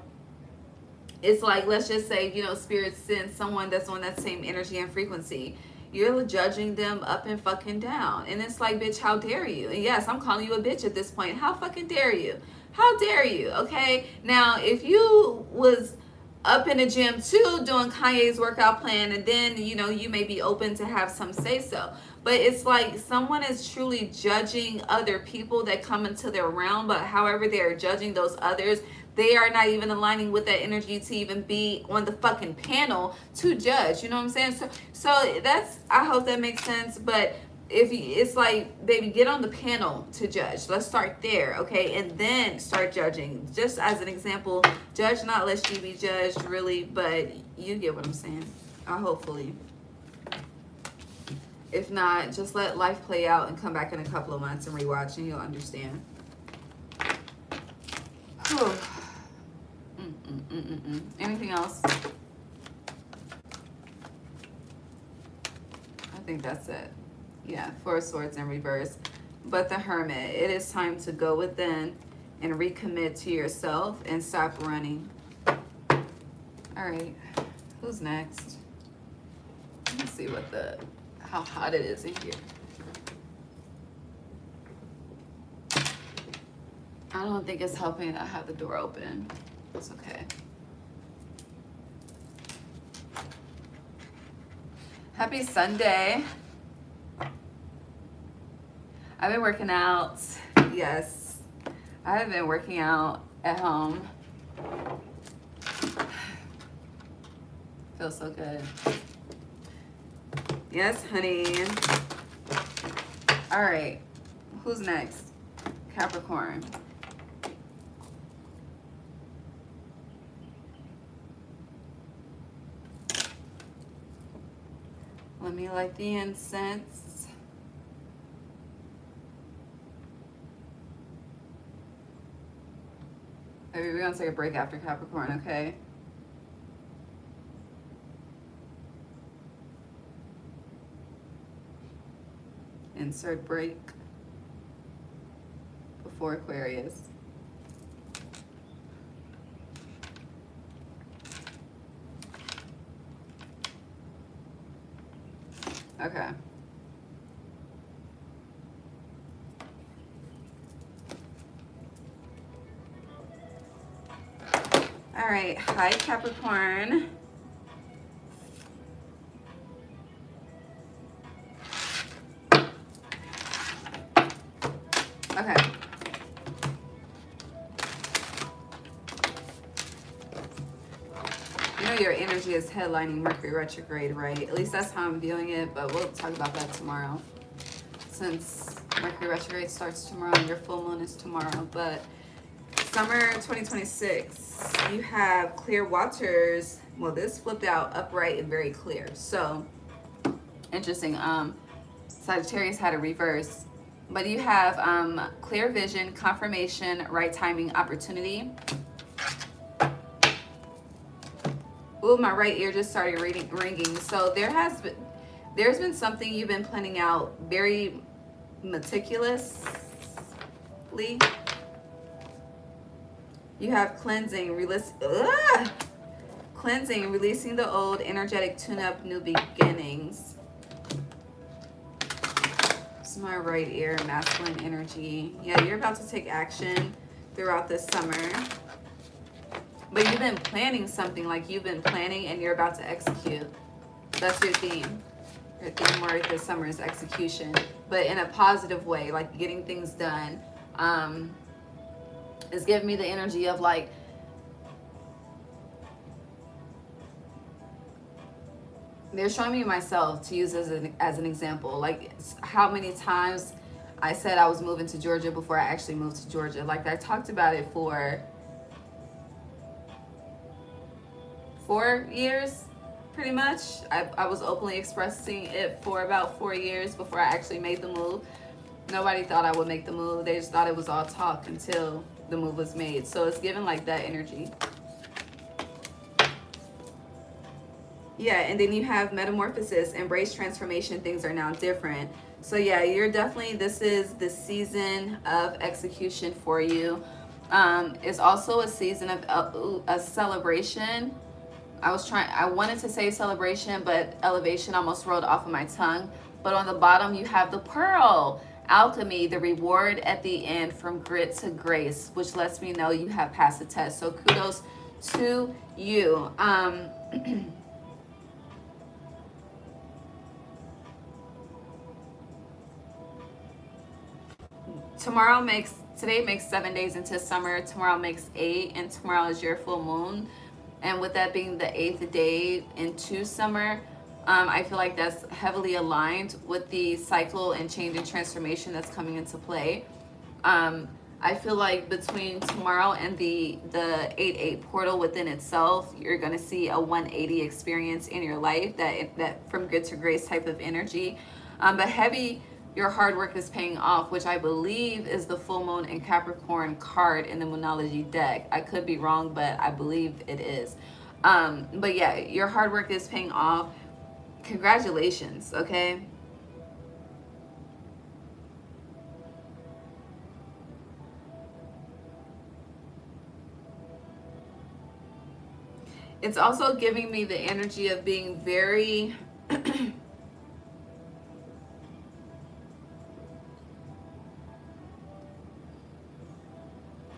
A: it's like, let's just say, you know, Spirit sends someone that's on that same energy and frequency. You're judging them up and fucking down. And it's like, bitch, how dare you? And yes, I'm calling you a bitch at this point. How fucking dare you? How dare you? Okay? Now, if you was up in the gym too doing Kanye's workout plan, and then, you know, you may be open to have some say so. But it's like someone is truly judging other people that come into their realm, but however they are judging those others, they are not even aligning with that energy to even be on the fucking panel to judge. You know what I'm saying? So that's, I hope that makes sense. But if it's like, baby, get on the panel to judge. Let's start there, okay? And then start judging. Just as an example, judge not lest you be judged, really. But you get what I'm saying. Hopefully. If not, just let life play out and come back in a couple of months and rewatch, and you'll understand. Whew. Anything else? I think that's it. Yeah, Four of Swords in reverse. But the Hermit, it is time to go within and recommit to yourself and stop running. All right, who's next? Let's see how hot it is in here. I don't think it's helping that I have the door open. It's okay. Happy Sunday. I've been working out. Yes, I have been working out at home. Feels so good. Yes, honey. All right, who's next? Capricorn. Let me light the incense. Maybe we're gonna take a break after Capricorn, okay? Insert break before Aquarius. Okay. All right. Hi, Capricorn. Okay. You know your energy is headlining Mercury retrograde, right? At least that's how I'm viewing it, but we'll talk about that tomorrow. Since Mercury retrograde starts tomorrow, your full moon is tomorrow. But summer 2026, you have clear waters. Well, this flipped out upright and very clear. So, interesting. Sagittarius had a reverse. But you have clear vision, confirmation, right timing, opportunity. Ooh, my right ear just started ringing. So there's been something you've been planning out very meticulously. You have cleansing, cleansing, releasing the old, energetic tune-up, new beginnings. This is my right ear, masculine energy. Yeah, you're about to take action throughout this summer. But you've been planning something, like you've been planning and you're about to execute. That's your theme. Your theme word this summer is execution, but in a positive way, like getting things done. It's giving me the energy of like, they're showing me myself to use as an example. Like how many times I said I was moving to Georgia before I actually moved to Georgia. Like I talked about it for 4 years, pretty much. I was openly expressing it for about 4 years before I actually made the move. Nobody thought I would make the move. They just thought it was all talk until the move was made. So it's given like that energy. Yeah, and then you have metamorphosis, embrace transformation, things are now different. So yeah, you're definitely, this is the season of execution for you. It's also a season of a celebration. I wanted to say celebration, but elevation almost rolled off of my tongue. But on the bottom, you have the pearl, alchemy, the reward at the end, from grit to grace, which lets me know you have passed the test. So kudos to you. Today makes 7 days into summer. Tomorrow makes 8, and tomorrow is your full moon. And with that being the 8th day into summer, I feel like that's heavily aligned with the cycle and change and transformation that's coming into play. I feel like between tomorrow and the 8/8 portal within itself, you're going to see a 180 experience in your life, that from good to grace type of energy. But heavy, your hard work is paying off, which I believe is the full moon in Capricorn card in the Moonology deck. I could be wrong, but I believe it is. But yeah, your hard work is paying off. Congratulations, okay? It's also giving me the energy of being very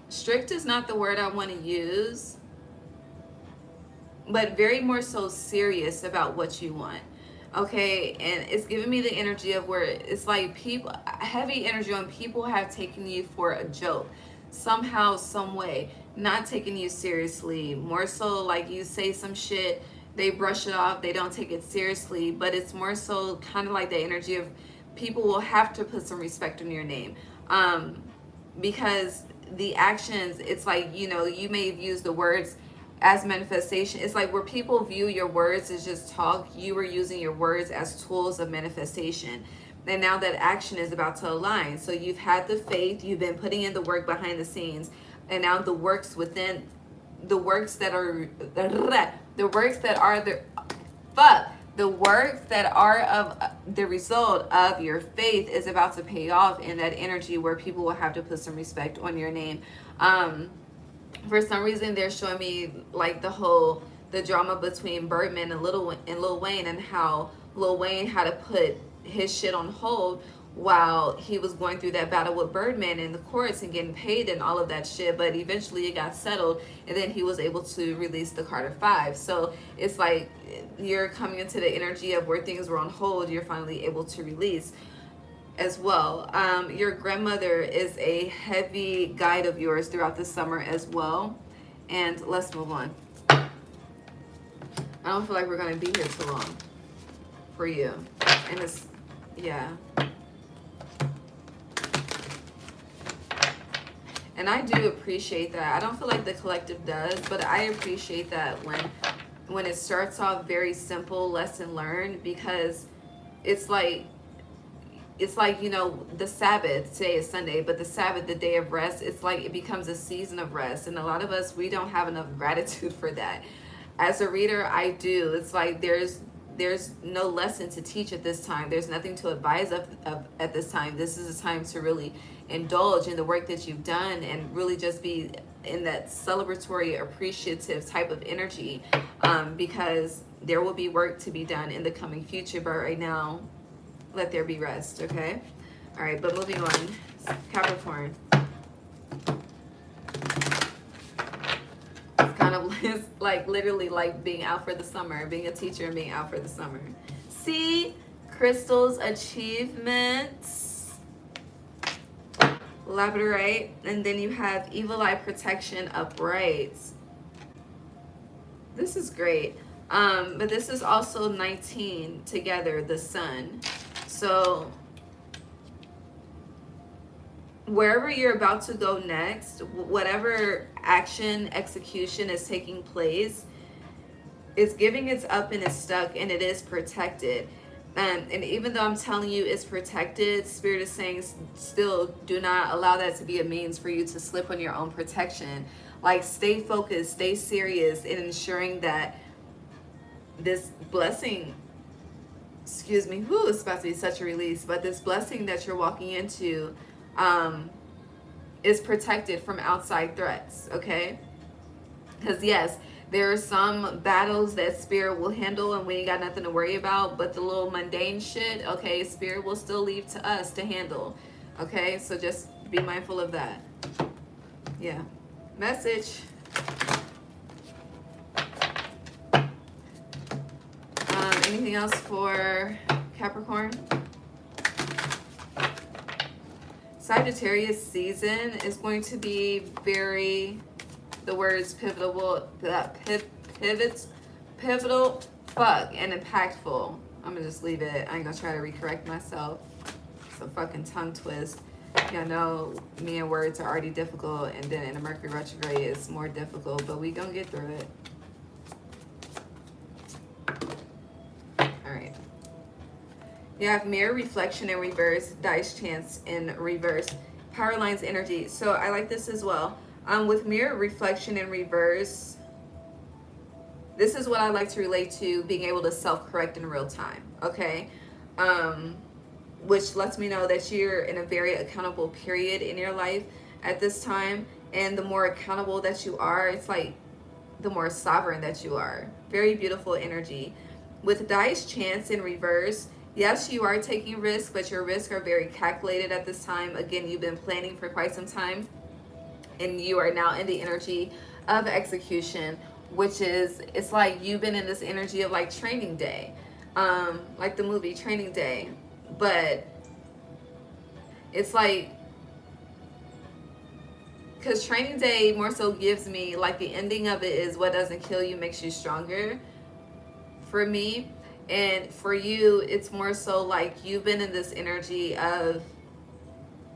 A: strict is not the word I want to use, but very more so serious about what you want. Okay, and it's giving me the energy of where it's like people, heavy energy on people have taken you for a joke somehow, some way, not taking you seriously. More so like you say some shit, they brush it off, they don't take it seriously, but it's more so kind of like the energy of people will have to put some respect on your name, because the actions, it's like, you know, you may have used the words as manifestation. It's like where people view your words as just talk, you were using your words as tools of manifestation. And now that action is about to align. So you've had the faith, you've been putting in the work behind the scenes. And now the works within, the works that are the works that are the fuck the works that are of the result of your faith is about to pay off in that energy where people will have to put some respect on your name. For some reason they're showing me like the drama between Birdman and Lil Wayne, and how Lil Wayne had to put his shit on hold while he was going through that battle with Birdman in the courts and getting paid and all of that shit. But eventually it got settled, and then he was able to release the Carter Five. So it's like you're coming into the energy of where things were on hold, you're finally able to release as well. Your grandmother is a heavy guide of yours throughout the summer as well. And let's move on. I don't feel like we're going to be here too long for you. And it's, yeah. And I do appreciate that. I don't feel like the collective does, but I appreciate that when it starts off very simple, lesson learned, because it's like, you know, the Sabbath, today is Sunday, but the Sabbath, the day of rest, it's like it becomes a season of rest. And a lot of us, we don't have enough gratitude for that. As a reader, I do. It's like there's no lesson to teach at this time. There's nothing to advise of at this time. This is a time to really indulge in the work that you've done and really just be in that celebratory, appreciative type of energy, because there will be work to be done in the coming future. But right now, let there be rest, okay? All right, but moving on, Capricorn. It's kind of it's like literally like being out for the summer, being a teacher and being out for the summer. See, crystals, achievements, labradorite, and then you have evil eye protection, upright. This is great. But this is also 19 together, the sun. So wherever you're about to go next, whatever action, execution is taking place, it's giving it's up and it's stuck and it is protected. And even though I'm telling you it's protected, Spirit is saying still do not allow that to be a means for you to slip on your own protection. Like, stay focused, stay serious in ensuring that this blessing, excuse me, it's about to be such a release, but this blessing that you're walking into is protected from outside threats, okay? Because yes, there are some battles that Spirit will handle and we ain't got nothing to worry about, but the little mundane shit, okay, Spirit will still leave to us to handle, okay? So just be mindful of that. Yeah. Message. Anything else for Capricorn? Sagittarius season is going to be very, the words pivotal, pivotal, fuck, and impactful. I'm gonna just leave it. I ain't gonna try to recorrect myself. It's a fucking tongue twist. Y'all know me and words are already difficult, and then in a Mercury retrograde it's more difficult, but we gonna get through it. Alright. You have mirror reflection in reverse, dice chance in reverse, power lines energy. So I like this as well. With mirror reflection in reverse, this is what I like to relate to being able to self-correct in real time, okay? Which lets me know that you're in a very accountable period in your life at this time. And the more accountable that you are, it's like the more sovereign that you are. Very beautiful energy. With dice chance in reverse, yes, you are taking risks, but your risks are very calculated at this time. Again, you've been planning for quite some time, and you are now in the energy of execution, which is, it's like you've been in this energy of like Training Day, like the movie Training Day. But it's like, because Training Day more so gives me like the ending of it is what doesn't kill you makes you stronger for me. And for you, it's more so like you've been in this energy of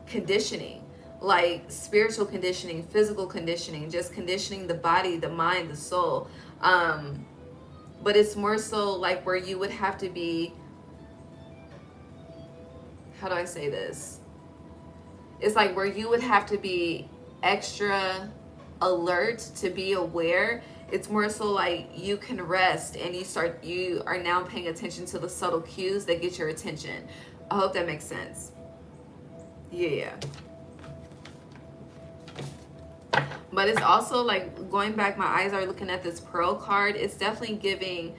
A: conditioning, like spiritual conditioning, physical conditioning, just conditioning the body, the mind, the soul. But it's more so like where you would have to be, how do I say this? It's like where you would have to be extra alert, to be aware. It's more so like you can rest and you are now paying attention to the subtle cues that get your attention. I hope that makes sense. Yeah. But it's also like going back, my eyes are looking at this Pearl card. It's definitely giving,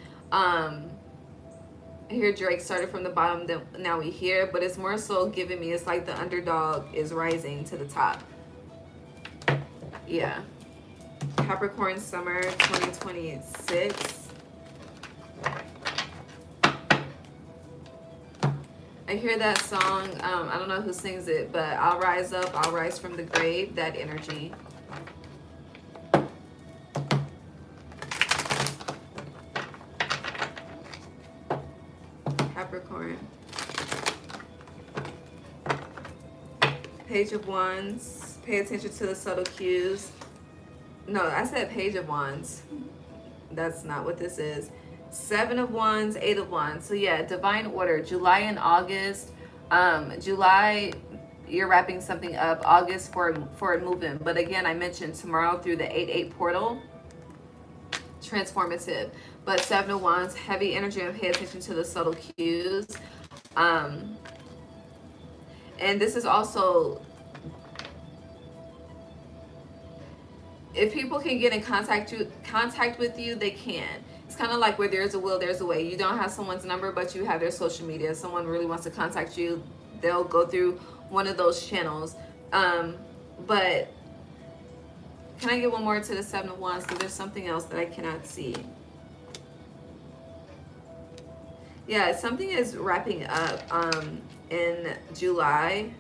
A: here Drake started from the bottom, then now we here, but it's more so giving me, it's like the underdog is rising to the top. Yeah. Capricorn summer 2026. I hear that song, I don't know who sings it, but I'll rise up, I'll rise from the grave, that energy. Capricorn. Page of Wands. Pay attention to the subtle cues. No, I said Page of Wands. That's not what this is. 7 of Wands, 8 of Wands. So yeah, divine order. July and August. July, you're wrapping something up. August for moving. But again, I mentioned tomorrow through the 8-8 portal. Transformative. But 7 of Wands, heavy energy, and pay attention to the subtle cues. And this is also, if people can get in contact with you, they can. It's kind of like where there's a will, there's a way. You don't have someone's number, but you have their social media. If someone really wants to contact you, they'll go through one of those channels. But can I get one more to the 7 of Wands? Because there's something else that I cannot see. Yeah, something is wrapping up in July.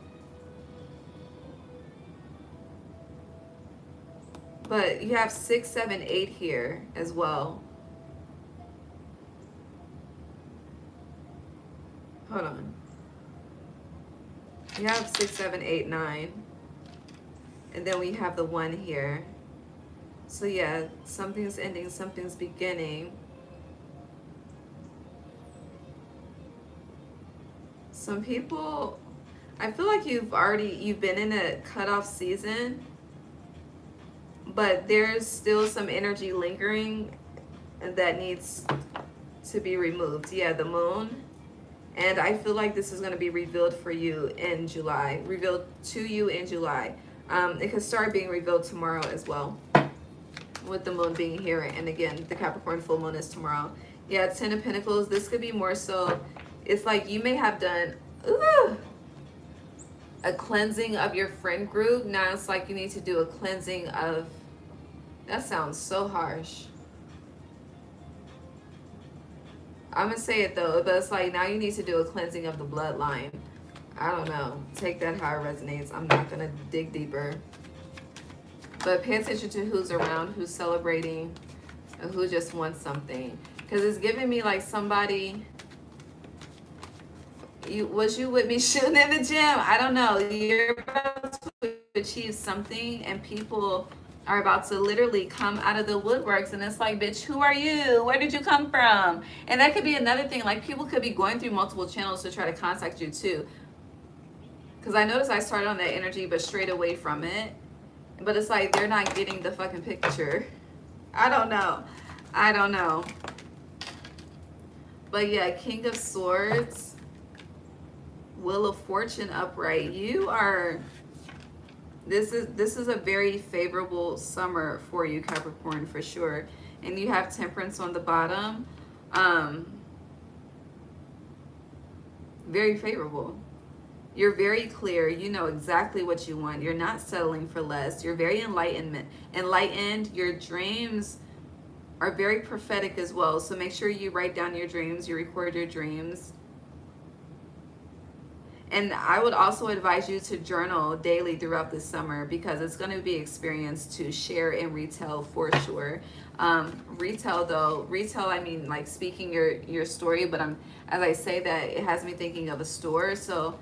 A: But you have 6, 7, 8 here as well. Hold on. You have 6, 7, 8, 9. And then we have the 1 here. So yeah, something's ending, something's beginning. Some people, I feel like you've been in a cutoff season, but there's still some energy lingering that needs to be removed. Yeah, the moon. And I feel like this is going to be revealed for you in July, revealed to you in July. It could start being revealed tomorrow as well, with the moon being here. And again, the Capricorn full moon is tomorrow. Yeah, 10 of Pentacles. This could be more so, it's like you may have done a cleansing of your friend group. Now it's like you need to do a cleansing of, that sounds so harsh. I'm going to say it though, but it's like now you need to do a cleansing of the bloodline. I don't know. Take that how it resonates. I'm not going to dig deeper. But pay attention to who's around, who's celebrating, and who just wants something. Because it's giving me like somebody, was you with me shooting in the gym? I don't know. You're about to achieve something and people are about to literally come out of the woodworks, and it's like, bitch, who are you? Where did you come from? And that could be another thing. Like, people could be going through multiple channels to try to contact you too. Because I noticed I started on that energy but strayed away from it. But it's like they're not getting the fucking picture. I don't know. But yeah, King of Swords, Wheel of Fortune upright. You are, this is a very favorable summer for you, Capricorn, for sure. And you have Temperance on the bottom. Very favorable. You're very clear. You know exactly what you want. You're not settling for less. You're very enlightened. Your dreams are very prophetic as well. So make sure you write down your dreams. You record your dreams. And I would also advise you to journal daily throughout the summer, because it's going to be experience to share and retell for sure. Retail, I mean like speaking your story, but as I say that, it has me thinking of a store. So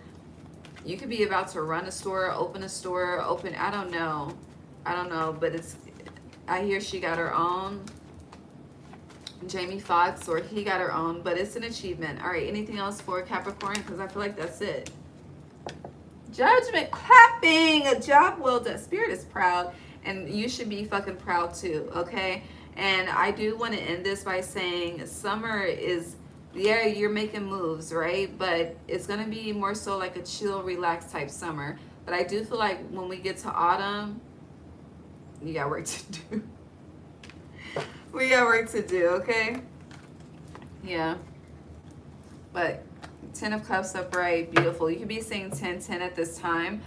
A: you could be about to run a store, open, I don't know, but I hear she got her own, Jamie Foxx, or he got her own, but it's an achievement. All right, anything else for Capricorn? Because I feel like that's it. Judgment, clapping, a job well done. Spirit is proud, And you should be fucking proud too, okay? And I do want to end this by saying summer is, yeah, you're making moves, right? But it's going to be more so like a chill, relaxed type summer. But I do feel like when we get to autumn, you got work to do. We got work to do, okay? Yeah. But 10 of Cups upright, beautiful. You could be saying 10-10 at this time.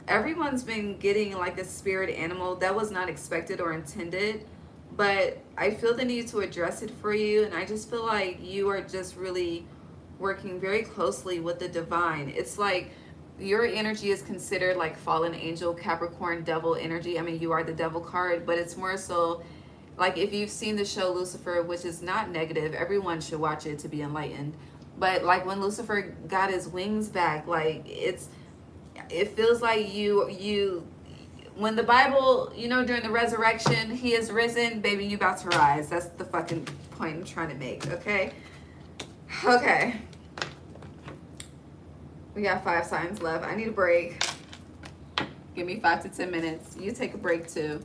A: Everyone's been getting like a spirit animal that was not expected or intended, but I feel the need to address it for you. And I just feel like you are just really working very closely with the divine. It's like your energy is considered like fallen angel, Capricorn, devil energy. I mean, you are the devil card, but it's more so like if you've seen the show Lucifer, which is not negative, everyone should watch it to be enlightened. But like when Lucifer got his wings back, like it feels like you when the Bible, you know, during the resurrection, he is risen, baby, you about to rise. That's the fucking point I'm trying to make, okay? Okay. We got 5 signs left. I need a break. Give me 5 to 10 minutes. You take a break too.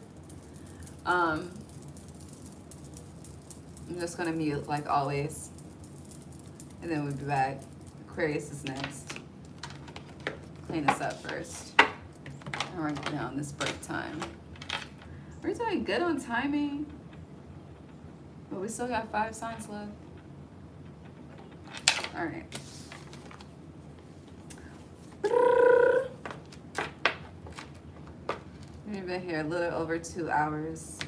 A: I'm just gonna mute like always. And then we'll be back. Aquarius is next. Clean this up first. And we're going on this break time. We're doing good on timing. But we still got 5 signs left. Alright. We've been here a little over 2 hours.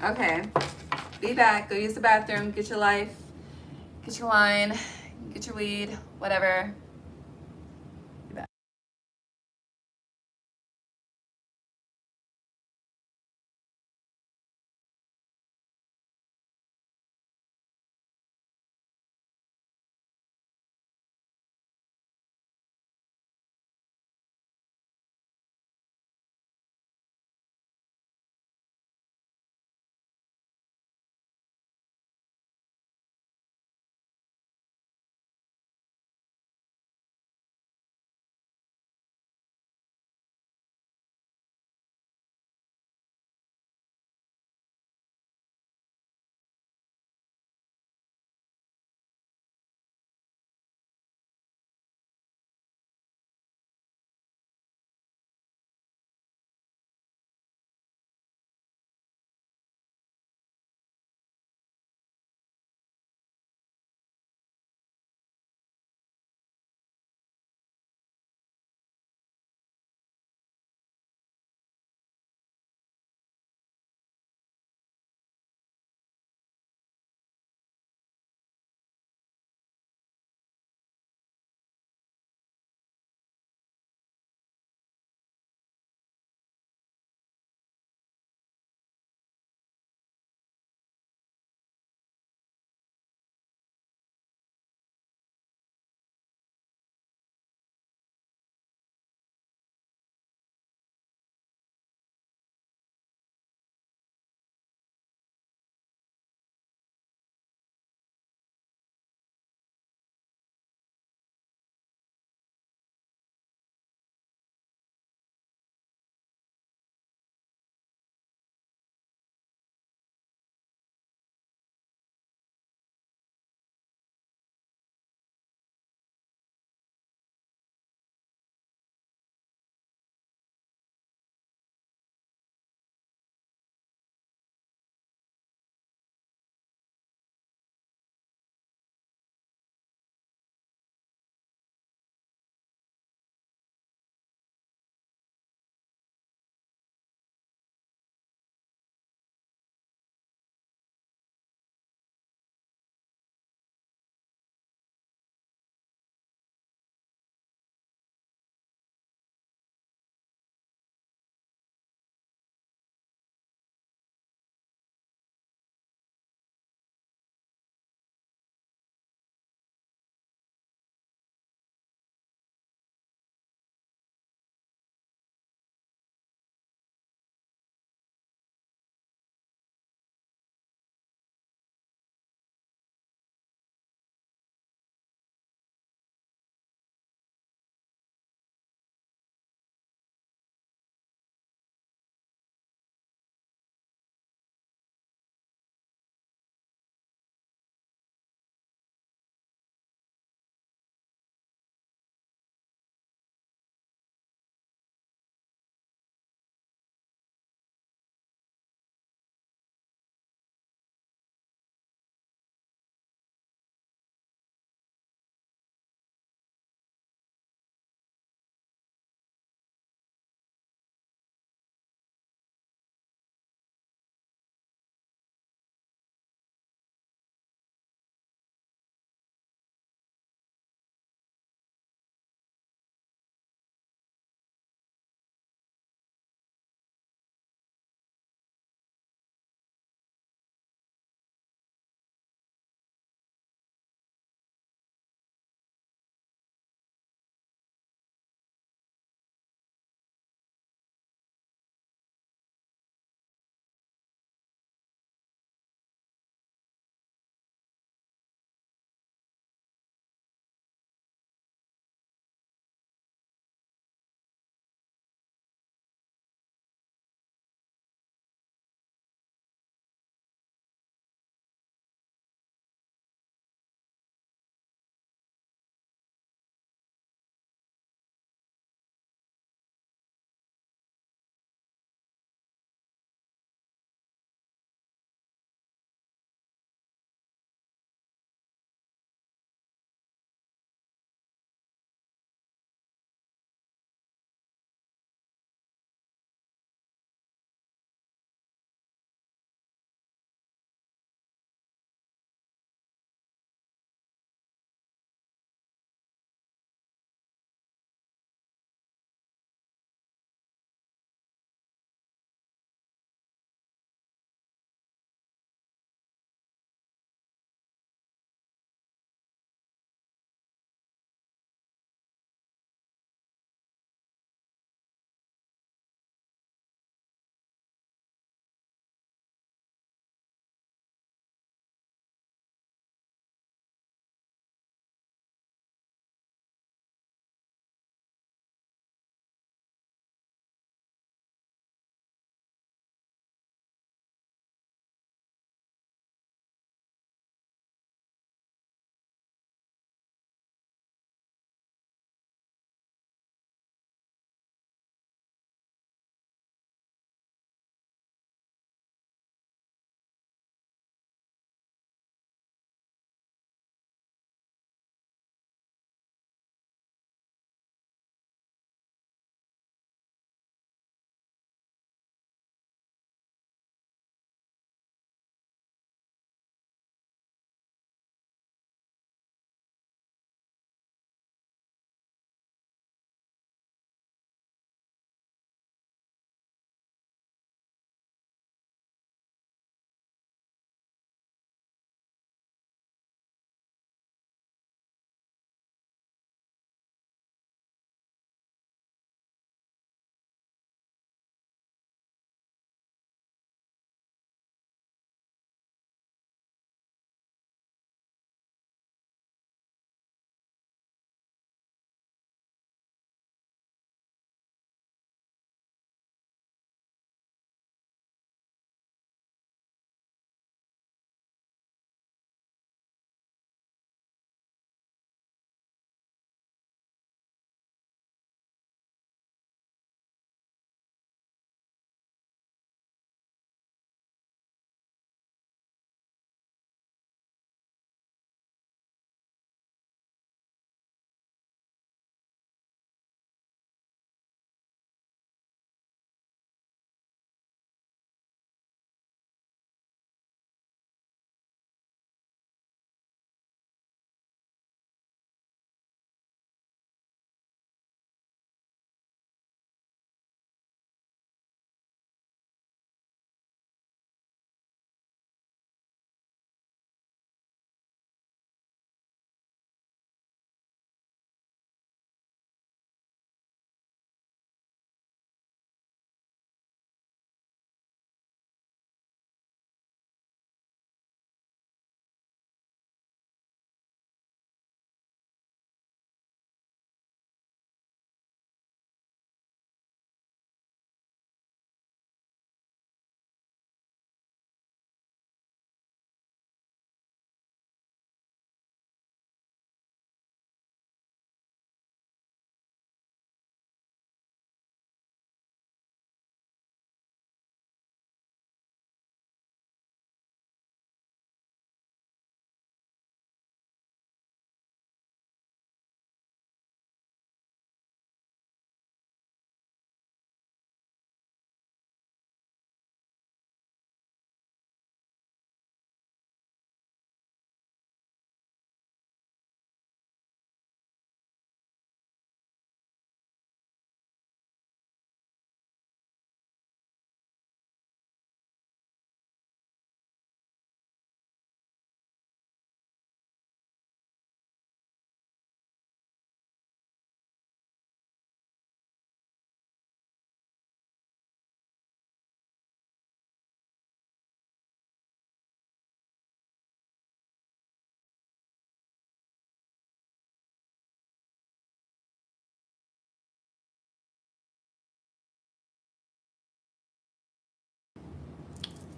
A: Okay. Be back. Go use the bathroom. Get your life. Get your wine. Get your weed. Whatever.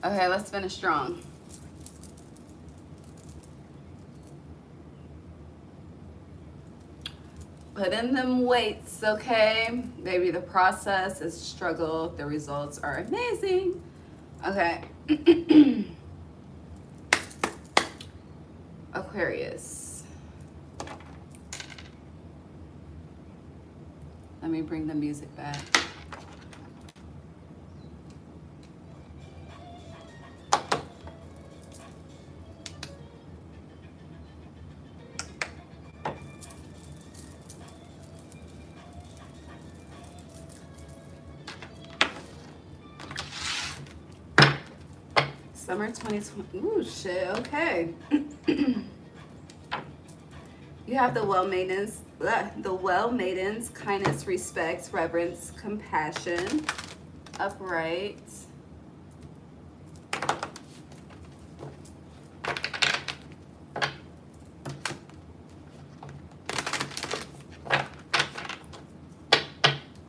A: Okay, let's finish strong. Put in them weights, okay? Maybe the process is a struggle. The results are amazing. Okay. Aquarius. Let me bring the music back. Summer 2020. Ooh, shit, okay. You have the well maidens, kindness, respect, reverence, compassion, upright.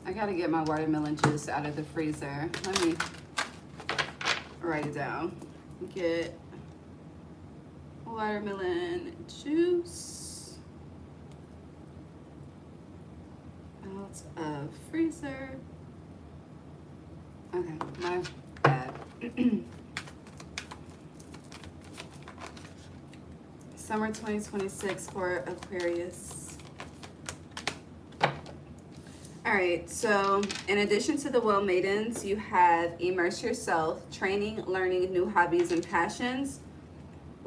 A: I gotta get my watermelon juice out of the freezer. Let me write it down. Get watermelon juice out of freezer. Okay, my bad. Summer 2026 for Aquarius. All right, so in addition to the well maidens, you have immerse yourself, training, learning new hobbies and passions.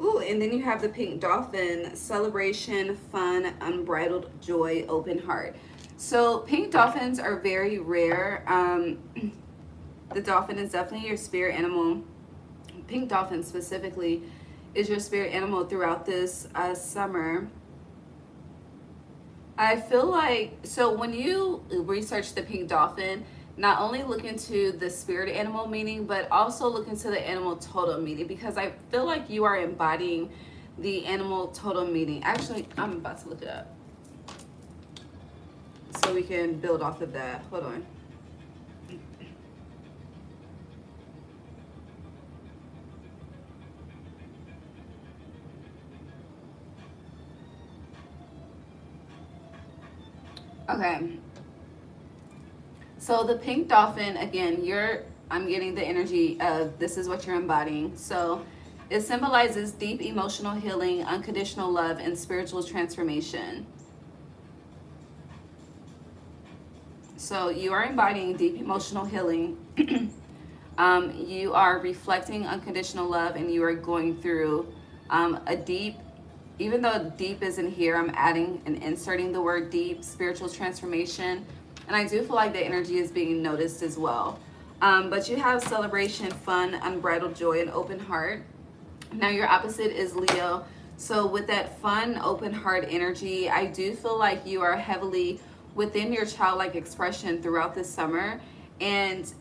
A: Ooh, and then you have the pink dolphin, celebration, fun, unbridled joy, open heart. So pink dolphins are very rare. The dolphin is definitely your spirit animal. Pink dolphin specifically is your spirit animal throughout this summer. I feel like, so when you research the pink dolphin, not only look into the spirit animal meaning, but also look into the animal totem meaning, because I feel like you are embodying the animal totem meaning. Actually, I'm about to look it up so we can build off of that. Hold on. Okay. So the pink dolphin, again, I'm getting the energy of this is what you're embodying. So it symbolizes deep emotional healing, unconditional love, and spiritual transformation. So you are embodying deep emotional healing. You are reflecting unconditional love, and you are going through a deep, even though deep isn't here, I'm adding and inserting the word deep, spiritual transformation. And I do feel like the energy is being noticed as well. But you have celebration, fun, unbridled joy, and open heart. Now your opposite is Leo. So with that fun, open heart energy, I do feel like you are heavily within your childlike expression throughout this summer. And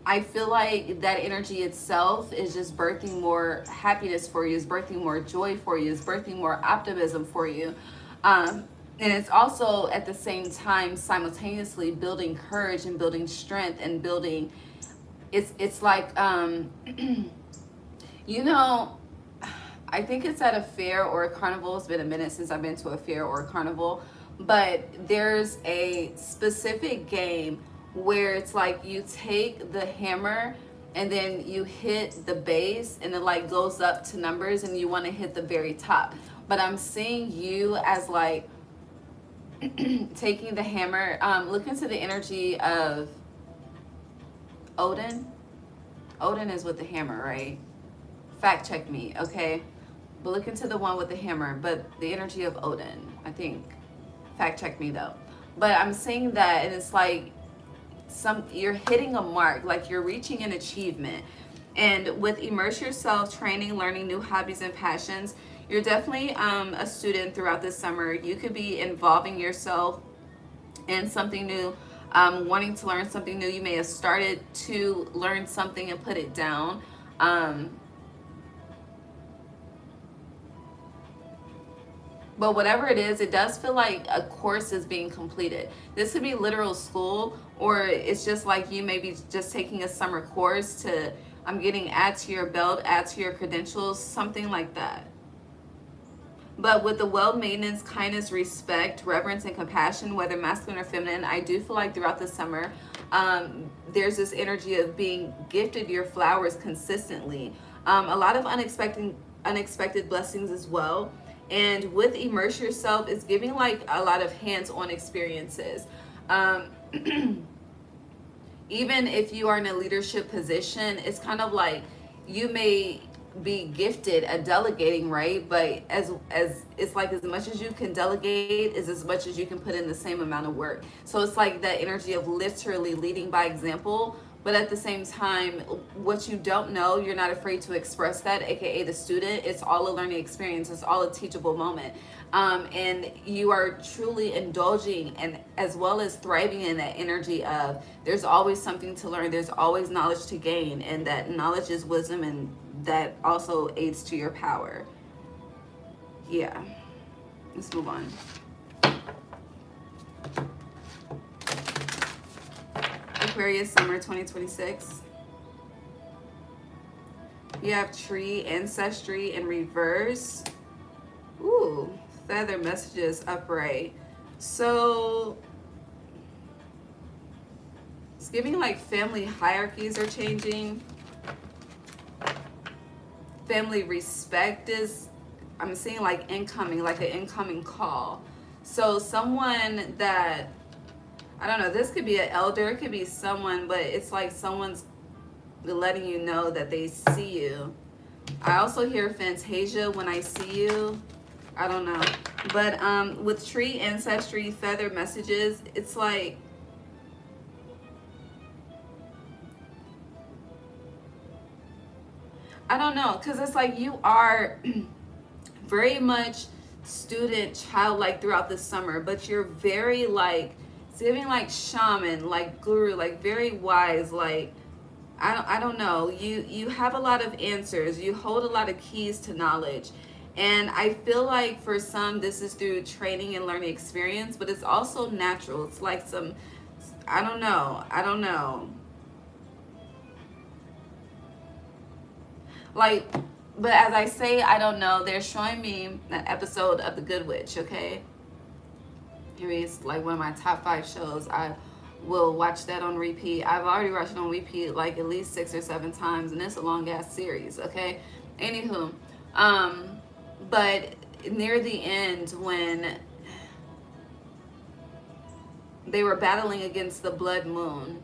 A: I feel like that energy itself is just birthing more happiness for you, is birthing more joy for you, is birthing more optimism for you. And it's also at the same time simultaneously building courage and building strength and building, it's like, you know, I think it's at a fair or a carnival. It's been a minute since I've been to a fair or a carnival, but there's a specific game where it's like you take the hammer and then you hit the base and it like goes up to numbers and you want to hit the very top. But I'm seeing you as like taking the hammer. Look into the energy of Odin. Odin is with the hammer, right? Fact check me, okay? But look into the one with the hammer, but the energy of Odin, I think. Fact check me though. But I'm seeing that, and it's like you're hitting a mark, like you're reaching an achievement. And with immerse yourself, training, learning new hobbies and passions, you're definitely a student throughout this summer. You could be involving yourself in something new, wanting to learn something new. You may have started to learn something and put it down. But whatever it is, it does feel like a course is being completed. This could be literal school, or it's just like you may be just taking a summer course to I'm getting add to your belt, add to your credentials, something like that. But with the well maintenance, kindness, respect, reverence, and compassion, whether masculine or feminine, I do feel like throughout the summer, there's this energy of being gifted your flowers consistently. A lot of unexpected blessings as well. And with immerse yourself, it's giving like a lot of hands-on experiences. Um, Even if you are in a leadership position, it's kind of like you may be gifted at delegating, right? But as it's like as much as you can delegate is as much as you can put in the same amount of work. So it's like that energy of literally leading by example, but at the same time, what you don't know, you're not afraid to express that, aka the student. It's all a learning experience. It's all a teachable moment. And you are truly indulging and as well as thriving in that energy of there's always something to learn, there's always knowledge to gain, and that knowledge is wisdom, and that also aids to your power. Yeah, let's move on. Aquarius summer 2026. You have tree ancestry in reverse. Ooh, feather messages upright. So it's giving like family hierarchies are changing. Family respect is, I'm seeing like incoming, like an incoming call. So someone that, I don't know, this could be an elder, it could be someone, but it's like someone's letting you know that they see you. I also hear Fantasia when I see you. I don't know. But with tree ancestry feather messages, it's like I don't know, because it's like you are very much student, childlike throughout the summer, but you're very like, it's giving like shaman, like guru, like very wise, like I don't know. You have a lot of answers. You hold a lot of keys to knowledge. And I feel like for some this is through training and learning experience, but it's also natural. It's like some I don't know. Like, but as I say, I don't know, they're showing me an episode of The Good Witch, okay? It's like one of my top 5 shows. I will watch that on repeat. I've already watched it on repeat like at least 6 or 7 times, and it's a long ass series, okay? Anywho, but near the end when they were battling against the blood moon,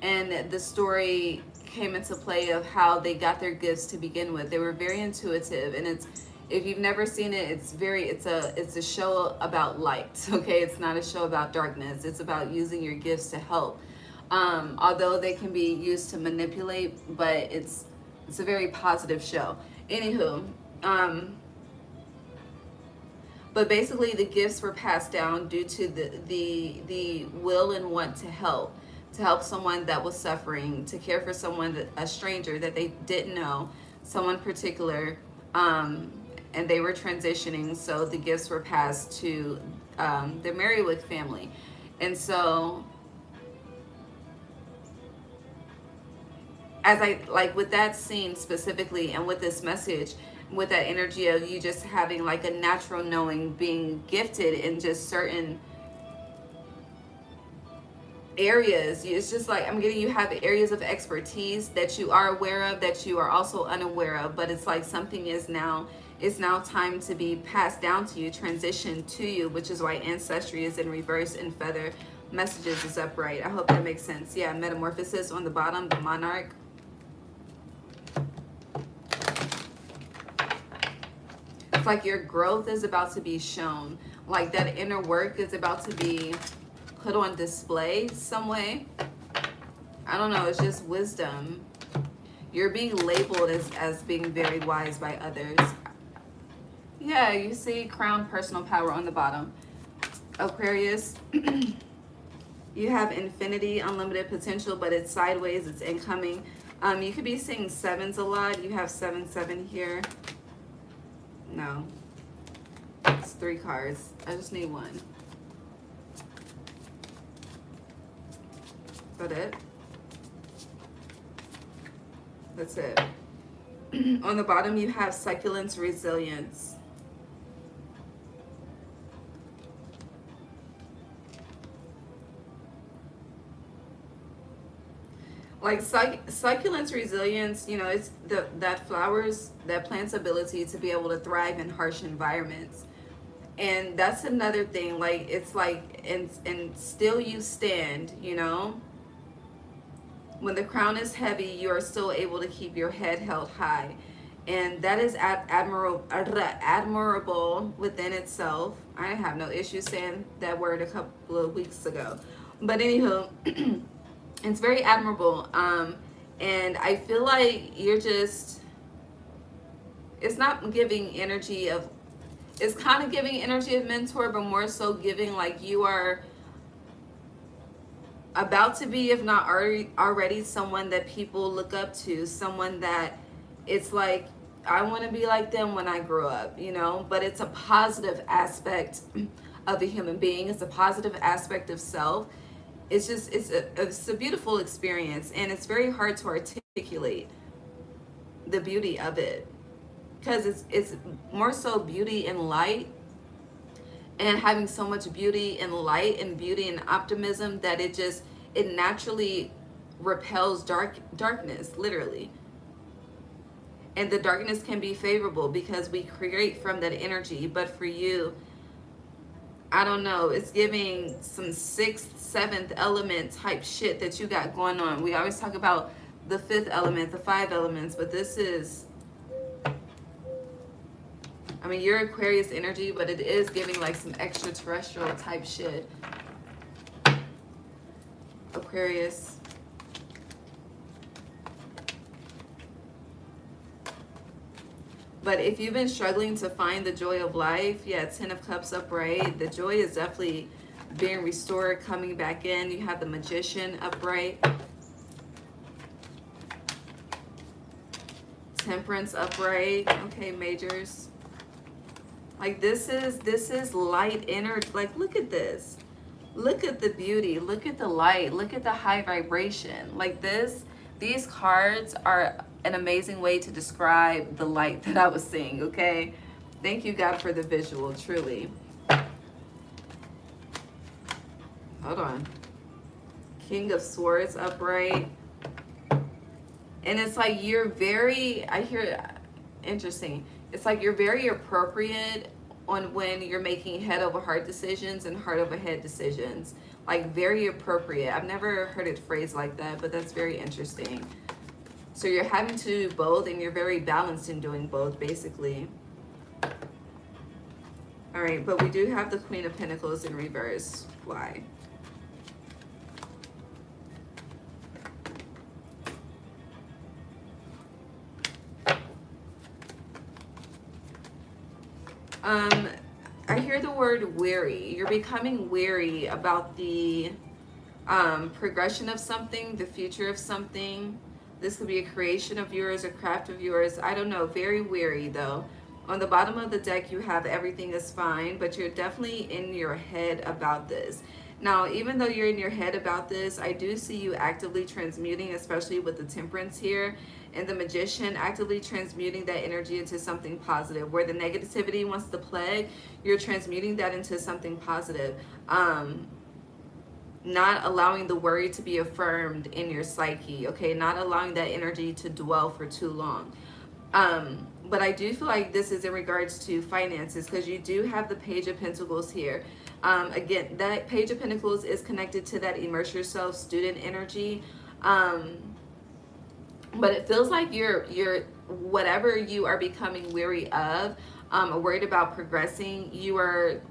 A: and the story came into play of how they got their gifts to begin with. They were very intuitive, and it's, if you've never seen it, it's a show about light, okay? It's not a show about darkness. It's about using your gifts to help. Although they can be used to manipulate, but it's a very positive show. Anywho, but basically the gifts were passed down due to the will and want to help someone that was suffering, to care for someone, a stranger that they didn't know, someone particular, and they were transitioning, so the gifts were passed to the Merriwick family. And so as I, like with that scene specifically, and with this message, with that energy of you just having like a natural knowing, being gifted in just certain areas, it's just like I'm getting, you have areas of expertise that you are aware of, that you are also unaware of, but it's like something is now, it's now time to be passed down to you, transitioned to you, which is why ancestry is in reverse and feather messages is upright. I hope that makes sense. Yeah, metamorphosis on the bottom, the monarch. It's like your growth is about to be shown, like that inner work is about to be put on display some way. I don't know, it's just wisdom. You're being labeled as being very wise by others. Yeah, you see crown personal power on the bottom. Aquarius, you have infinity, unlimited potential, but it's sideways, it's incoming. You could be seeing 7s a lot. You have 7 here. No, it's 3 cards. I just need 1. Is that it? That's it. On the bottom, you have succulence, resilience. Like succulence, resilience, you know, it's that flowers, that plant's ability to be able to thrive in harsh environments. And that's another thing. Like, it's like, and still you stand, you know. When the crown is heavy, you are still able to keep your head held high. And that is admirable within itself. I have no issue saying that word a couple of weeks ago. But anywho, it's very admirable. And I feel like you're just, it's not giving energy of, it's kind of giving energy of mentor, but more so giving like you are about to be, if not already someone that people look up to, someone that it's like, I want to be like them when I grow up, you know. But it's a positive aspect of a human being. It's a positive aspect of self. It's just, it's a beautiful experience, and it's very hard to articulate the beauty of it, because it's more so beauty and light, and having so much beauty and light and beauty and optimism that it naturally repels darkness, literally. And the darkness can be favorable because we create from that energy. But for you, I don't know, it's giving some 6th, 7th element type shit that you got going on. We always talk about the 5th element, the 5 elements, but this is, I mean, you're Aquarius energy, but it is giving like some extraterrestrial type shit. Aquarius. But if you've been struggling to find the joy of life, yeah, 10 of Cups upright. The joy is definitely being restored, coming back in. You have the Magician upright. Temperance upright. Okay, majors. Like this is light energy. Like, look at this. Look at the beauty. Look at the light. Look at the high vibration. Like this, these cards are an amazing way to describe the light that I was seeing, okay? Thank you, God, for the visual, truly. Hold on. King of Swords upright. And it's like you're very, I hear, interesting. It's like you're very appropriate on when you're making head over heart decisions and heart over head decisions. Like very appropriate. I've never heard it phrased like that, but that's very interesting. So you're having to do both, and you're very balanced in doing both, basically. All right, but we do have the Queen of Pentacles in reverse. Why? I hear the word weary. You're becoming weary about the progression of something, the future of something. This could be a creation of yours, a craft of yours. I don't know. Very weary, though. On the bottom of the deck, you have everything is fine, but you're definitely in your head about this. Now, even though you're in your head about this, I do see you actively transmuting, especially with the Temperance here and the Magician, actively transmuting that energy into something positive. Where the negativity wants to plague, you're transmuting that into something positive. Not allowing the worry to be affirmed in your psyche, okay? Not allowing that energy to dwell for too long. But I do feel like this is in regards to finances, because you do have the Page of Pentacles here. Again, that Page of Pentacles is connected to that immerse yourself student energy. But it feels like you're whatever you are becoming weary of, or worried about progressing, you are,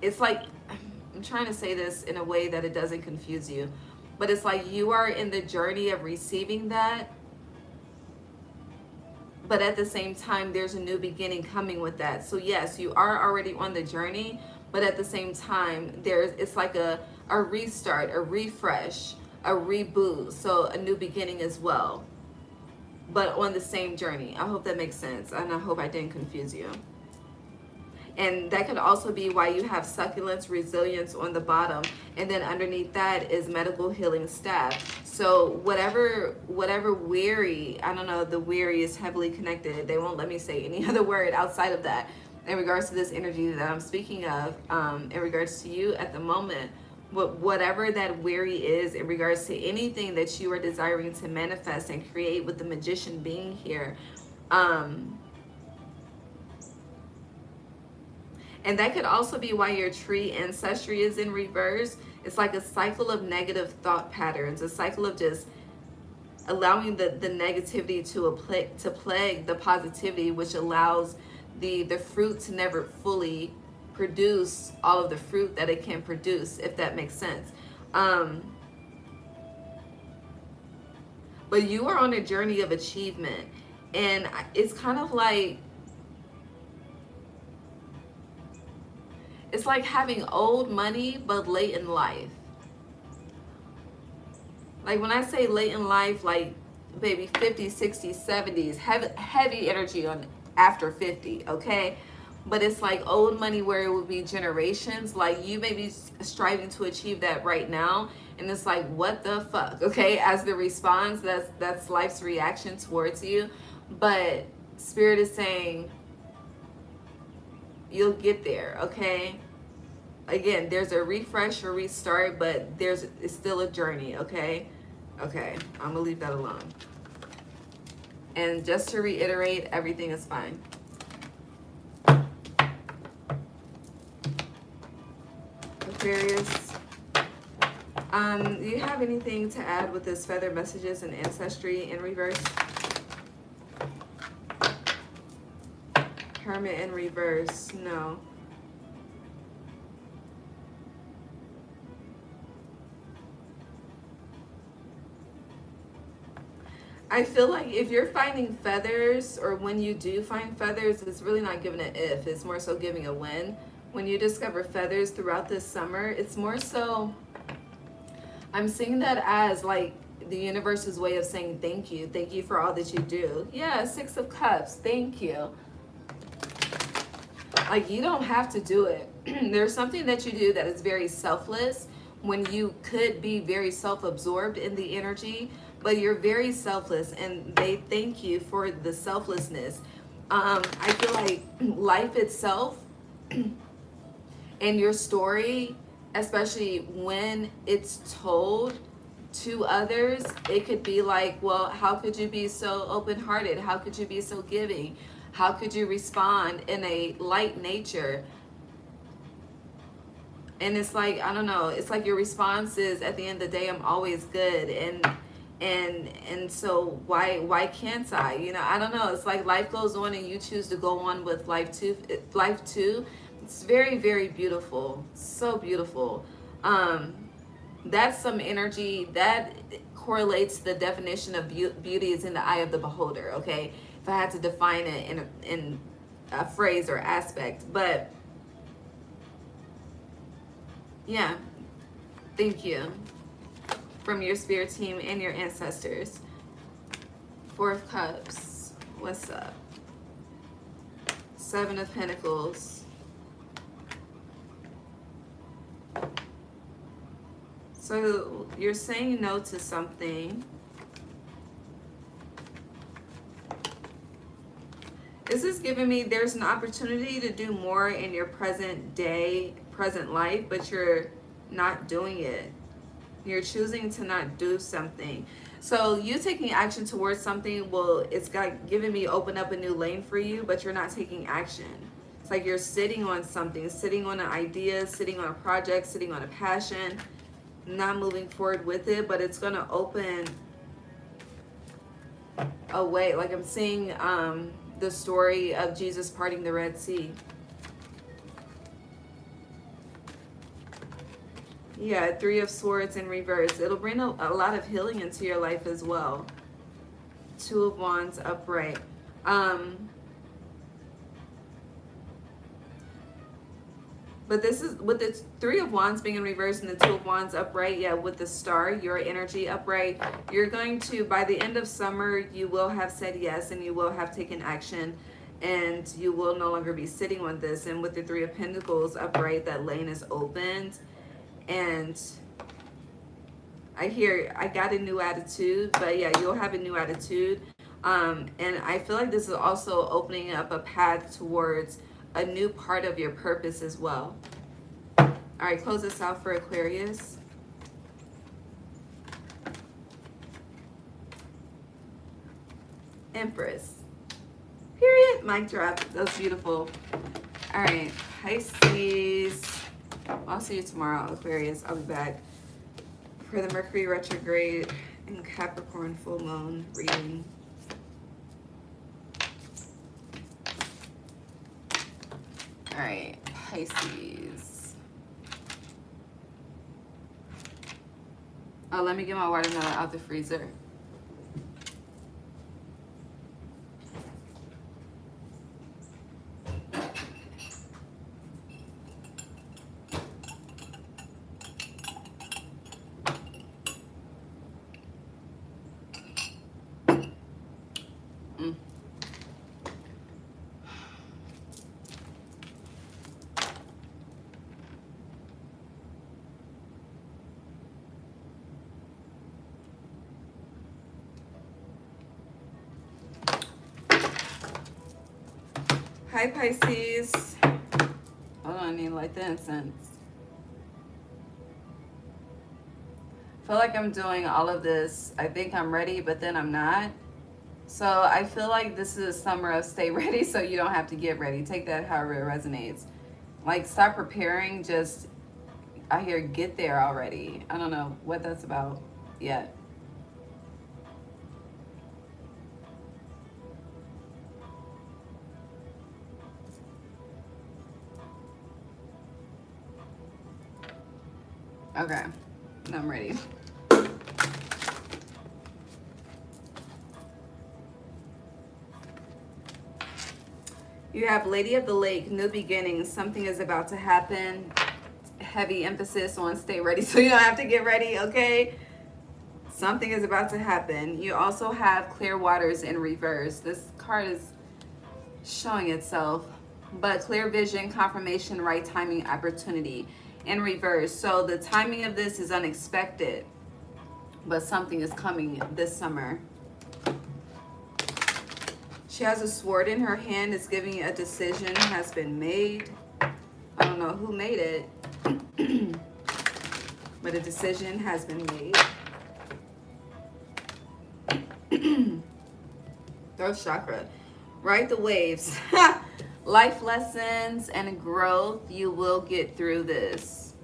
A: it's like, I'm trying to say this in a way that it doesn't confuse you, but it's like you are in the journey of receiving that, but at the same time, there's a new beginning coming with that. So yes, you are already on the journey, but at the same time, it's like a restart, a refresh, a reboot, so a new beginning as well, but on the same journey. I hope that makes sense, and I hope I didn't confuse you. And that could also be why you have succulence, resilience on the bottom, and then underneath that is medical healing staff. So whatever weary, I don't know, the weary is heavily connected. They won't let me say any other word outside of that in regards to this energy that I'm speaking of, in regards to you at the moment. Whatever that weary is in regards to anything that you are desiring to manifest and create with the magician being here. And that could also be why your tree ancestry is in reverse. It's like a cycle of negative thought patterns, a cycle of just allowing the negativity to plague the positivity, which allows the fruit to never fully produce all of the fruit that it can produce, if that makes sense. But you are on a journey of achievement, and it's kind of like, it's like having old money but late in life. Like when I say late in life, like maybe 50s, 60s, 70s, heavy energy on after 50, okay? But it's like old money where it would be generations. Like you may be striving to achieve that right now, and it's like, what the fuck, okay? As the response, that's life's reaction towards you. But Spirit is saying, you'll get there, okay? Again, there's a refresh or restart, but it's still a journey, okay? Okay, I'm gonna leave that alone. And just to reiterate, everything is fine. Aquarius, do you have anything to add with this feather messages and ancestry in reverse? Hermit in reverse, no. I feel like if you're finding feathers, or when you do find feathers, it's really not giving an if, it's more so giving a when. When you discover feathers throughout this summer, it's more so, I'm seeing that as like the universe's way of saying thank you for all that you do. Yeah, 6 of Cups, thank you. Like you don't have to do it. There's something that you do that is very selfless when you could be very self-absorbed in the energy, but you're very selfless, and they thank you for the selflessness. I feel like life itself and your story, especially when it's told to others, it could be like, well, how could you be so open-hearted? How could you be so giving? How could you respond in a light nature? And it's like, I don't know, it's like your response is, at the end of the day, I'm always good, and so why can't I? You know, I don't know. It's like life goes on and you choose to go on with life too. It's very, very beautiful. So beautiful. That's some energy that correlates the definition of beauty is in the eye of the beholder, okay? If I had to define it in a phrase or aspect. But yeah, thank you from your spirit team and your ancestors. 4 of Cups, what's up? 7 of Pentacles. So you're saying no to something. This is giving me there's an opportunity to do more in your present day, present life, but you're not doing it. You're choosing to not do something. So you taking action towards something, well, it's given me open up a new lane for you, but you're not taking action. It's like you're sitting on something, sitting on an idea, sitting on a project, sitting on a passion, not moving forward with it, but it's going to open a way. Like I'm seeing the story of Jesus parting the Red Sea. Yeah, 3 of Swords in reverse. It'll bring a lot of healing into your life as well. 2 of Wands upright. But this is with the 3 of Wands being in reverse and the 2 of Wands upright. Yeah, with the star, your energy upright. You're going to, by the end of summer, you will have said yes and you will have taken action. And you will no longer be sitting on this. And with the 3 of Pentacles upright, that lane is opened. And I got a new attitude, but yeah, you'll have a new attitude. And I feel like this is also opening up a path towards a new part of your purpose as well. All right, close this out for Aquarius. Empress. Period. Mic drop. That's beautiful. All right, Pisces. I'll see you tomorrow, Aquarius. I'll be back for the Mercury retrograde and Capricorn full moon reading. All right, Pisces. Oh, let me get my watermelon out the freezer. Hi, Pisces. Hold on, I need to light the incense. I feel like I'm doing all of this. I think I'm ready, but then I'm not. So I feel like this is a summer of stay ready so you don't have to get ready. Take that however it resonates. Like, stop preparing, just, I hear get there already. I don't know what that's about yet. Okay, I'm ready. You have Lady of the Lake, new beginnings. Something is about to happen. Heavy emphasis on stay ready so you don't have to get ready, okay? Something is about to happen. You also have clear waters in reverse. This card is showing itself. But clear vision, confirmation, right timing, opportunity in reverse. So the timing of this is unexpected, but something is coming this summer. She has a sword in her hand. It's giving you a decision has been made. I don't know who made it, but a decision has been made. Throat chakra. Ride the waves. Life lessons and growth. You will get through this.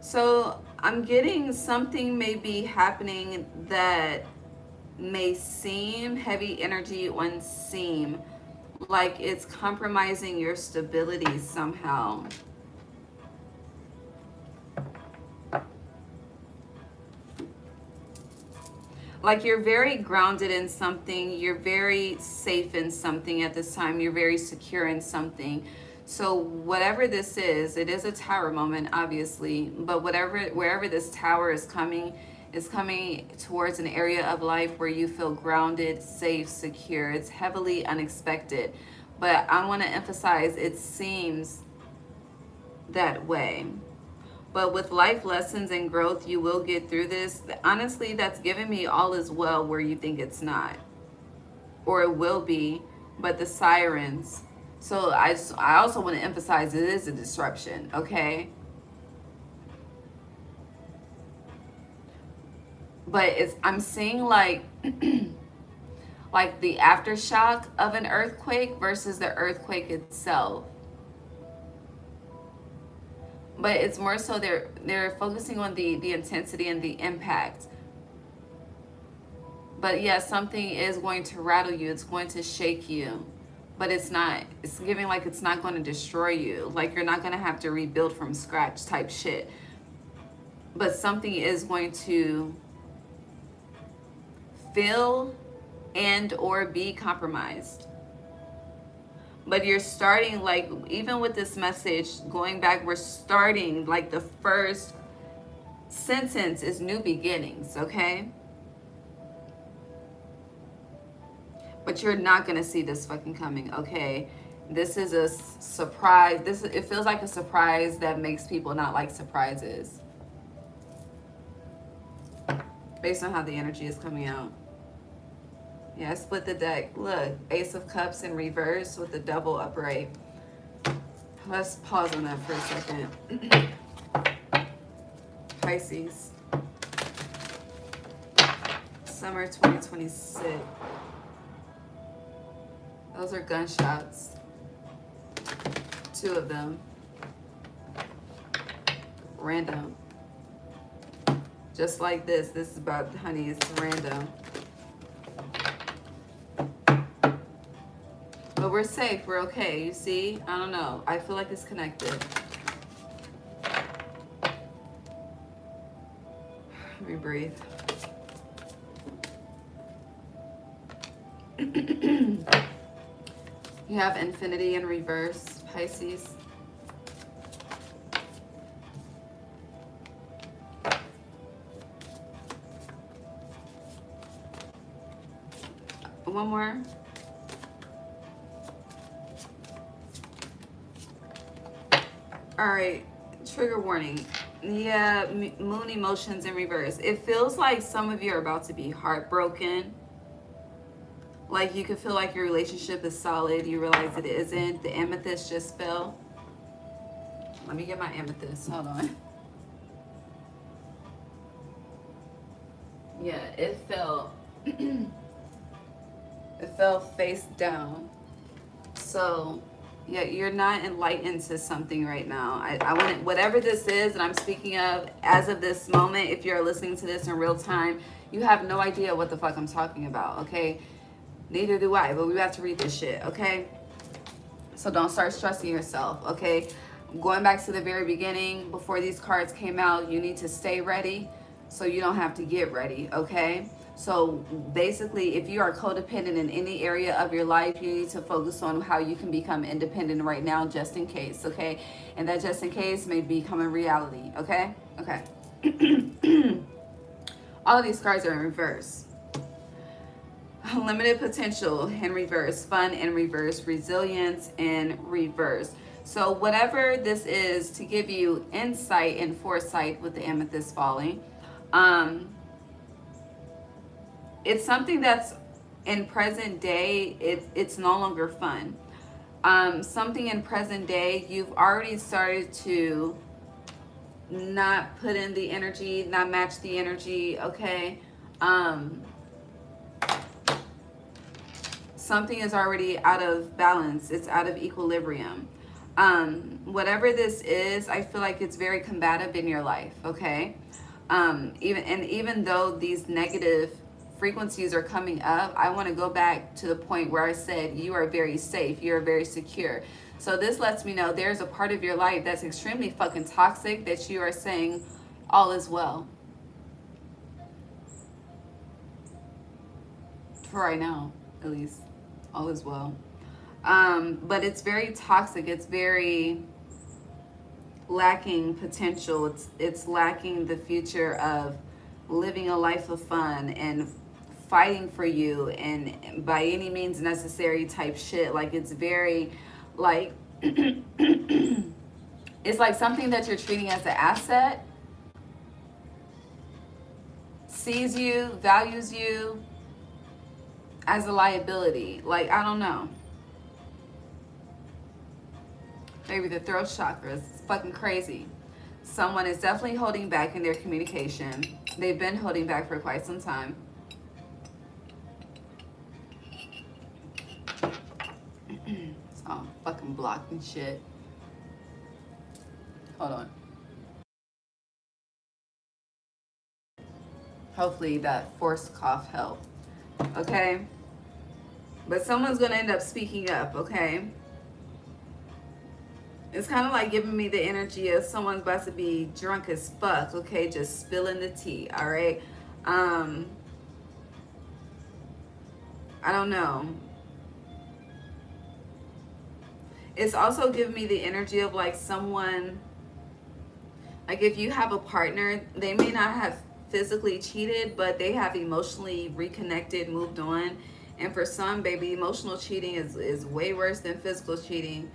A: So I'm getting something may be happening that may seem heavy energy on seem like it's compromising your stability somehow. Like you're very grounded in something, you're very safe in something at this time, you're very secure in something. So whatever this is, it is a tower moment, obviously, but wherever this tower is coming towards an area of life where you feel grounded, safe, secure. It's heavily unexpected, but I want to emphasize it seems that way. But with life lessons and growth, you will get through this. Honestly, that's giving me all is well where you think it's not. Or it will be, but the sirens. So I also want to emphasize it is a disruption, okay? But I'm seeing like like the aftershock of an earthquake versus the earthquake itself. But it's more so they're focusing on the intensity and the impact. But yeah, something is going to rattle you. It's going to shake you. But it's not, it's giving like it's not going to destroy you. Like you're not going to have to rebuild from scratch type shit. But something is going to feel and or be compromised. But you're starting, like, even with this message, going back, we're starting, like, the first sentence is new beginnings, okay? But you're not going to see this fucking coming, okay? This is a surprise. It feels like a surprise that makes people not like surprises, based on how the energy is coming out. Yeah, I split the deck. Look, Ace of Cups in reverse with the double upright. Let's pause on that for a second. Pisces. Summer 2026. Those are gunshots. 2 of them. Random. Just like this. This is about, honey, it's random. But we're safe. We're okay. You see? I don't know. I feel like it's connected. Let me breathe. You have infinity in reverse, Pisces. One more. All right, trigger warning. Yeah, moon emotions in reverse. It feels like some of you are about to be heartbroken. Like you could feel like your relationship is solid. You realize it isn't. The amethyst just fell. Let me get my amethyst. Hold on. Yeah, it fell. It fell face down. So, yeah, you're not enlightened to something right now. I wouldn't, whatever this is that I'm speaking of, as of this moment, if you're listening to this in real time, you have no idea what the fuck I'm talking about, okay? Neither do I, but we have to read this shit, okay? So don't start stressing yourself, okay? Going back to the very beginning, before these cards came out, you need to stay ready so you don't have to get ready, okay? So basically, if you are codependent in any area of your life, you need to focus on how you can become independent right now, just in case, okay? And that just in case may become a reality, okay? Okay. All of these cards are in reverse. Limited potential in reverse, fun in reverse, resilience in reverse. So whatever this is to give you insight and foresight with the amethyst falling, it's something that's in present day, it's no longer fun. Something in present day, you've already started to not put in the energy, not match the energy, okay? Something is already out of balance. It's out of equilibrium. Whatever this is, I feel like it's very combative in your life, okay? Even though these negative frequencies are coming up, I want to go back to the point where I said you are very safe, you're very secure. So this lets me know there's a part of your life that's extremely fucking toxic that you are saying all is well. For right now, at least, all is well. But it's very toxic. It's very lacking potential. It's lacking the future of living a life of fun and fighting for you and by any means necessary type shit. Like it's very like it's like something that you're treating as an asset, sees you, values you as a liability. Like, I don't know. Maybe the throat chakra is fucking crazy. Someone is definitely holding back in their communication. They've been holding back for quite some time. It's all fucking blocked and shit. Hold on. Hopefully that forced cough helped. Okay? But someone's gonna end up speaking up, okay? It's kind of like giving me the energy of someone's about to be drunk as fuck, okay? Just spilling the tea, all right? I don't know. It's also giving me the energy of like someone, like if you have a partner, they may not have physically cheated, but they have emotionally reconnected, moved on, And for some, baby, emotional cheating is way worse than physical cheating.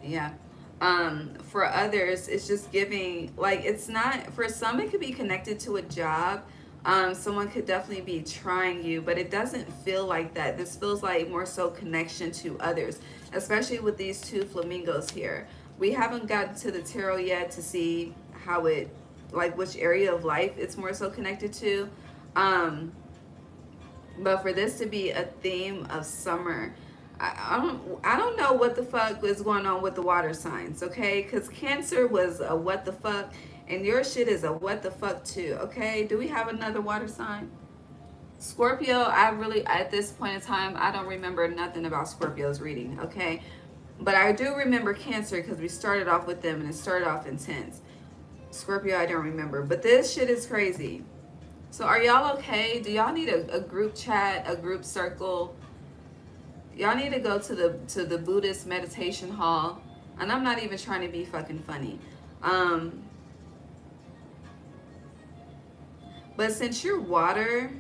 A: Yeah. For others, it's just giving, like, it's not, for some, it could be connected to a job. Someone could definitely be trying you, but it doesn't feel like that. This feels like more so connection to others, especially with these two flamingos here. We haven't gotten to the tarot yet to see how it, like, which area of life it's more so connected to. Um, but for this to be a theme of summer, I don't know what the fuck is going on with the water signs, okay? Because Cancer was a what the fuck, and your shit is a what the fuck too, okay? Do we have another water sign? Scorpio, I really, at this point in time, I don't remember nothing about Scorpio's reading, okay? But I do remember Cancer because we started off with them and it started off intense. Scorpio, I don't remember. But this shit is crazy. So are y'all okay? Do y'all need a group chat, a group circle? Y'all need to go to the Buddhist meditation hall. And I'm not even trying to be fucking funny. But since you're water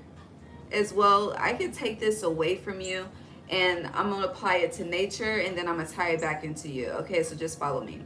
A: as well, I could take this away from you and I'm going to apply it to nature and then I'm going to tie it back into you. Okay, so just follow me.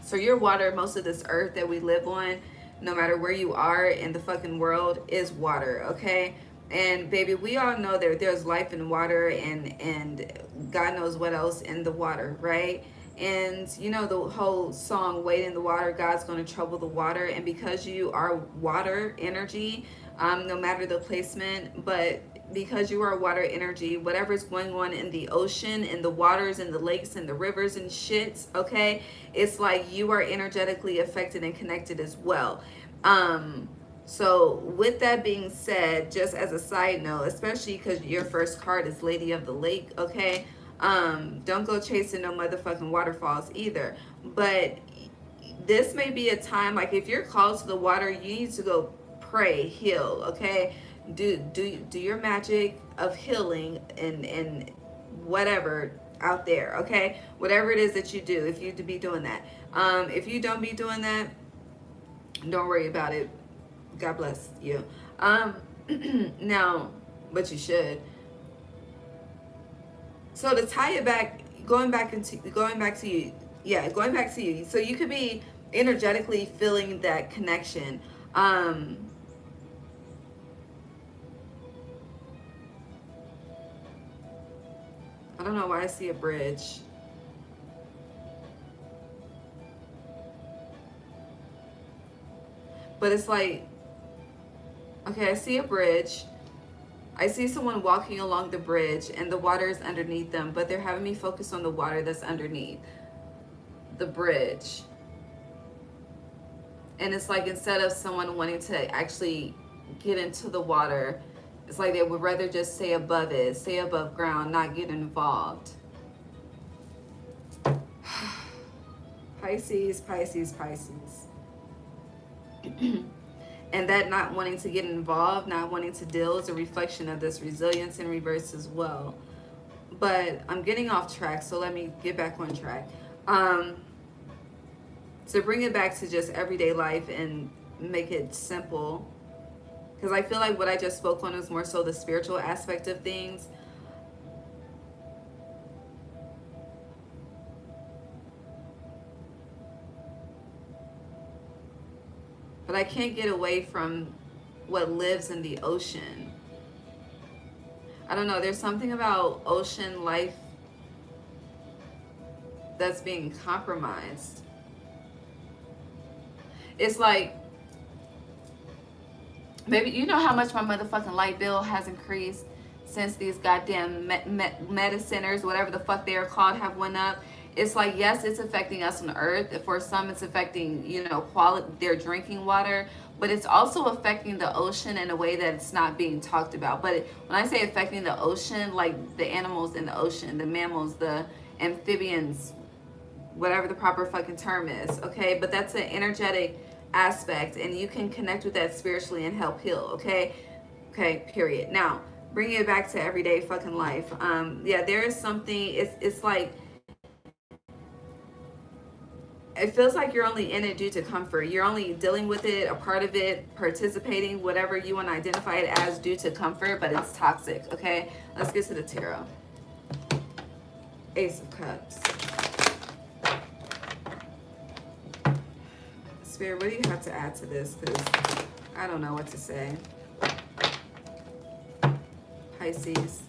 A: So your water, most of this earth that we live on, no matter where you are in the fucking world, is water, okay? And baby, we all know that there's life in water and God knows what else in the water, right? And you know the whole song, Wade in the Water, God's going to trouble the water. And because you are water energy, no matter the placement, but because you are water energy, whatever's going on in the ocean, in the waters, in the lakes, and the rivers and shits, okay, it's like you are energetically affected and connected as well. So with that being said, just as a side note, especially because your first card is Lady of the Lake, okay, don't go chasing no motherfucking waterfalls either. But this may be a time, like if you're called to the water, you need to go pray, heal, okay? Do your magic of healing and whatever out there, okay? Whatever it is that you do, if you to be doing that. If you don't be doing that, don't worry about it. God bless you. Now, but you should. So to tie it back, going back to you, yeah, going back to you. So you could be energetically feeling that connection. I don't know why I see a bridge. But it's like, okay, I see a bridge. I see someone walking along the bridge and the water is underneath them, but they're having me focus on the water that's underneath the bridge. And it's like, instead of someone wanting to actually get into the water, it's like they would rather just stay above it, stay above ground, not get involved. Pisces, Pisces, Pisces. And that not wanting to get involved, not wanting to deal, is a reflection of this resilience in reverse as well. But I'm getting off track, so let me get back on track. So bring it back to just everyday life and make it simple. Because I feel like what I just spoke on is more so the spiritual aspect of things. But I can't get away from what lives in the ocean. I don't know, there's something about ocean life that's being compromised. It's like, baby, you know how much my motherfucking light bill has increased since these goddamn meta centers, whatever the fuck they are called, have went up. It's like, yes, it's affecting us on Earth. For some, it's affecting, you know, their drinking water, but it's also affecting the ocean in a way that it's not being talked about. But when I say affecting the ocean, like the animals in the ocean, the mammals, the amphibians, whatever the proper fucking term is, okay? But that's an energetic aspect, and you can connect with that spiritually and help heal, okay? Okay, period. Now, bringing it back to everyday fucking life. Yeah, there is something, it's like, it feels like you're only in it due to comfort. You're only dealing with it, a part of it, participating, whatever you want to identify it as, due to comfort, but it's toxic, okay? Let's get to the tarot. Ace of Cups. Spirit, what do you have to add to this? Because I don't know what to say. Pisces.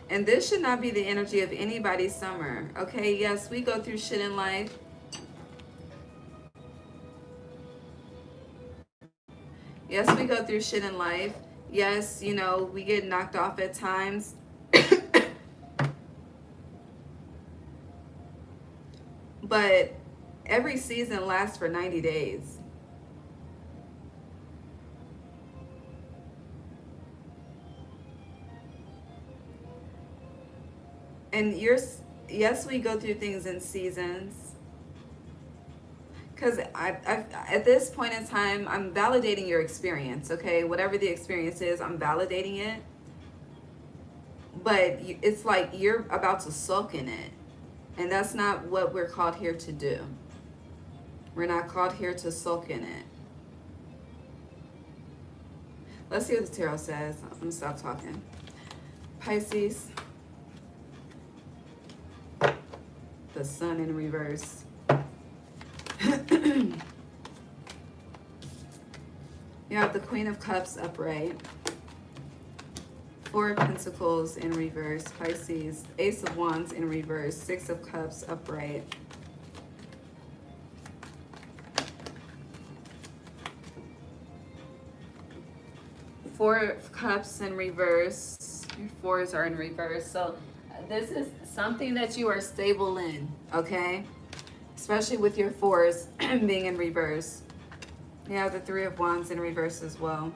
A: And this should not be the energy of anybody's summer, okay? Yes, we go through shit in life. Yes, we go through shit in life. Yes, you know, we get knocked off at times. But every season lasts for 90 days. And yes, we go through things in seasons. Because at this point in time, I'm validating your experience, okay? Whatever the experience is, I'm validating it. But it's like you're about to sulk in it. And that's not what we're called here to do. We're not called here to sulk in it. Let's see what the tarot says. I'm going to stop talking. Pisces. The Sun in reverse. You have the Queen of Cups upright. Four of Pentacles in reverse, Pisces. Ace of Wands in reverse. Six of Cups upright. Four of Cups in reverse. Your fours are in reverse. So this is something that you are stable in, okay? Especially with your fours being in reverse. You have the Three of Wands in reverse as well.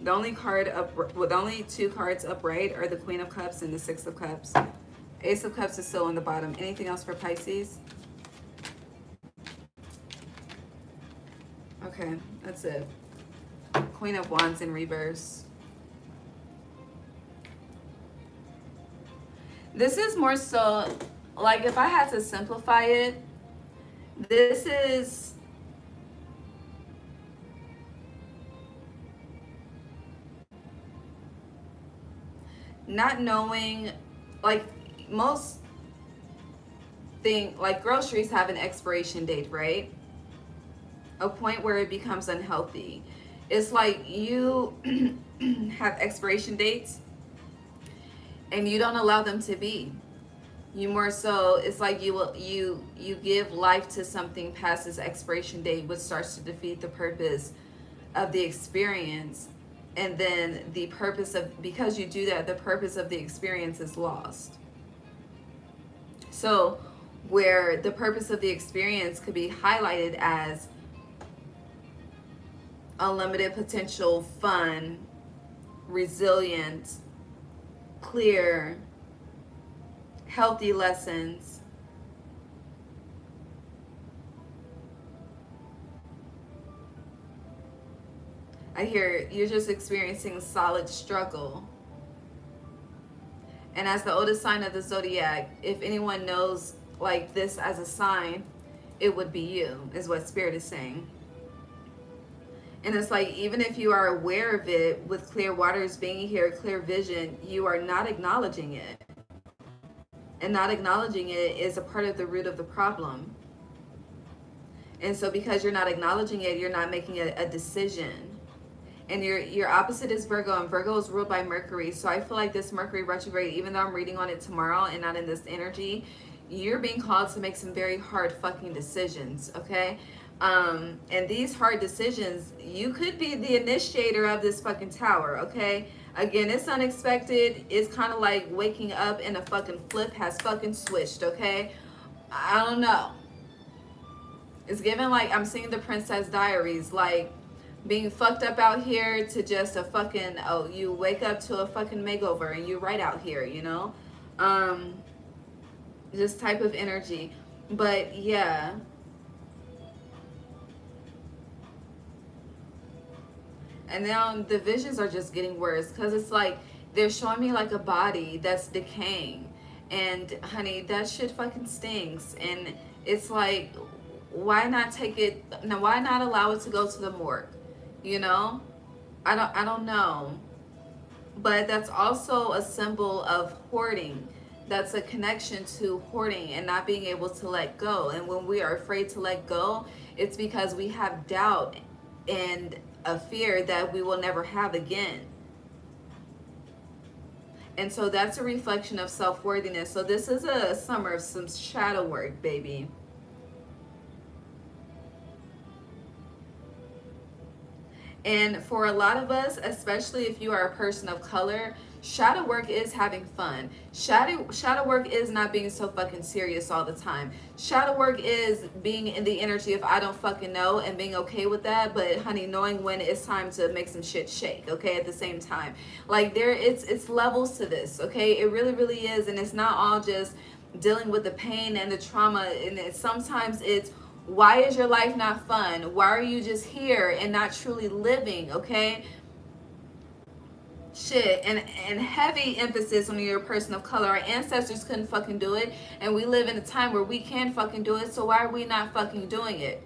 A: The only card up, with only two cards upright are the Queen of Cups and the Six of Cups. Ace of Cups is still on the bottom. Anything else for Pisces? Okay, that's it. Queen of Wands in reverse. This is more so, like if I had to simplify it, this is not knowing, like most like groceries have an expiration date, right? A point where it becomes unhealthy. It's like you have expiration dates and you don't allow them to be. You more so, it's like you give life to something past its expiration date, which starts to defeat the purpose of the experience. And then the purpose of, because you do that, the purpose of the experience is lost. So where the purpose of the experience could be highlighted as unlimited potential, fun, resilient, clear, healthy lessons. I hear you're just experiencing solid struggle. And as the oldest sign of the zodiac, if anyone knows like this as a sign, it would be you, is what Spirit is saying. And it's like, even if you are aware of it, with clear waters being here, clear vision, you are not acknowledging it. And not acknowledging it is a part of the root of the problem. And so because you're not acknowledging it, you're not making a decision. And your opposite is Virgo, and Virgo is ruled by Mercury. So I feel like this Mercury retrograde, even though I'm reading on it tomorrow and not in this energy, you're being called to make some very hard fucking decisions, okay? And these hard decisions, you could be the initiator of this fucking tower, okay? Again, it's unexpected. It's kind of like waking up and a fucking flip has fucking switched, okay? I don't know. It's given like I'm seeing the Princess Diaries, like being fucked up out here to just a fucking, oh, you wake up to a fucking makeover and you right out here, you know? This type of energy. But yeah. And now the visions are just getting worse, because it's like they're showing me like a body that's decaying. And honey, that shit fucking stings. And it's like, why not take it, now why not allow it to go to the morgue? You know? I don't know. But that's also a symbol of hoarding. That's a connection to hoarding and not being able to let go. And when we are afraid to let go, it's because we have doubt and a fear that we will never have again. And so that's a reflection of self-worthiness. So this is a summer of some shadow work, baby. And for a lot of us, especially if you are a person of color, shadow work is having fun. Shadow work is not being so fucking serious all the time. Shadow work is being in the energy of I don't fucking know and being okay with that, but honey, knowing when it's time to make some shit shake, okay, at the same time. Like it's levels to this, okay? It really, really is. And it's not all just dealing with the pain and the trauma. And sometimes it's, why is your life not fun? Why are you just here and not truly living, okay? Shit, and heavy emphasis on you're a person of color. Our ancestors couldn't fucking do it, and we live in a time where we can fucking do it, so why are we not fucking doing it?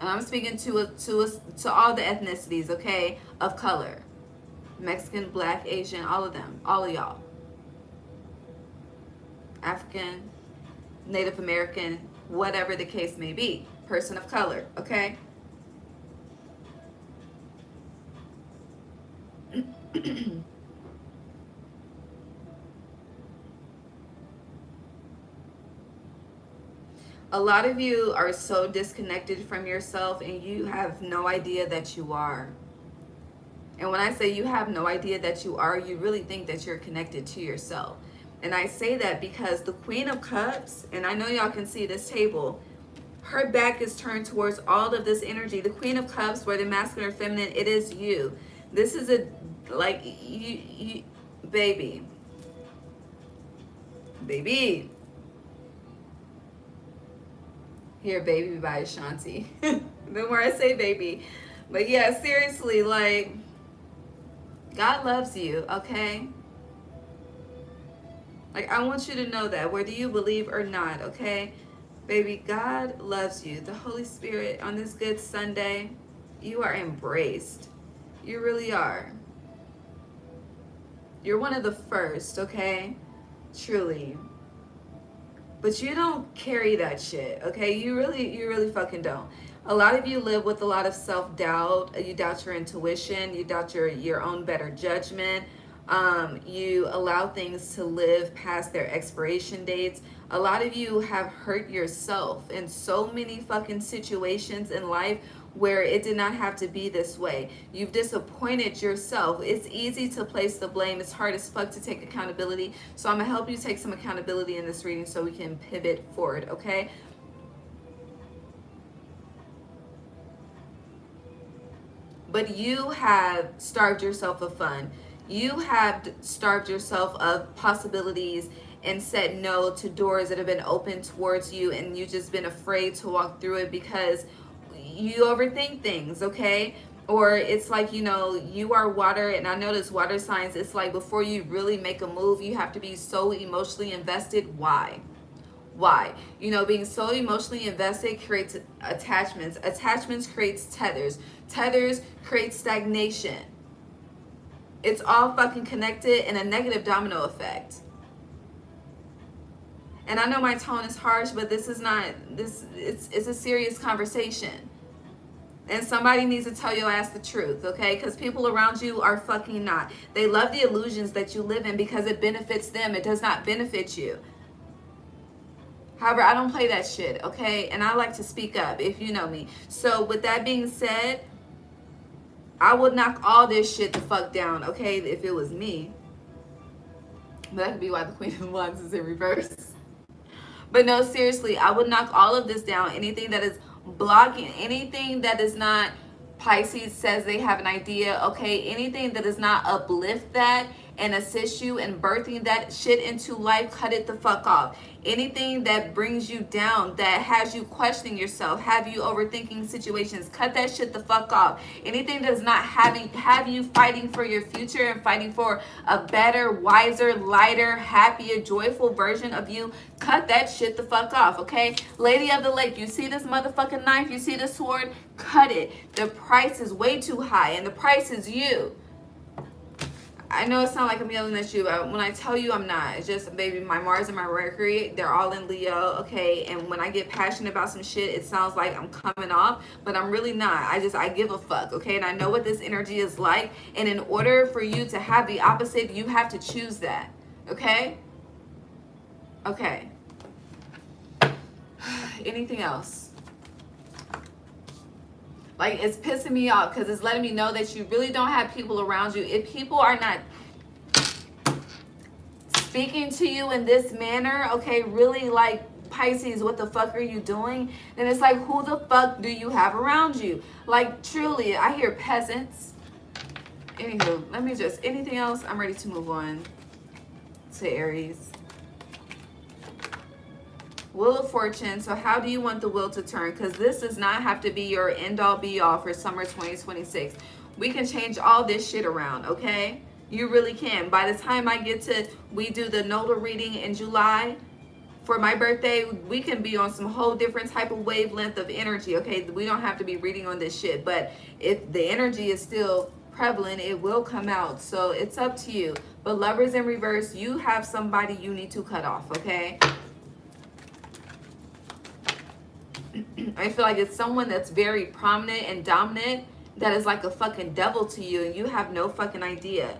A: And I'm speaking to all the ethnicities, okay, of color. Mexican, Black, Asian, all of them, all of y'all. African, Native American, whatever the case may be, person of color, okay? A lot of you are so disconnected from yourself and you have no idea that you are. And when I say you have no idea that you are, you really think that you're connected to yourself. And I say that because the Queen of Cups, and I know y'all can see this table, her back is turned towards all of this energy. The Queen of Cups, whether masculine or feminine, it is you. This is a, like, you baby. Baby. Here, baby by Ashanti. The more I say baby. But yeah, seriously, like, God loves you, okay? Like, I want you to know that, whether you believe or not, okay? Baby, God loves you. The Holy Spirit, on this good Sunday, you are embraced. You really are. You're one of the first, okay? Truly. But you don't carry that shit, okay? You really fucking don't. A lot of you live with a lot of self-doubt. You doubt your intuition. You doubt your own better judgment. You allow things to live past their expiration dates. A lot of you have hurt yourself in so many fucking situations in life where it did not have to be this way. You've disappointed yourself. It's easy to place the blame. It's hard as fuck to take accountability. So I'm gonna help you take some accountability in this reading so we can pivot forward, okay? But you have starved yourself of fun. You have starved yourself of possibilities and said no to doors that have been open towards you, and you've just been afraid to walk through it because you overthink things, okay? Or it's like, you know, you are water, and I notice water signs, it's like before you really make a move, you have to be so emotionally invested. Why? You know, being so emotionally invested creates attachments. Attachments creates tethers. Tethers creates stagnation. It's all fucking connected in a negative domino effect. And I know my tone is harsh, but this is not, it's a serious conversation. And somebody needs to tell your ass the truth, okay? Because people around you are fucking not. They love the illusions that you live in because it benefits them. It does not benefit you. However, I don't play that shit, okay? And I like to speak up, if you know me. So with that being said, I would knock all this shit the fuck down, okay? If it was me. But that could be why the Queen of Wands is in reverse. But no, seriously, I would knock all of this down. Anything that is blocking, anything that is not, Pisces says they have an idea, okay? Anything that does not uplift that, and assist you in birthing that shit into life, cut it the fuck off. Anything that brings you down, that has you questioning yourself, have you overthinking situations, cut that shit the fuck off. Anything that is not have you fighting for your future and fighting for a better, wiser, lighter, happier, joyful version of you, cut that shit the fuck off, okay? Lady of the Lake, you see this motherfucking knife? You see this sword? Cut it. The price is way too high, and the price is you. I know it sounds like I'm yelling at you, but when I tell you I'm not, it's just, baby, my Mars and my Mercury, they're all in Leo, okay? And when I get passionate about some shit, it sounds like I'm coming off, but I'm really not. I give a fuck, okay? And I know what this energy is like, and in order for you to have the opposite, you have to choose that, okay? Okay. Anything else? Like, it's pissing me off because it's letting me know that you really don't have people around you. If people are not speaking to you in this manner, okay, really like, Pisces, what the fuck are you doing? Then it's like, who the fuck do you have around you? Like, truly, I hear peasants. Anywho, let me just, anything else? I'm ready to move on to Aries. Wheel of Fortune. So how do you want the wheel to turn? Because this does not have to be your end-all be-all for summer 2026. We can change all this shit around, okay? You really can. By the time we do the nodal reading in July for my birthday, we can be on some whole different type of wavelength of energy, okay? We don't have to be reading on this shit. But if the energy is still prevalent, it will come out. So it's up to you. But Lovers in reverse, you have somebody you need to cut off, okay? I feel like it's someone that's very prominent and dominant that is like a fucking devil to you and you have no fucking idea.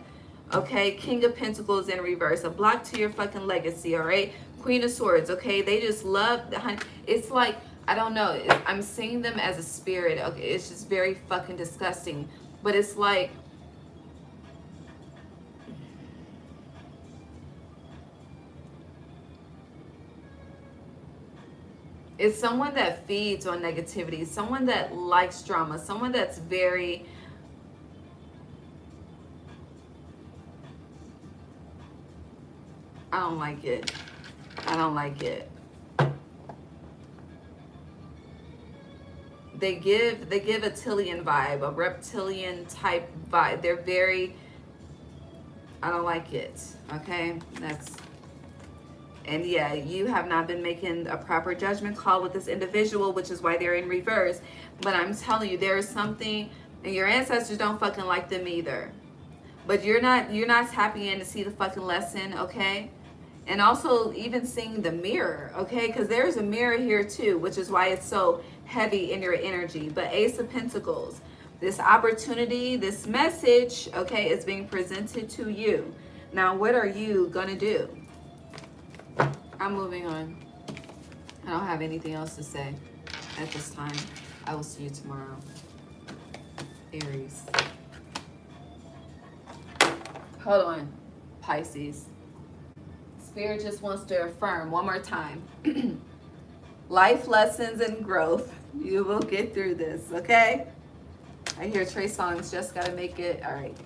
A: Okay, King of Pentacles in reverse, a block to your fucking legacy, all right? Queen of Swords, okay? They just love the honey. It's like, I don't know, I'm seeing them as a spirit. Okay, it's just very fucking disgusting. But it's like, it's someone that feeds on negativity, someone that likes drama, someone that's very, I don't like it. I don't like it. They give a Tillian vibe, a reptilian type vibe. They're very, I don't like it. Okay, and yeah, you have not been making a proper judgment call with this individual, which is why they're in reverse. But I'm telling you, there is something, and your ancestors don't fucking like them either. But you're not tapping in to see the fucking lesson, okay? And also even seeing the mirror, okay? Because there's a mirror here too, which is why it's so heavy in your energy. But Ace of Pentacles, this opportunity, this message, okay, is being presented to you. Now, what are you gonna do? I'm moving on. I don't have anything else to say at this time. I will see you tomorrow. Aries. Hold on, Pisces. Spirit just wants to affirm one more time. Life lessons and growth. You will get through this, okay? I hear Trey Songz, just gotta make it. All right.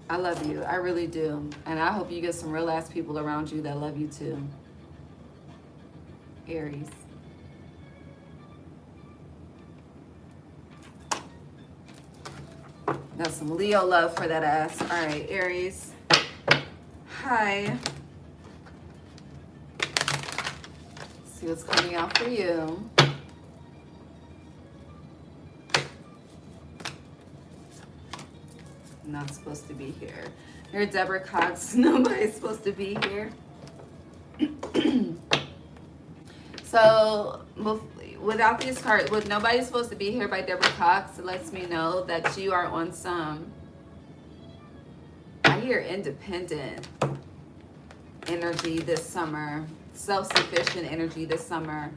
A: I love you. I really do. And I hope you get some real ass people around you that love you too. Aries. Got some Leo love for that ass. All right, Aries. Hi. See what's coming out for you. Not supposed to be here. You're Deborah Cox. Nobody's supposed to be here. So, without these cards, with Nobody's Supposed to Be Here by Deborah Cox, it lets me know that you are on some, I hear independent energy this summer, self-sufficient energy this summer.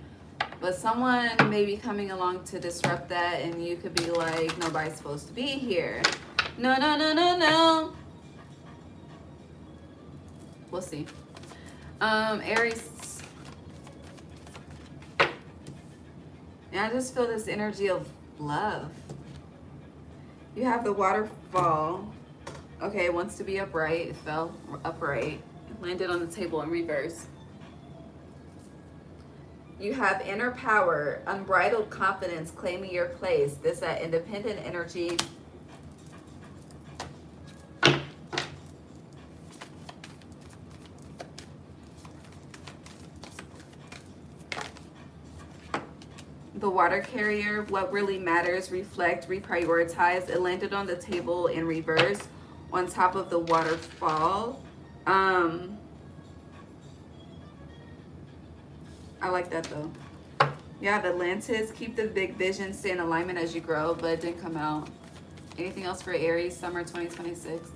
A: But someone may be coming along to disrupt that, and you could be like, nobody's supposed to be here. No, no, no, no, no. We'll see. Aries. Yeah, I just feel this energy of love. You have the waterfall. Okay, it wants to be upright. It fell upright. It landed on the table in reverse. You have inner power, unbridled confidence, claiming your place. This that independent energy. The water carrier, what really matters, reflect, reprioritize. It landed on the table in reverse on top of the waterfall. I like that though. You have Atlantis, keep the big vision, stay in alignment as you grow, but it didn't come out. Anything else for Aries, summer 2026?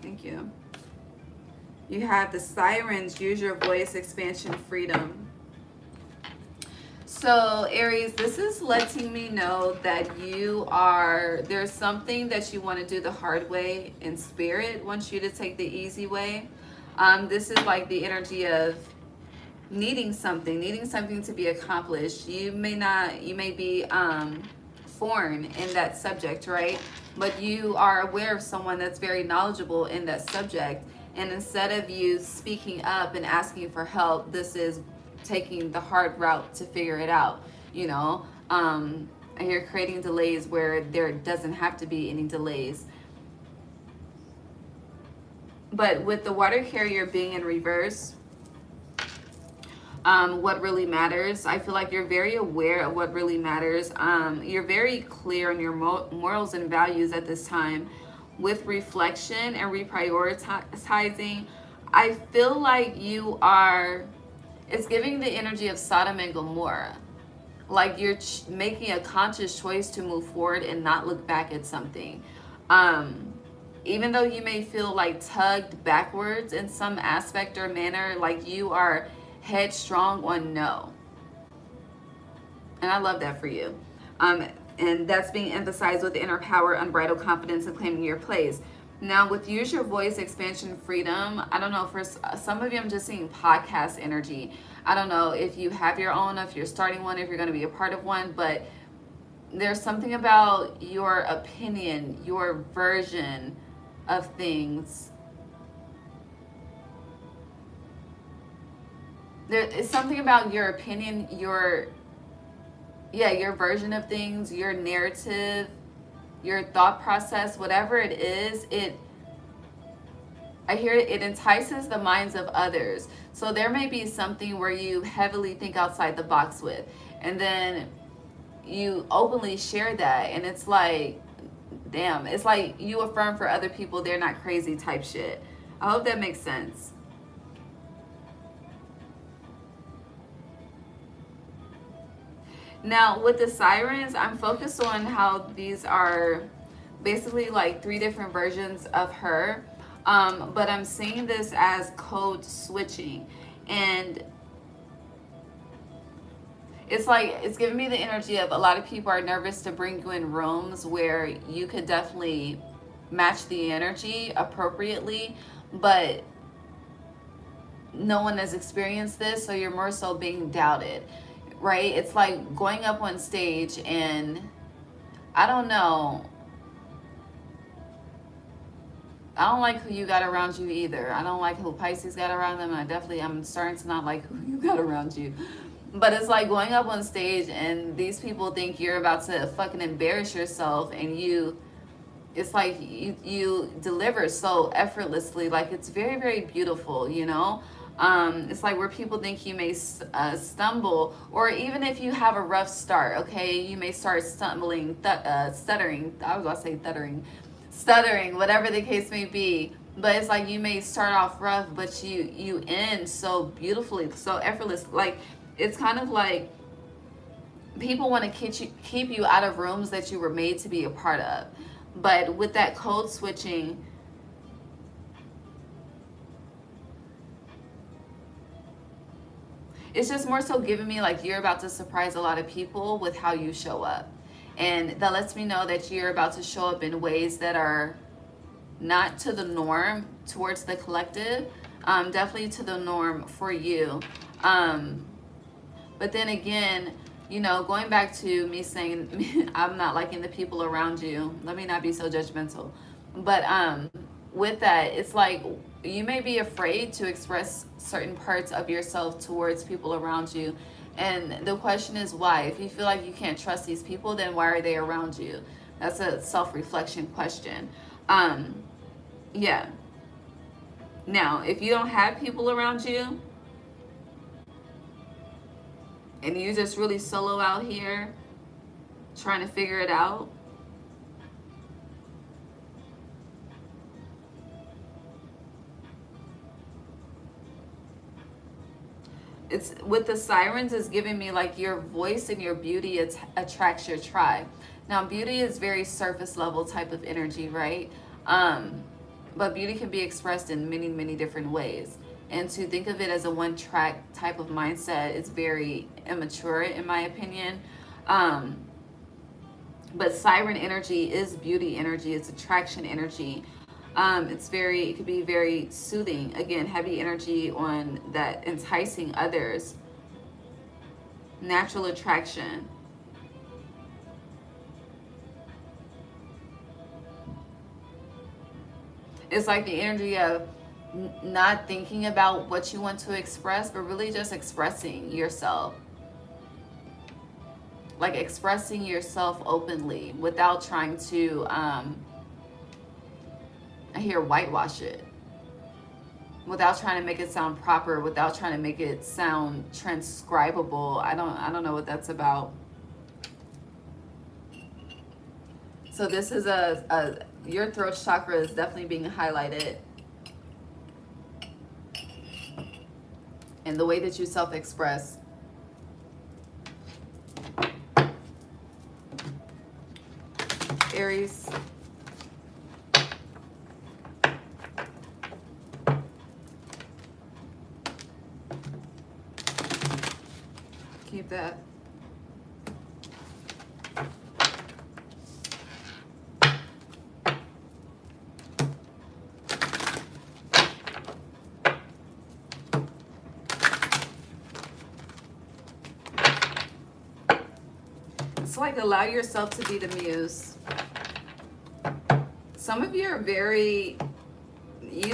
A: Thank you. You have the Sirens, use your voice, expansion, freedom. So Aries, this is letting me know that there's something that you want to do the hard way, and Spirit wants you to take the easy way. This is like the energy of needing something to be accomplished. You may be foreign in that subject, right? But you are aware of someone that's very knowledgeable in that subject. And instead of you speaking up and asking for help, this is taking the hard route to figure it out, you know? And you're creating delays where there doesn't have to be any delays. But with the water carrier being in reverse, what really matters, I feel like you're very aware of what really matters. You're very clear on your morals and values at this time. With reflection and reprioritizing, I feel like it's giving the energy of Sodom and Gomorrah. Like you're making a conscious choice to move forward and not look back at something. Even though you may feel like tugged backwards in some aspect or manner, like you are headstrong on no. And I love that for you. And that's being emphasized with inner power, unbridled confidence, and claiming your place. Now, with use your voice, expansion, freedom, I don't know, for some of you, I'm just seeing podcast energy. I don't know if you have your own, if you're starting one, if you're going to be a part of one, but there's something about your opinion, your version of things. There is something about your opinion, your version of things, your narrative, your thought process, whatever it is, I hear it entices the minds of others. So there may be something where you heavily think outside the box with, and then you openly share that, and it's like, damn, it's like you affirm for other people they're not crazy type shit. I hope that makes sense. Now, with the Sirens, I'm focused on how these are basically like 3 different versions of her. But I'm seeing this as code switching. And it's like, it's giving me the energy of a lot of people are nervous to bring you in rooms where you could definitely match the energy appropriately. But no one has experienced this, so you're more so being doubted. Right? It's like going up on stage and I don't know. I don't like who you got around you either. I don't like who Pisces got around them. I'm starting to not like who you got around you. But it's like going up on stage and these people think you're about to fucking embarrass yourself, and it's like you deliver so effortlessly. Like it's very, very beautiful, you know? It's like where people think you may stumble, or even if you have a rough start, okay, you may start stumbling, stuttering. I was about to say stuttering, whatever the case may be. But it's like you may start off rough, but you end so beautifully, so effortless. Like it's kind of like people want to keep you out of rooms that you were made to be a part of. But with that code switching, it's just more so giving me like you're about to surprise a lot of people with how you show up. And that lets me know that you're about to show up in ways that are not to the norm towards the collective, definitely to the norm for you. But then again, You know, going back to me saying I'm not liking the people around you. Let me not be so judgmental. But with that, it's like you may be afraid to express certain parts of yourself towards people around you. And the question is why? If you feel like you can't trust these people, then why are they around you? That's a self-reflection question. Um, yeah. Now, if you don't have people around you and you just really solo out here trying to figure it out, it's with the sirens is giving me like your voice and your beauty attracts your tribe. Now, beauty is very surface level type of energy, right? Um, but beauty can be expressed in many, many different ways. And to think of it as a one track type of mindset is very immature, in my opinion. Um, but siren energy is beauty energy, it's attraction energy. It could be very soothing. Again, heavy energy on that enticing others. Natural attraction. It's like the energy of not thinking about what you want to express, but really just expressing yourself. Like expressing yourself openly without trying to, I hear whitewash it. Without trying to make it sound proper, without trying to make it sound transcribable. I don't know what that's about. So this is your throat chakra is definitely being highlighted. And the way that you self-express. Aries. Keep that. It's like allow yourself to be the muse. Some of you are you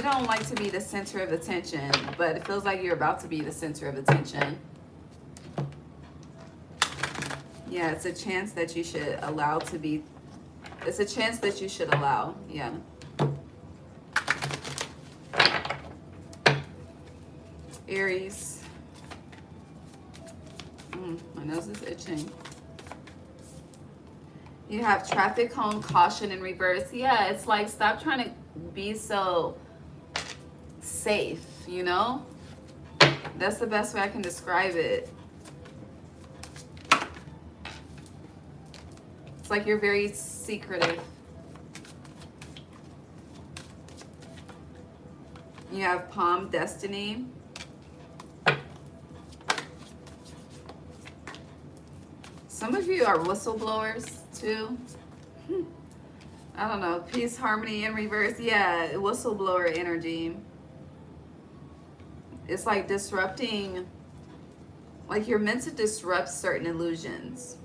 A: don't like to be the center of attention, but it feels like you're about to be the center of attention. Yeah, it's a chance that you should allow to be, it's a chance that you should allow, yeah. Aries. My nose is itching. You have traffic cone, caution in reverse. Yeah, it's like stop trying to be so safe, you know? That's the best way I can describe it. It's like you're very secretive. You have Palm Destiny. Some of you are whistleblowers too. I don't know. Peace, harmony in reverse. Yeah, whistleblower energy. It's like disrupting, like you're meant to disrupt certain illusions.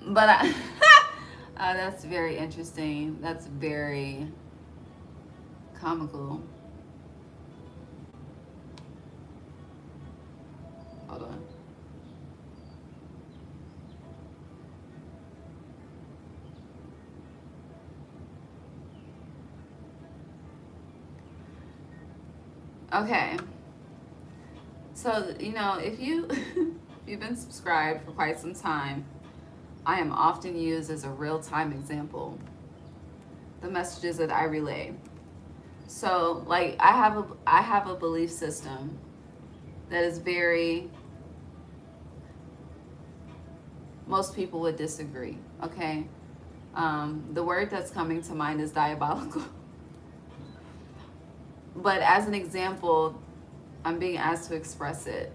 A: But that's very interesting. That's very comical. Hold on. Okay. So, you know, if you've been subscribed for quite some time, I am often used as a real-time example. The messages that I relay. So, like, I have a belief system that is very, most people would disagree, okay? The word that's coming to mind is diabolical. But as an example, I'm being asked to express it.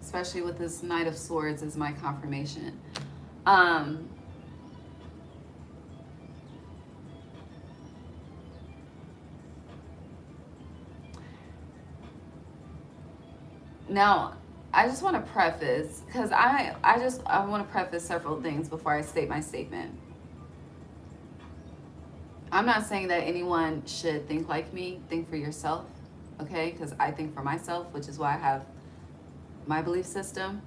A: Especially with this Knight of Swords as my confirmation. Now, I just want to preface, because I want to preface several things before I state my statement. I'm not saying that anyone should think like me. Think for yourself, okay? Because I think for myself, which is why I have my belief system.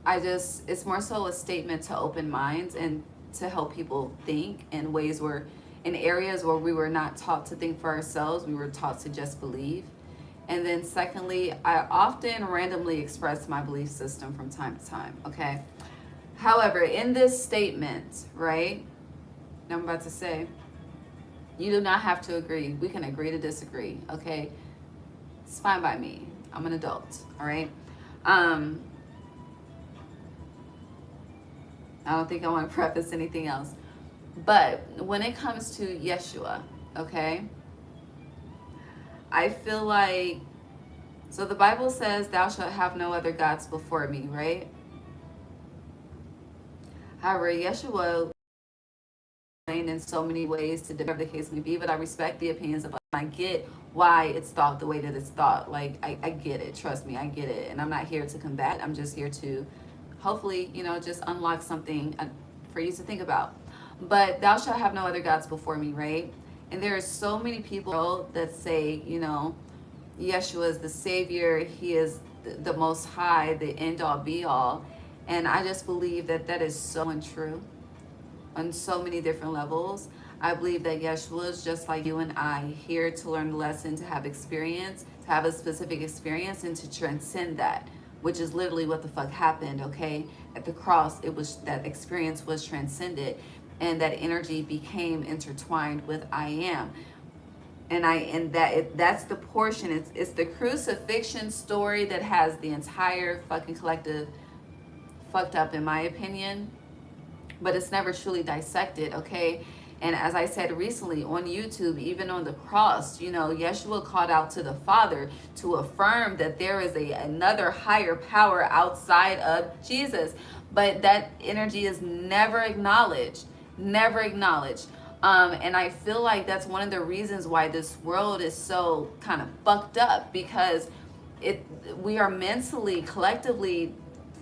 A: It's more so a statement to open minds and to help people think in ways where, in areas where we were not taught to think for ourselves, we were taught to just believe. And then secondly, I often randomly express my belief system from time to time, okay? However, in this statement, right, I'm about to say, you do not have to agree. We can agree to disagree, okay? It's fine by me. I'm an adult, all right? I don't think I want to preface anything else. But when it comes to Yeshua, okay, I feel like, so the Bible says, thou shalt have no other gods before me, right? However, Yeshua in so many ways to whatever the case may be, but I respect the opinions of, I get why it's thought the way that it's thought. Like, I get it. Trust me, I get it. And I'm not here to combat. I'm just here to hopefully, just unlock something for you to think about. But thou shalt have no other gods before me, right? And there are so many people that say, Yeshua is the Savior. He is the Most High, the end all be all. And I just believe that that is so untrue on so many different levels. I believe that Yeshua is just like you and I, here to learn a lesson, to have experience, to have a specific experience, and to transcend that, which is literally what the fuck happened, okay? At the cross, it was, that experience was transcended, and that energy became intertwined with I am. And that's the portion, it's the crucifixion story that has the entire fucking collective fucked up, in my opinion. But it's never truly dissected, okay? And as I said recently on YouTube, even on the cross, Yeshua called out to the Father to affirm that there is another higher power outside of Jesus. But that energy is never acknowledged, never acknowledged. And I feel like that's one of the reasons why this world is so kind of fucked up, because we are mentally, collectively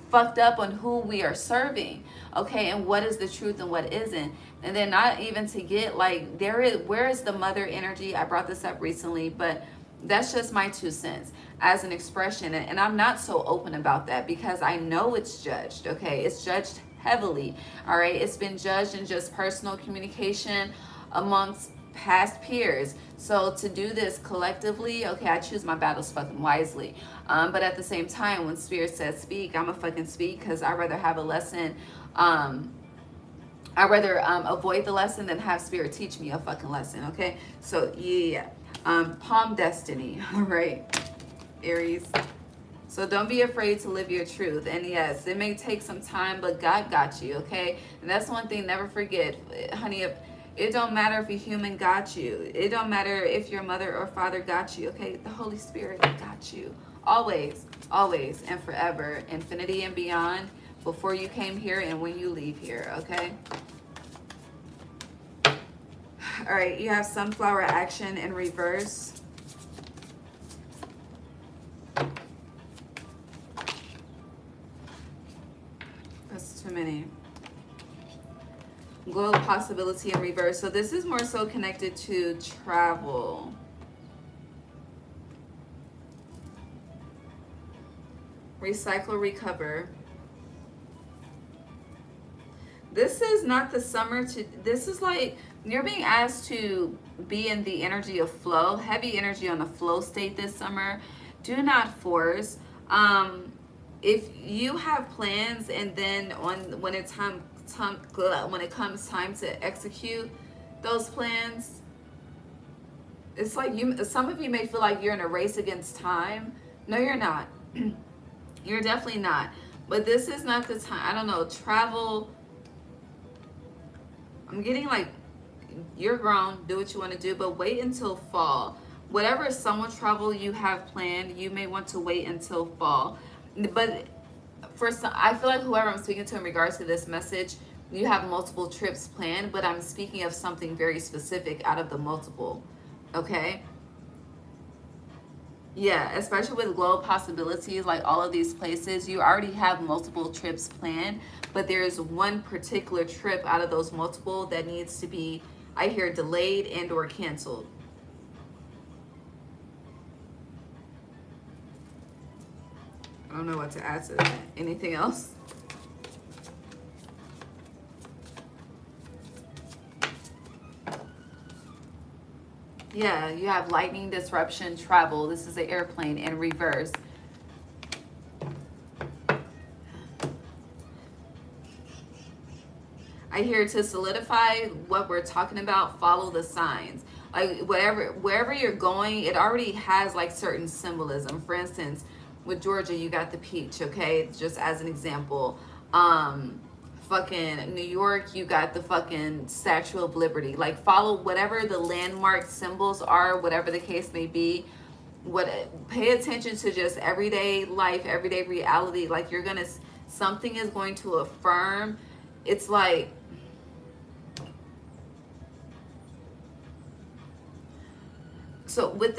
A: fucked up on who we are serving, okay, and what is the truth and what isn't. And then not even to get like, where is the mother energy? I brought this up recently, but that's just my 2 cents as an expression. And I'm not so open about that because I know it's judged, okay? It's judged heavily, all right? It's been judged in just personal communication amongst past peers. So to do this collectively, okay, I choose my battles fucking wisely. But at the same time, when Spirit says speak, I'ma fucking speak, because I'd rather have a lesson. I'd rather avoid the lesson than have Spirit teach me a fucking lesson, okay? So yeah, Palm Destiny, all right, Aries. So don't be afraid to live your truth. And yes, it may take some time, but God got you, okay? And that's one thing, never forget, honey, it don't matter if a human got you. It don't matter if your mother or father got you, okay? The Holy Spirit got you. Always, always, and forever. Infinity and beyond, before you came here and when you leave here, okay? All right, you have Sunflower Action in reverse. That's too many. Glow Possibility in reverse. So this is more so connected to travel. Recycle, recover. This is not the summer to, this is like, you're being asked to be in the energy of flow, heavy energy on the flow state this summer. Do not force. If you have plans and then when it comes time to execute those plans, it's like some of you may feel like you're in a race against time. No, you're not. You're definitely not. But this is not the time. I don't know, travel. I'm getting like, you're grown, do what you want to do, but wait until fall. Whatever summer travel you have planned, you may want to wait until fall. But for some, I feel like whoever I'm speaking to in regards to this message, you have multiple trips planned, but I'm speaking of something very specific out of the multiple, okay? Yeah, especially with globe possibilities, like all of these places, you already have multiple trips planned, but there's one particular trip out of those multiple that needs to be, I hear, delayed and or canceled. I don't know what to add to that. Anything else? Yeah, you have lightning, disruption, travel. This is an airplane in reverse. I hear to solidify what we're talking about, follow the signs. Like wherever you're going, it already has like certain symbolism. For instance, with Georgia, you got the peach, okay? Just as an example. Fucking New York, you got the fucking Statue of Liberty. Like follow whatever the landmark symbols are, whatever the case may be. What pay attention to just everyday life, everyday reality. Like you're gonna something is going to affirm. It's like so with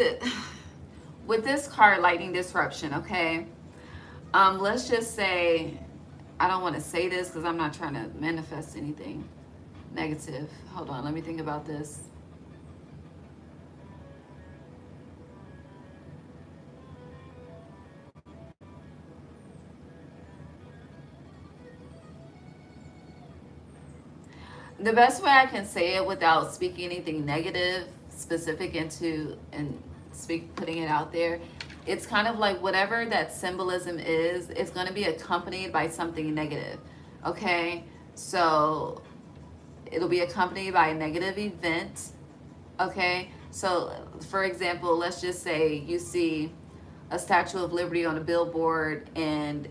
A: this card, lightning disruption, okay, let's just say, I don't want to say this because I'm not trying to manifest anything negative. Hold on, let me think about this. The best way I can say it without speaking anything negative specific into and speak putting it out there, it's kind of like whatever that symbolism is, it's going to be accompanied by something negative. Okay, so it'll be accompanied by a negative event. Okay, so for example, let's just say you see a Statue of Liberty on a billboard and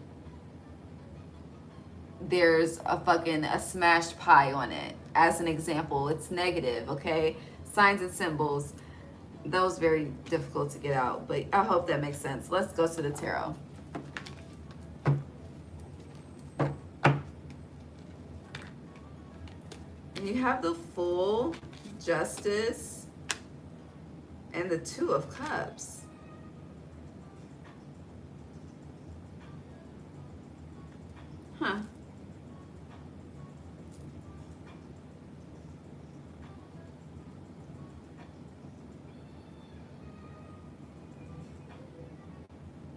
A: there's a smashed pie on it, as an example. It's negative. Okay, signs and symbols, those very difficult to get out, but I hope that makes sense. Let's go to the tarot. You have the Fool, Justice, and the Two of Cups. Huh.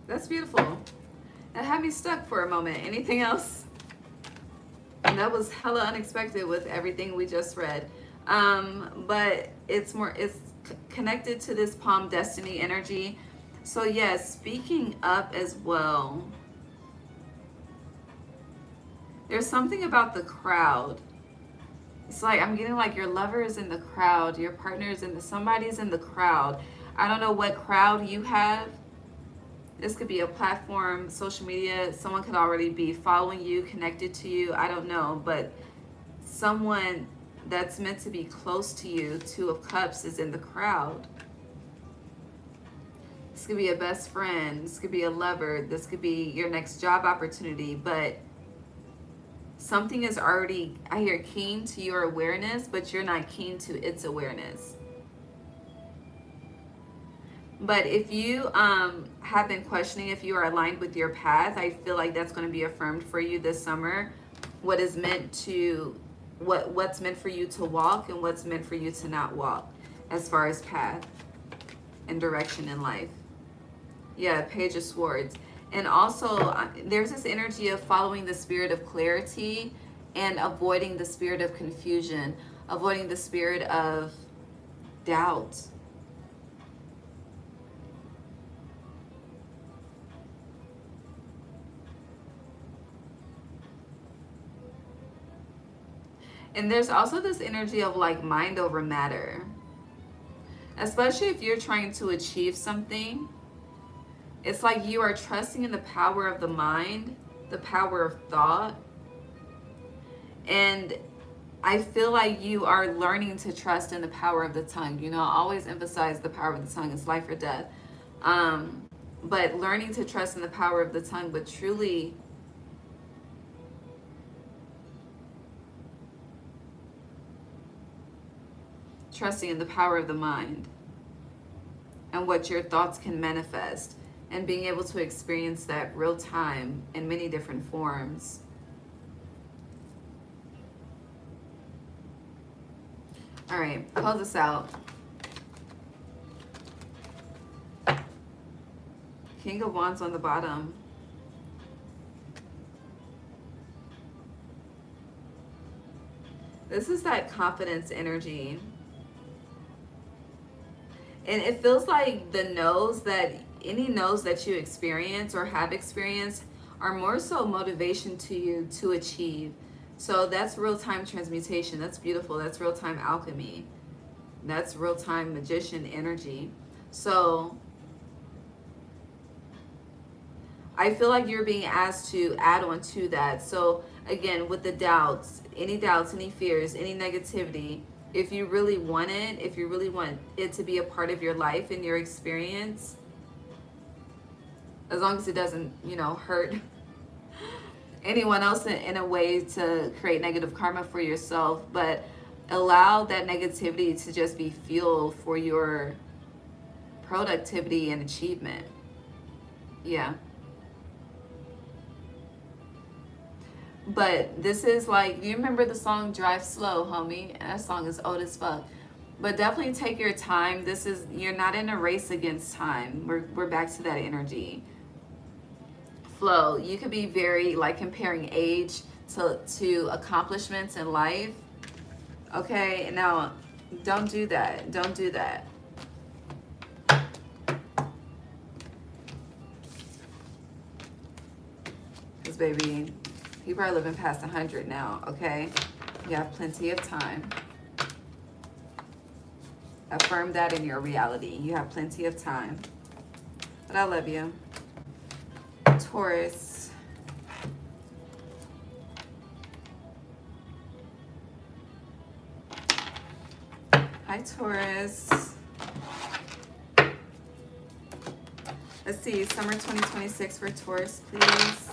A: That's beautiful. That had me stuck for a moment. Anything else? And that was hella unexpected with everything we just read. But it's connected to this Palm Destiny energy. So yes, speaking up as well. There's something about the crowd. It's like I'm getting like your lover is in the crowd, your partner is somebody's in the crowd. I don't know what crowd you have. This could be a platform, social media. Someone could already be following you, connected to you. I don't know, but someone that's meant to be close to you, Two of Cups, is in the crowd. This could be a best friend. This could be a lover. This could be your next job opportunity. But something is already, I hear, keen to your awareness, but you're not keen to its awareness. But if you have been questioning if you are aligned with your path, I feel like that's going to be affirmed for you this summer. What is meant to, what's meant for you to walk and what's meant for you to not walk as far as path and direction in life. Yeah, Page of Swords. And also, there's this energy of following the spirit of clarity and avoiding the spirit of confusion, avoiding the spirit of doubt. And there's also this energy of like mind over matter, especially if you're trying to achieve something. It's like you are trusting in the power of the mind, the power of thought. And I feel like you are learning to trust in the power of the tongue. You know, I always emphasize the power of the tongue. It's life or death. But learning to trust in the power of the tongue, but truly trusting in the power of the mind. and what your thoughts can manifest, and being able to experience that real time in many different forms. All right, close this out. King of Wands on the bottom. This is that confidence energy. And it feels like the no's that, any no's that you experience or have experienced are more so motivation to you to achieve. So that's real-time transmutation. That's beautiful. That's real-time alchemy. That's real-time magician energy. So I feel like you're being asked to add on to that. So again, with the doubts, any fears, any negativity, if you really want it, if you really want it to be a part of your life and your experience, as long as it doesn't, you know, hurt anyone else in a way to create negative karma for yourself, but allow that negativity to just be fuel for your productivity and achievement. Yeah. But this is like, you remember the song Drive Slow, homie? And that song is old as fuck. But definitely take your time. This is, you're not in a race against time. We're back to that energy. Flow. You could be very like comparing age to accomplishments in life. Okay, now don't do that. Don't do that. Because baby, people are living past 100 now, okay? You have plenty of time. Affirm that in your reality. You have plenty of time. But I love you. Taurus. Hi, Taurus. Let's see, summer 2026 for Taurus, please.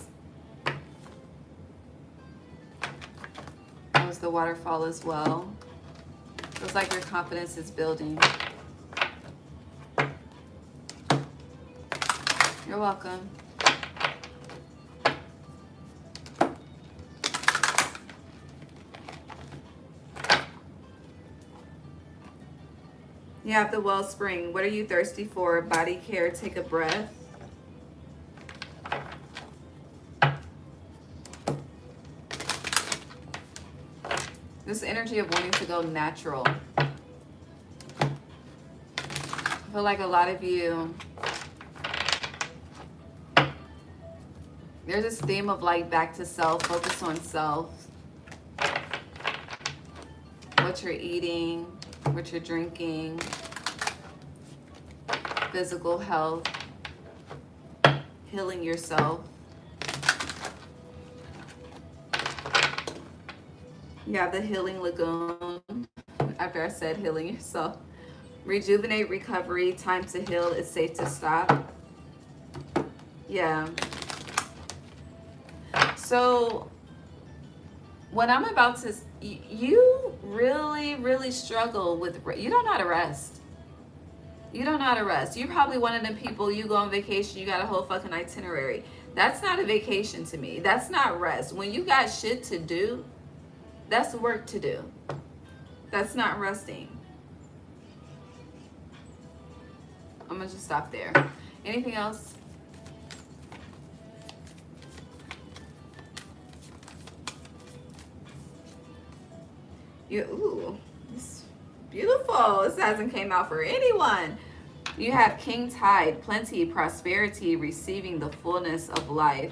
A: That was the waterfall as well. Feels like your confidence is building. You're welcome. You have the wellspring. What are you thirsty for? Body care. Take a breath. This energy of wanting to go natural. I feel like a lot of you, there's this theme of like back to self, focus on self. What you're eating, what you're drinking, physical health, healing yourself. You have the healing lagoon, after I said healing yourself. Rejuvenate, recovery, time to heal, it's safe to stop. Yeah. So what I'm about to, you really struggle with, you don't know how to rest. You don't know how to rest. You're probably one of them people, you go on vacation, you got a whole fucking itinerary. That's not a vacation to me. That's not rest. When you got shit to do, that's work to do. That's not resting. I'm gonna just stop there. Anything else? Ooh, it's beautiful. This hasn't came out for anyone. You have King Tide, plenty, prosperity, receiving the fullness of life.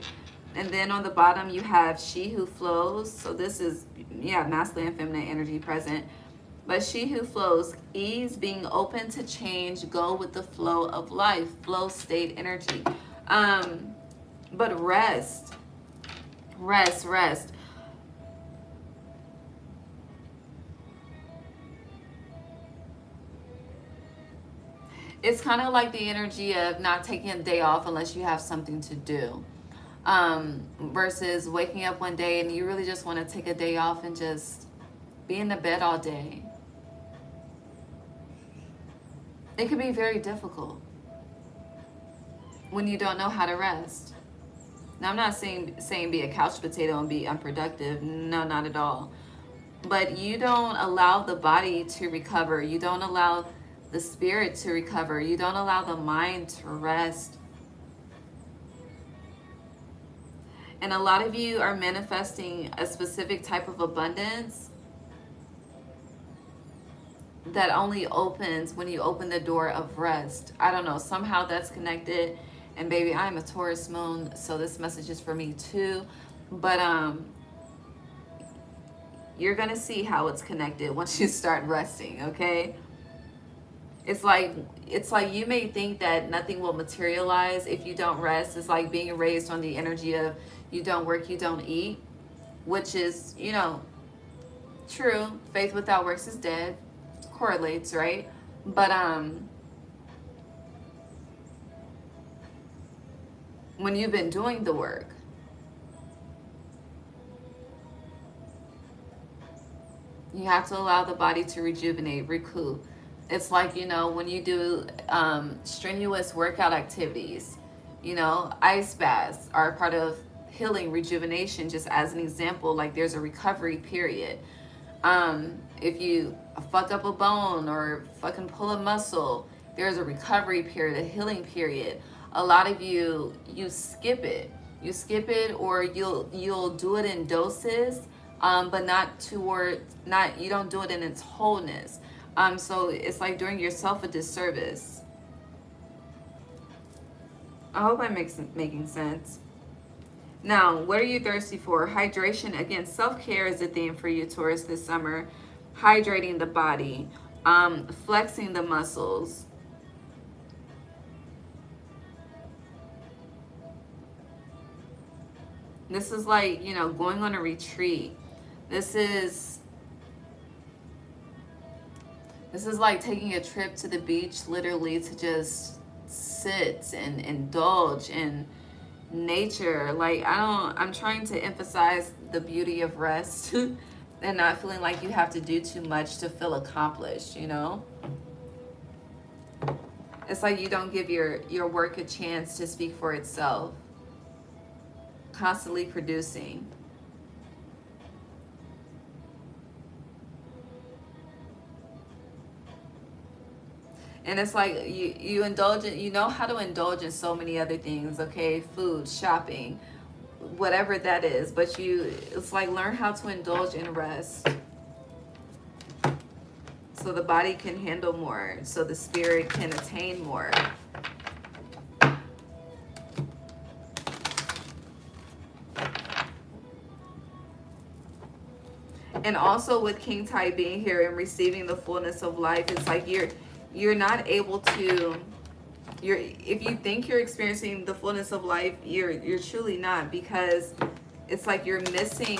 A: And then on the bottom, you have She Who Flows. So this is, yeah, masculine and feminine energy present. But She Who Flows, ease, being open to change, go with the flow of life, flow state energy. But rest. It's kind of like the energy of not taking a day off unless you have something to do. Versus waking up one day and you really just want to take a day off and just be in the bed all day.
B: It can be very difficult when you don't know how to rest. Now, I'm not saying be a couch potato and be unproductive. No, not at all. But you don't allow the body to recover. You don't allow the spirit to recover. You don't allow the mind to rest. And a lot of you are manifesting a specific type of abundance that only opens when you open the door of rest. I don't know, somehow that's connected. And baby, I'm a Taurus moon, so this message is for me too. But you're gonna see how it's connected once you start resting, okay? It's like you may think that nothing will materialize if you don't rest. It's like being raised on the energy of you don't work, you don't eat, which is, you know, true. Faith without works is dead. Correlates, right? But when you've been doing the work, you have to allow the body to rejuvenate, recoup. It's like, you know, when you do strenuous workout activities, you know, ice baths are a part of healing, rejuvenation, just as an example. Like there's a recovery period. If you fuck up a bone or fucking pull a muscle, there's a recovery period, a healing period. A lot of you skip it. You skip it, or you'll do it in doses, but you don't do it in its wholeness. So it's like doing yourself a disservice. I hope I'm making sense. Now, what are you thirsty for? Hydration. Again, self-care is a theme for you, Taurus, this summer. Hydrating the body, flexing the muscles. This is like, you know, going on a retreat. This is like taking a trip to the beach, literally, to just sit and indulge in nature. Like, I'm trying to emphasize the beauty of rest and not feeling like you have to do too much to feel accomplished, you know? It's like you don't give your work a chance to speak for itself. Constantly producing. And it's like you indulge in, you know how to indulge in so many other things, okay? Food, shopping, whatever that is. But it's like learn how to indulge in rest. So the body can handle more. So the spirit can attain more. And also with King Tai being here and receiving the fullness of life, it's like you're not able to, if you think you're experiencing the fullness of life, you're truly not, because it's like you're missing.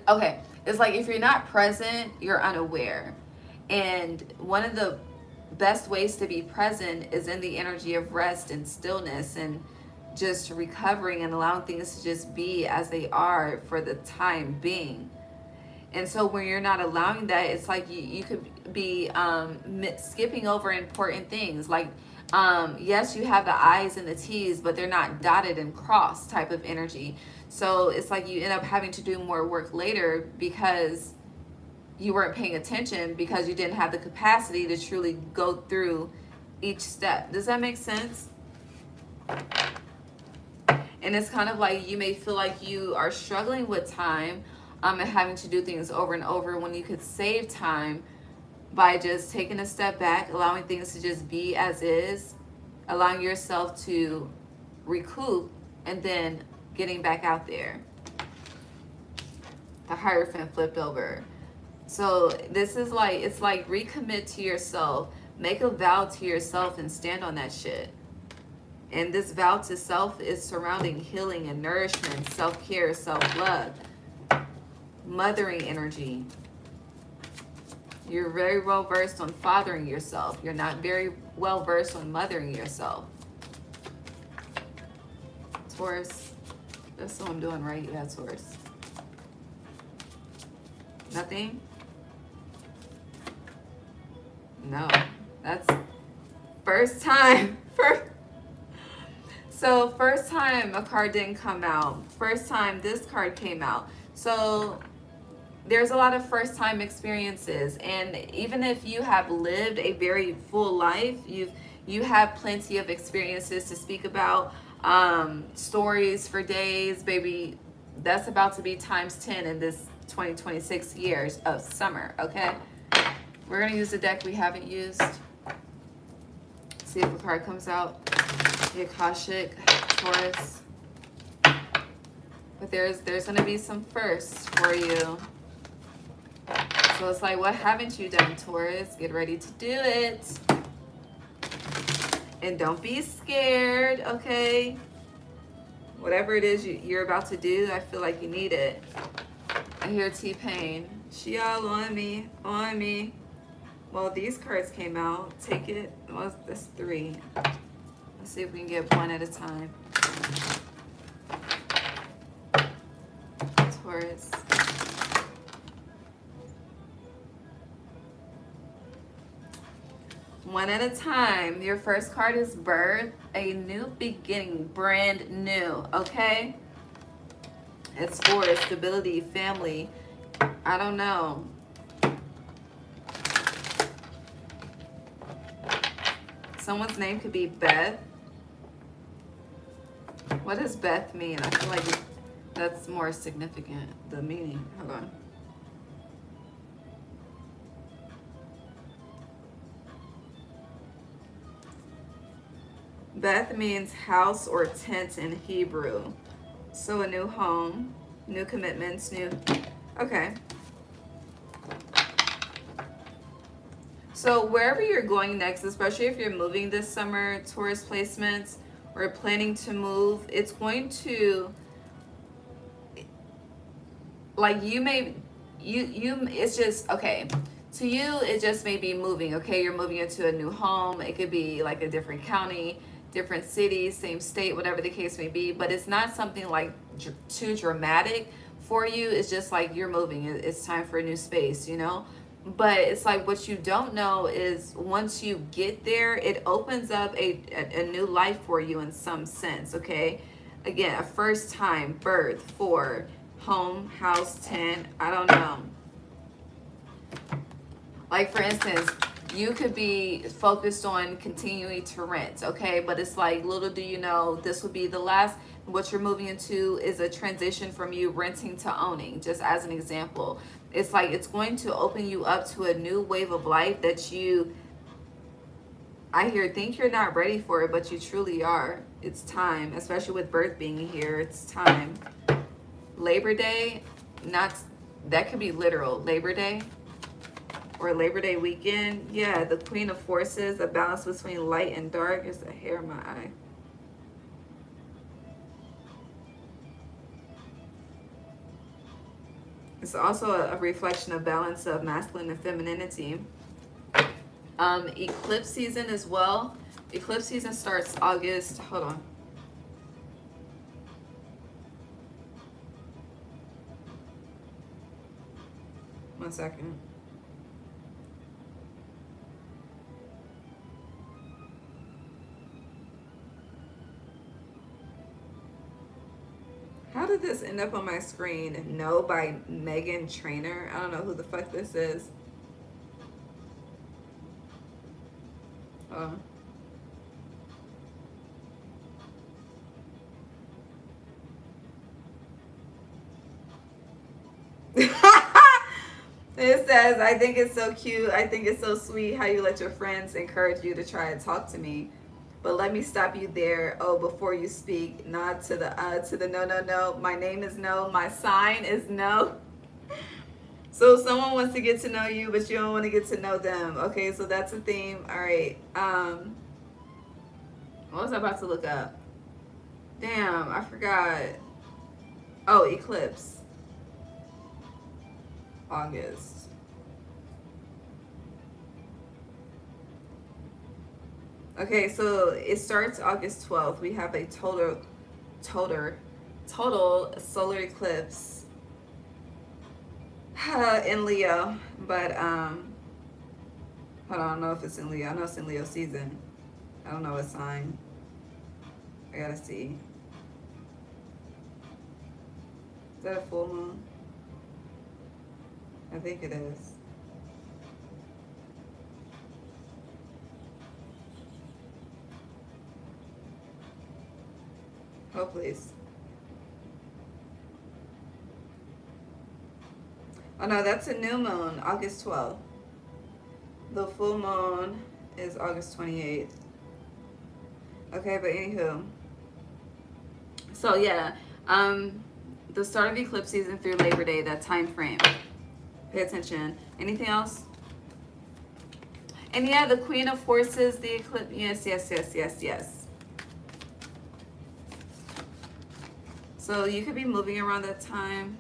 B: Okay, it's like if you're not present, you're unaware. And one of the best ways to be present is in the energy of rest and stillness and just recovering and allowing things to just be as they are for the time being. And so when you're not allowing that, it's like you could be skipping over important things. Like, yes, you have the I's and the T's, but they're not dotted and crossed type of energy. So it's like you end up having to do more work later because you weren't paying attention, because you didn't have the capacity to truly go through each step. Does that make sense? And it's kind of like you may feel like you are struggling with time and having to do things over and over, when you could save time by just taking a step back, allowing things to just be as is, allowing yourself to recoup, and then getting back out there. The Hierophant flipped over. So this is like, it's like recommit to yourself, make a vow to yourself and stand on that shit. And this vow to self is surrounding healing and nourishment, self-care, self-love, mothering energy. You're very well versed on fathering yourself. You're not very well versed on mothering yourself. Taurus, that's what I'm doing, right? Yeah, Taurus. Nothing? No, that's first time. First time a card didn't come out. First time this card came out. So there's a lot of first time experiences, and even if you have lived a very full life, you have plenty of experiences to speak about, stories for days, baby. That's about to be times 10 in this 2026 years of summer. Okay, we're gonna use the deck we haven't used. See if a card comes out. The Akashic, Taurus. But there's gonna be some firsts for you. So it's like, what haven't you done, Taurus? Get ready to do it. And don't be scared, okay? Whatever it is you're about to do, I feel like you need it. I hear T-Pain. She all on me, on me. Well, these cards came out. Take it. Well, that's 3. Let's see if we can get one at a time. Taurus. One at a time. Your first card is birth, a new beginning, brand new, okay? It's for stability, family. I don't know. Someone's name could be Beth. What does Beth mean? I feel like that's more significant, the meaning. Hold on. Beth means house or tent in Hebrew. So a new home, new commitments, new... Okay. So wherever you're going next, especially if you're moving this summer, Taurus placements, or planning to move, it's going to... Like it's just, okay. To you, it just may be moving, okay? You're moving into a new home. It could be like a different county, different city, same state, whatever the case may be, but it's not something like too dramatic for you. It's just like you're moving. It's time for a new space, you know? But it's like what you don't know is once you get there, it opens up a new life for you in some sense, okay? Again, a first time birth for home, house, tent, I don't know. Like for instance, you could be focused on continuing to rent, okay? But it's like, little do you know, this would be the last. What you're moving into is a transition from you renting to owning, just as an example. It's like it's going to open you up to a new wave of life that you, think you're not ready for it, but you truly are. It's time, especially with birth being here, it's time. Labor Day, that could be literal. Labor Day or Labor Day weekend. Yeah, the Queen of Forces, a balance between light and dark. Is the hair in my eye. It's also a reflection of balance of masculine and femininity. Eclipse season as well. Eclipse season starts August. Hold on. One second. How did this end up on my screen? No, by Megan Trainor. I don't know who the fuck this is. Oh. It says, I think it's so cute. I think it's so sweet how you let your friends encourage you to try and talk to me. But let me stop you there. Oh, before you speak, nod to the no. My name is no. My sign is no. So someone wants to get to know you, but you don't want to get to know them. Okay, so that's a theme. All right. What was I about to look up? Damn, I forgot. Oh, eclipse. August. Okay, so it starts August 12th. We have a total solar eclipse in Leo. But hold
A: Hold on, I don't know if it's in Leo. I know it's in Leo season. I don't know what sign. I gotta see. Is that a full moon? I think it is. Oh, please. Oh no, that's a new moon, August 12th. The full moon is August 28th. Okay, but anywho. So yeah, the start of eclipse season through Labor Day, that time frame. Pay attention. Anything else? And yeah, the Queen of Forces, the eclipse. Yes, yes, yes, yes, yes. So you could be moving around that time.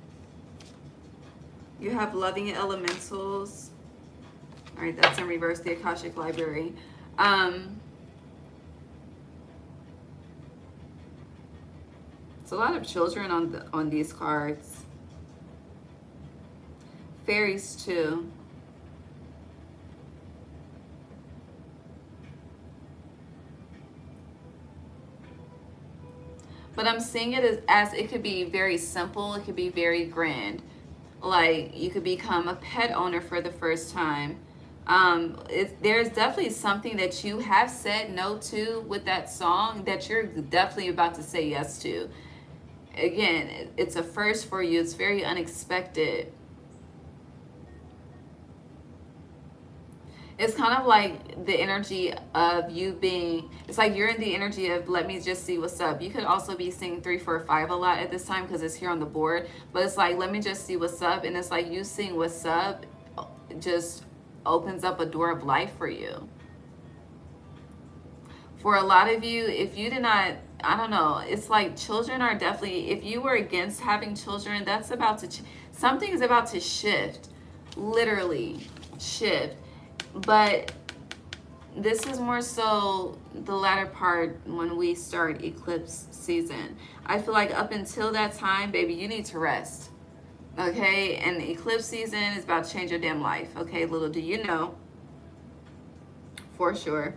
A: You have loving elementals. All right, that's in reverse, the Akashic Library. It's a lot of children on these cards. Fairies too. But I'm seeing it as it could be very simple. It could be very grand. Like you could become a pet owner for the first time. There's definitely something that you have said no to with that song that you're definitely about to say yes to. Again, it's a first for you. It's very unexpected. It's kind of like the energy of you being, it's like you're in the energy of let me just see what's up. You could also be seeing 3, 4, 5 a lot at this time because it's here on the board. But it's like, let me just see what's up. And it's like you seeing what's up just opens up a door of life for you. For a lot of you, if you did not, I don't know, it's like children are definitely, if you were against having children, that's about to, something is about to shift. Literally shift. But this is more so the latter part when we start eclipse season. I feel like up until that time, baby, you need to rest. Okay? And the eclipse season is about to change your damn life. Okay? Little do you know. For sure.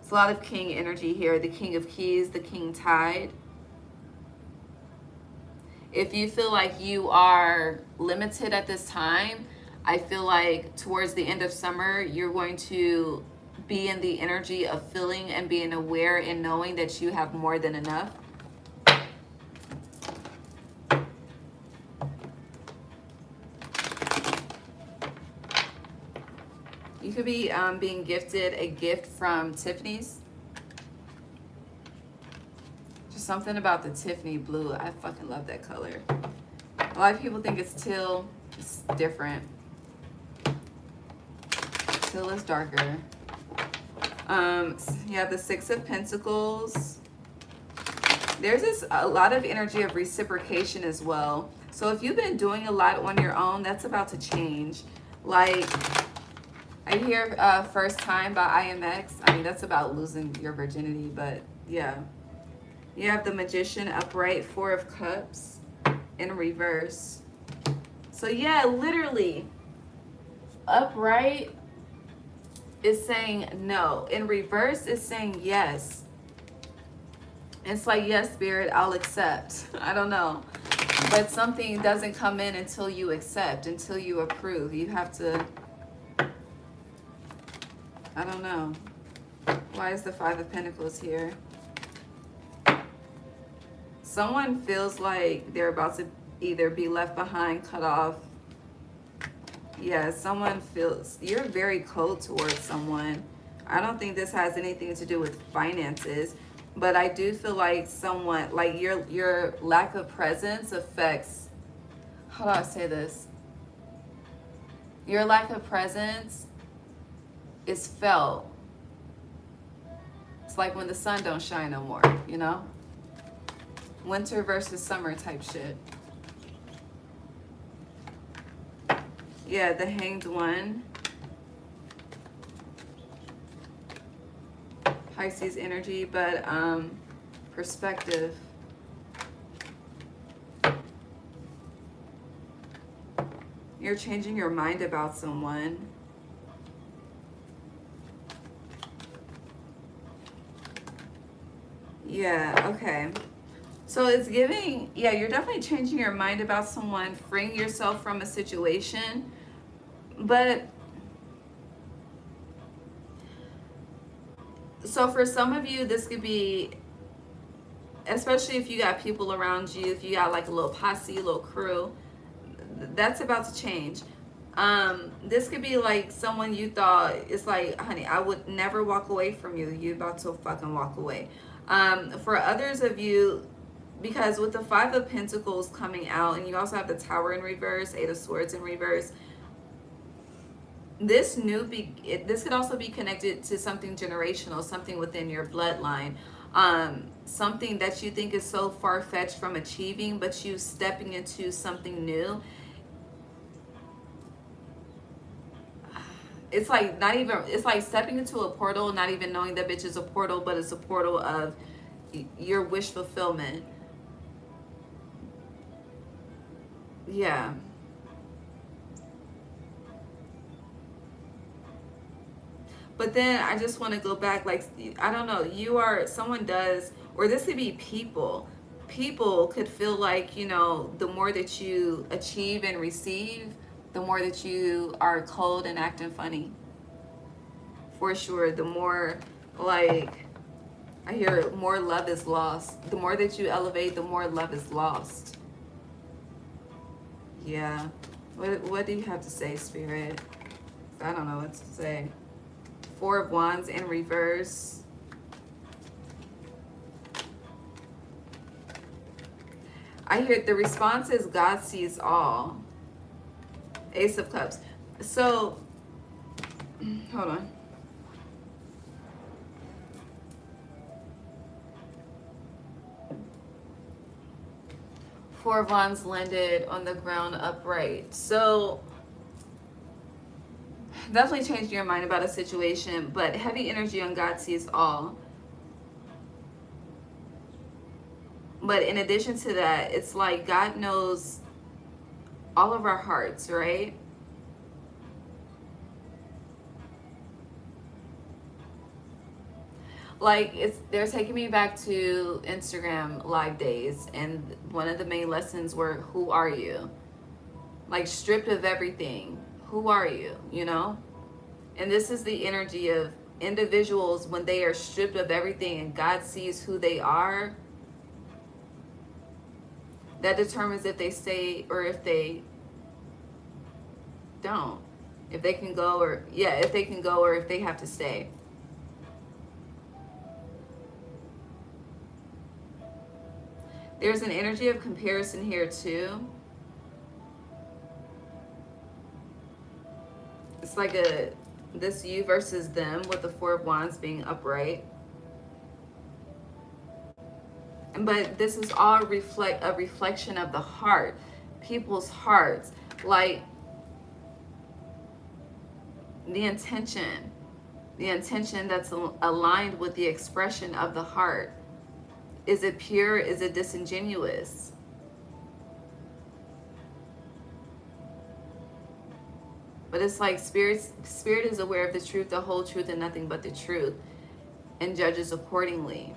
A: It's a lot of king energy here. The King of Keys, the King Tide. If you feel like you are limited at this time, I feel like towards the end of summer, you're going to be in the energy of feeling and being aware and knowing that you have more than enough. You could be being gifted a gift from Tiffany's. Just something about the Tiffany blue. I fucking love that color. A lot of people think it's teal. It's different. Teal is darker. You have the 6 of Pentacles. There's a lot of energy of reciprocation as well. So if you've been doing a lot on your own, that's about to change. Like, I hear First Time by IMX. I mean, that's about losing your virginity, but yeah. You have the Magician upright, 4 of Cups in reverse. So yeah, literally, upright is saying no. In reverse is saying yes. It's like, yes, Spirit, I'll accept. I don't know. But something doesn't come in until you accept, until you approve. You have to, I don't know. Why is the 5 of Pentacles here? Someone feels like they're about to either be left behind, cut off. Yeah, someone feels, you're very cold towards someone. I don't think this has anything to do with finances, but I do feel like someone, like your lack of presence affects, how do I say this? Your lack of presence is felt. It's like when the sun don't shine no more, you know? Winter versus summer type shit. Yeah, the Hanged One. Pisces energy, but perspective. You're changing your mind about someone. Yeah, okay. So it's giving, yeah, you're definitely changing your mind about someone, freeing yourself from a situation. But so for some of you, this could be, especially if you got people around you, if you got like a little posse, a little crew, that's about to change. This could be like someone you thought, it's like, honey, I would never walk away from you. You about to fucking walk away. For others of you, because with the Five of Pentacles coming out, and you also have the Tower in reverse, Eight of Swords in reverse, this this could also be connected to something generational, something within your bloodline, something that you think is so far-fetched from achieving, but you stepping into something new. It's like not even, it's like stepping into a portal, not even knowing that bitch is a portal, but it's a portal of your wish fulfillment. Yeah. But then I just want to go back, like, I don't know, you are, someone does, or this could be people. People could feel like, you know, the more that you achieve and receive, the more that you are cold and acting funny. For sure. The more, like, I hear more love is lost. The more that you elevate, the more love is lost. Yeah. What do you have to say, Spirit? I don't know what to say. Four of Wands in reverse. I hear the response is God sees all. Ace of Cups. So, hold on. Four of Wands landed on the ground upright. So, definitely changed your mind about a situation, but heavy energy on God sees all. But in addition to that, it's like God knows all of our hearts, right? Like, they're taking me back to Instagram live days, and one of the main lessons were, who are you? Like, stripped of everything, who are you, you know? And this is the energy of individuals when they are stripped of everything and God sees who they are. That determines if they stay or if they don't. If they can go, or yeah, if they can go or if they have to stay. There's an energy of comparison here too. It's like this you versus them, with the Four of Wands being upright. But this is all a reflection of the heart, people's hearts, like the intention that's aligned with the expression of the heart. Is it pure? Is it disingenuous? But it's like spirit is aware of the truth, the whole truth, and nothing but the truth, and judges accordingly.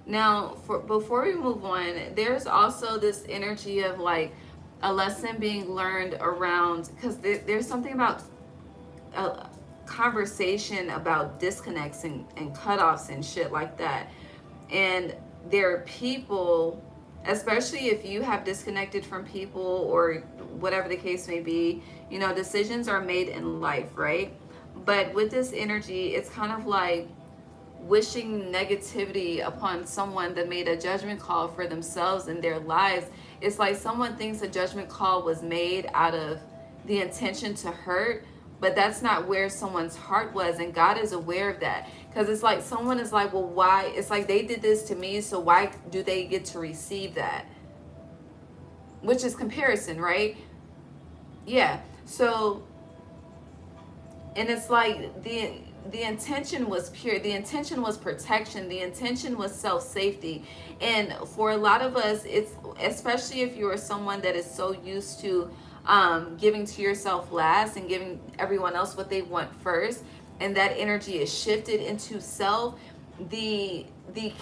A: Now, before we move on, there's also this energy of like a lesson being learned around, because there's something about a conversation about disconnects and cutoffs and shit like that. And there are people, especially if you have disconnected from people or whatever the case may be, you know, decisions are made in life, right? But with this energy, it's kind of like wishing negativity upon someone that made a judgment call for themselves in their lives. It's like someone thinks a judgment call was made out of the intention to hurt, but that's not where someone's heart was, and God is aware of that. Because it's like someone is like, well, why? It's like they did this to me, so why do they get to receive that? Which is comparison, right? Yeah. So, and it's like
B: the intention was pure. The intention was protection. The intention was self-safety. And for a lot of us, it's, especially if you're someone that is so used to giving to yourself last and giving everyone else what they want first, and that energy is shifted into self, the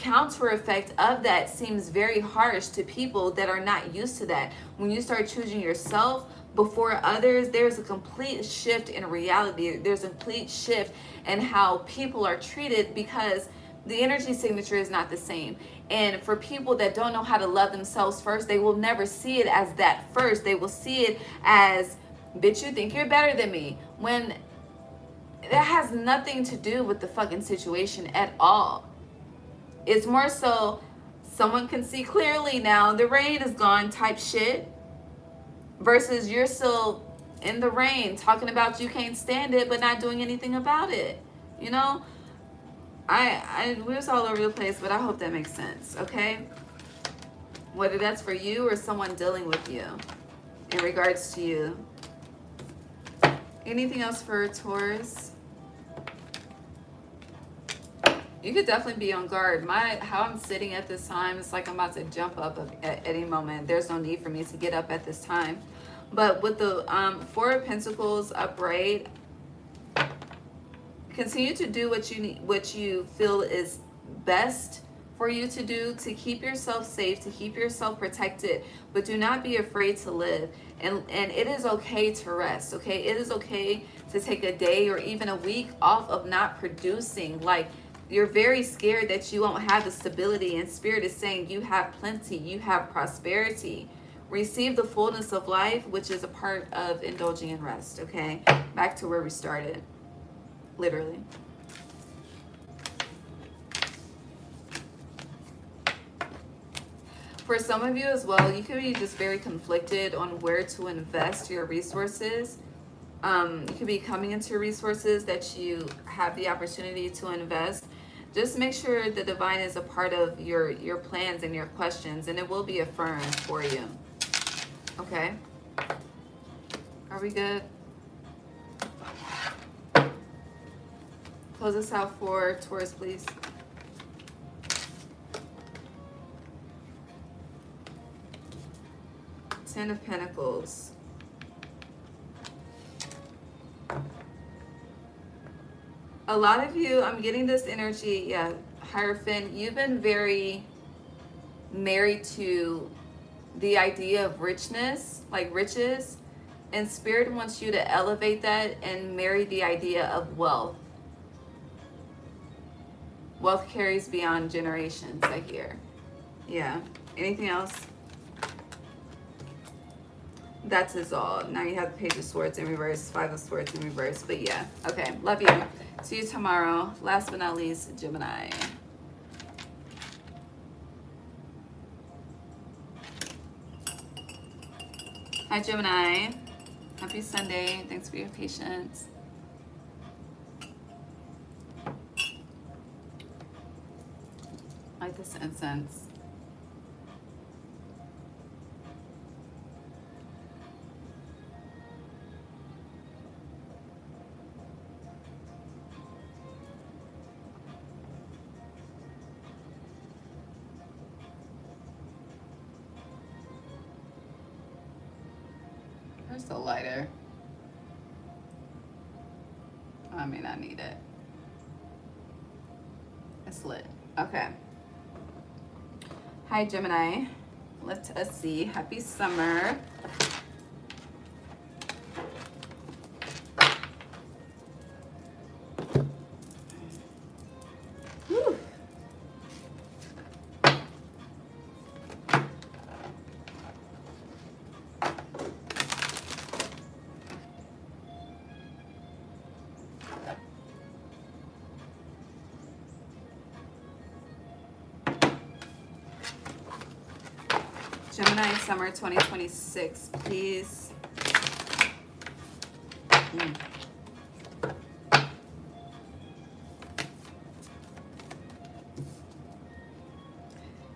B: counter effect of that seems very harsh to people that are not used to that. When you start choosing yourself before others, there's a complete shift in reality. There's a complete shift in how people are treated, because the energy signature is not the same. And for people that don't know how to love themselves first, they will never see it as that first. They will see it as, bitch, you think you're better than me, when that has nothing to do with the fucking situation at all. It's more so someone can see clearly now, the rain is gone type shit, versus you're still in the rain talking about you can't stand it but not doing anything about it. You know, we was all over the place, but I hope that makes sense. Okay, whether that's for you or someone dealing with you in regards to you. Anything else for Taurus? You could definitely be on guard. How I'm sitting at this time, it's like I'm about to jump up at any moment. There's no need for me to get up at this time. But with the Four of Pentacles upright, continue to do what you feel is best for you to do, to keep yourself safe, to keep yourself protected, but do not be afraid to live. And it is okay to rest, okay? It is okay to take a day or even a week off of not producing. Like, you're very scared that you won't have the stability, and Spirit is saying you have plenty, you have prosperity. Receive the fullness of life, which is a part of indulging in rest, okay? Back to where we started, literally. For some of you as well, you could be just very conflicted on where to invest your resources. You could be coming into resources that you have the opportunity to invest. Just make sure the divine is a part of your plans and your questions, and it will be affirmed for you. Okay? Are we good? Close us out for Taurus, please. Ten of Pentacles. A lot of you, I'm getting this energy, yeah, Hierophant, you've been very married to the idea of richness, like riches, and Spirit wants you to elevate that and marry the idea of wealth. Wealth carries beyond generations, I hear. Yeah. Anything else? That's his all. Now you have the Page of Swords in reverse, Five of Swords in reverse. But yeah, okay. Love you. See you tomorrow. Last but not least, Gemini. Hi, Gemini. Happy Sunday. Thanks for your patience. I like this incense. Where's the lighter? I may not need it. It's lit. Okay. Hi, Gemini. Let us see. Happy summer. Whew. Gemini summer 2026, please.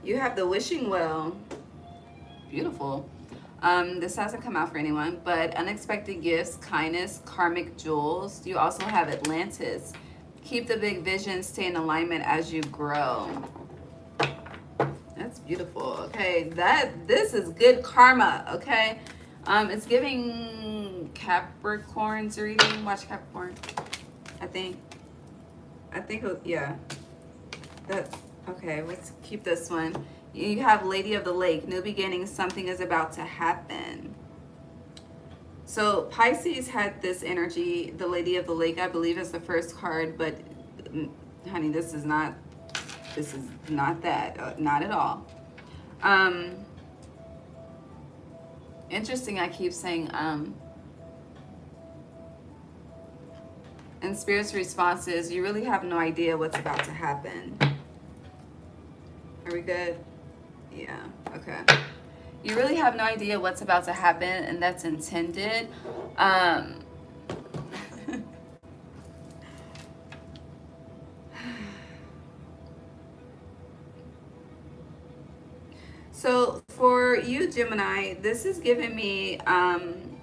B: You have the wishing well. Beautiful. This hasn't come out for anyone, but unexpected gifts, kindness, karmic jewels. You also have Atlantis, Keep the big vision, stay in alignment as you grow. That's beautiful. Okay, this is good karma. Okay, it's giving Capricorn's reading. Watch Capricorn. I think yeah. That okay. Let's keep this one. You have Lady of the Lake. New beginnings. Something is about to happen. So Pisces had this energy. The Lady of the Lake, I believe, is the first card, but honey, this is not that, not at all. Interesting, I keep saying and Spirit's response is, you really have no idea what's about to happen. Are we good? Yeah, okay. You really have no idea what's about to happen, and that's intended. So for you, Gemini, this is giving me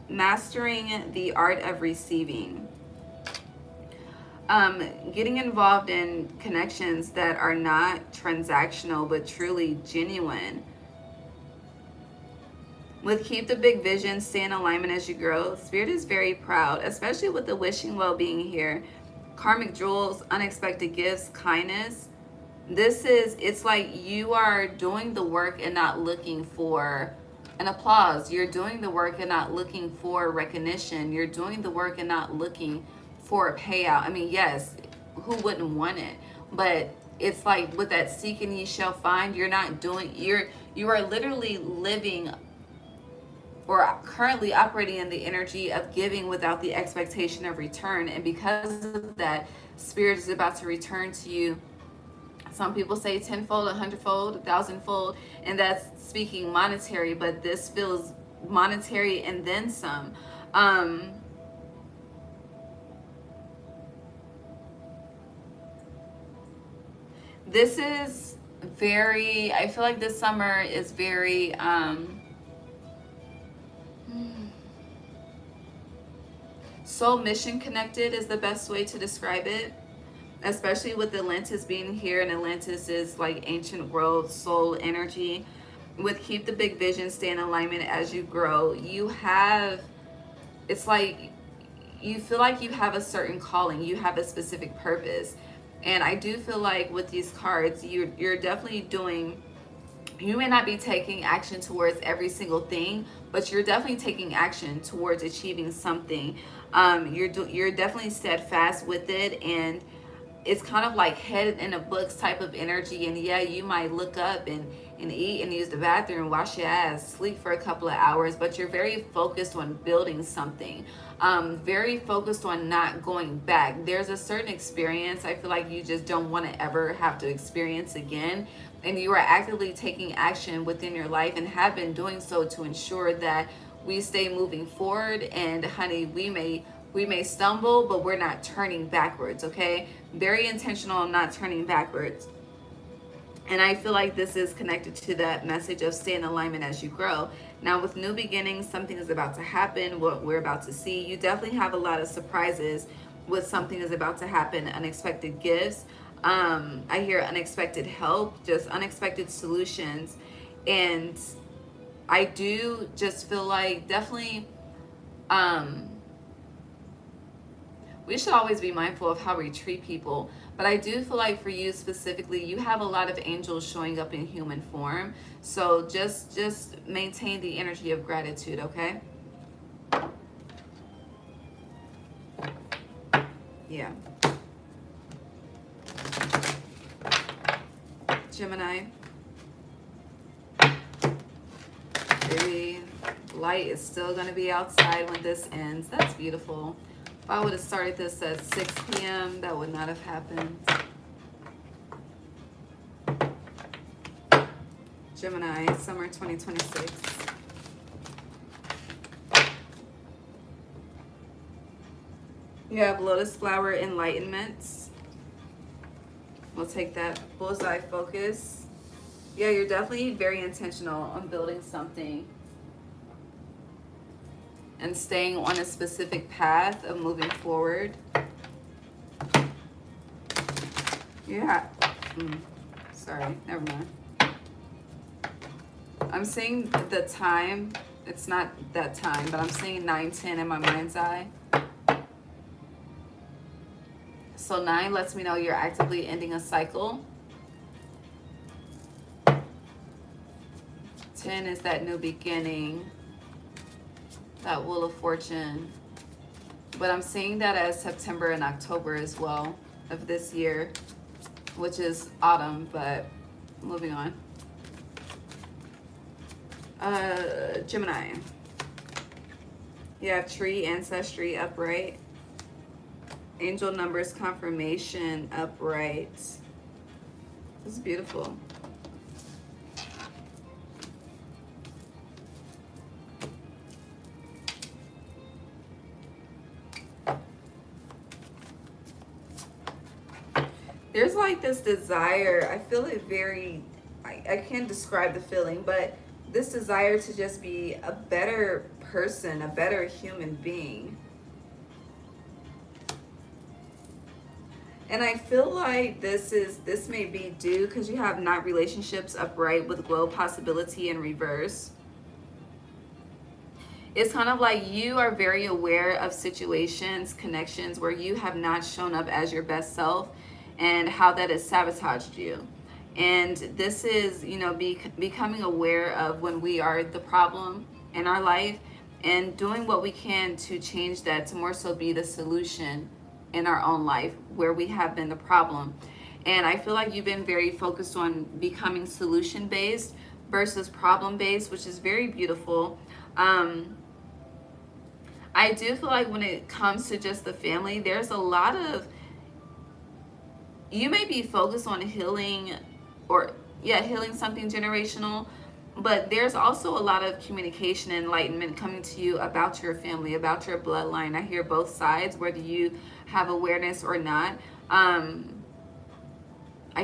B: mastering the art of receiving. Getting involved in connections that are not transactional but truly genuine. With keep the big vision, stay in alignment as you grow. Spirit is very proud, especially with the wishing well-being here. Karmic jewels, unexpected gifts, kindness. It's like you are doing the work and not looking for an applause. You're doing the work and not looking for recognition. You're doing the work and not looking for a payout. I mean, yes, who wouldn't want it? But it's like with that seeking ye shall find, you are literally living or currently operating in the energy of giving without the expectation of return. And because of that, Spirit is about to return to you. Some people say tenfold, 100-fold, 1,000-fold, and that's speaking monetary, but this feels monetary and then some. This is very, I feel like this summer is very, soul mission connected is the best way to describe it. Especially with Atlantis being here, and Atlantis is like ancient world soul energy. With keep the big vision, stay in alignment as you grow. It's like you feel like you have a certain calling, you have a specific purpose. And I do feel like with these cards, you're definitely doing, you may not be taking action towards every single thing, but you're definitely taking action towards achieving something. You're definitely steadfast with it, and it's kind of like head in a books type of energy. And yeah, you might look up and eat and use the bathroom, wash your ass, sleep for a couple of hours, but you're very focused on building something, very focused on not going back. There's a certain experience I feel like you just don't want to ever have to experience again, and you are actively taking action within your life and have been doing so to ensure that we stay moving forward. And honey, we may stumble, but we're not turning backwards, okay? Very intentional on not turning backwards. And I feel like this is connected to that message of stay in alignment as you grow. Now with new beginnings, something is about to happen, what we're about to see. You definitely have a lot of surprises with something is about to happen, unexpected gifts. I hear unexpected help, just unexpected solutions. And I do just feel like definitely, we should always be mindful of how we treat people. But I do feel like for you specifically, you have a lot of angels showing up in human form. So just maintain the energy of gratitude, okay? Yeah. Gemini. Baby, light is still going to be outside when this ends. That's beautiful. If I would have started this at 6 p.m., that would not have happened. Gemini, summer 2026. You have lotus flower enlightenments. We'll take that bullseye focus. Yeah, you're definitely very intentional on building something and staying on a specific path of moving forward.
A: Yeah. Sorry, never mind. I'm seeing the time. It's not that time, but I'm seeing 9:10 in my mind's eye. So 9 lets me know you're actively ending a cycle. 10 is that new beginning, that Wheel of Fortune. But I'm seeing that as September and October as well of this year, which is autumn, but moving on. Gemini. You have tree, ancestry upright. Angel numbers confirmation upright. This is beautiful. There's like this desire, I feel it very, I can't describe the feeling, but this desire to just be a better person, a better human being. And I feel like this may be due because you have not relationships upright with glow possibility in reverse. It's kind of like you are very aware of situations, connections where you have not shown up as your best self and how that has sabotaged you. And this is, you know, becoming aware of when we are the problem in our life and doing what we can to change that, to more so be the solution in our own life where we have been the problem. And I feel like you've been very focused on becoming solution based versus problem based, which is very beautiful. I do feel like when it comes to just the family, there's a lot of, you may be focused on healing healing something generational, but there's also a lot of communication and enlightenment coming to you about your family, about your bloodline. I hear both sides, whether you have awareness or not. I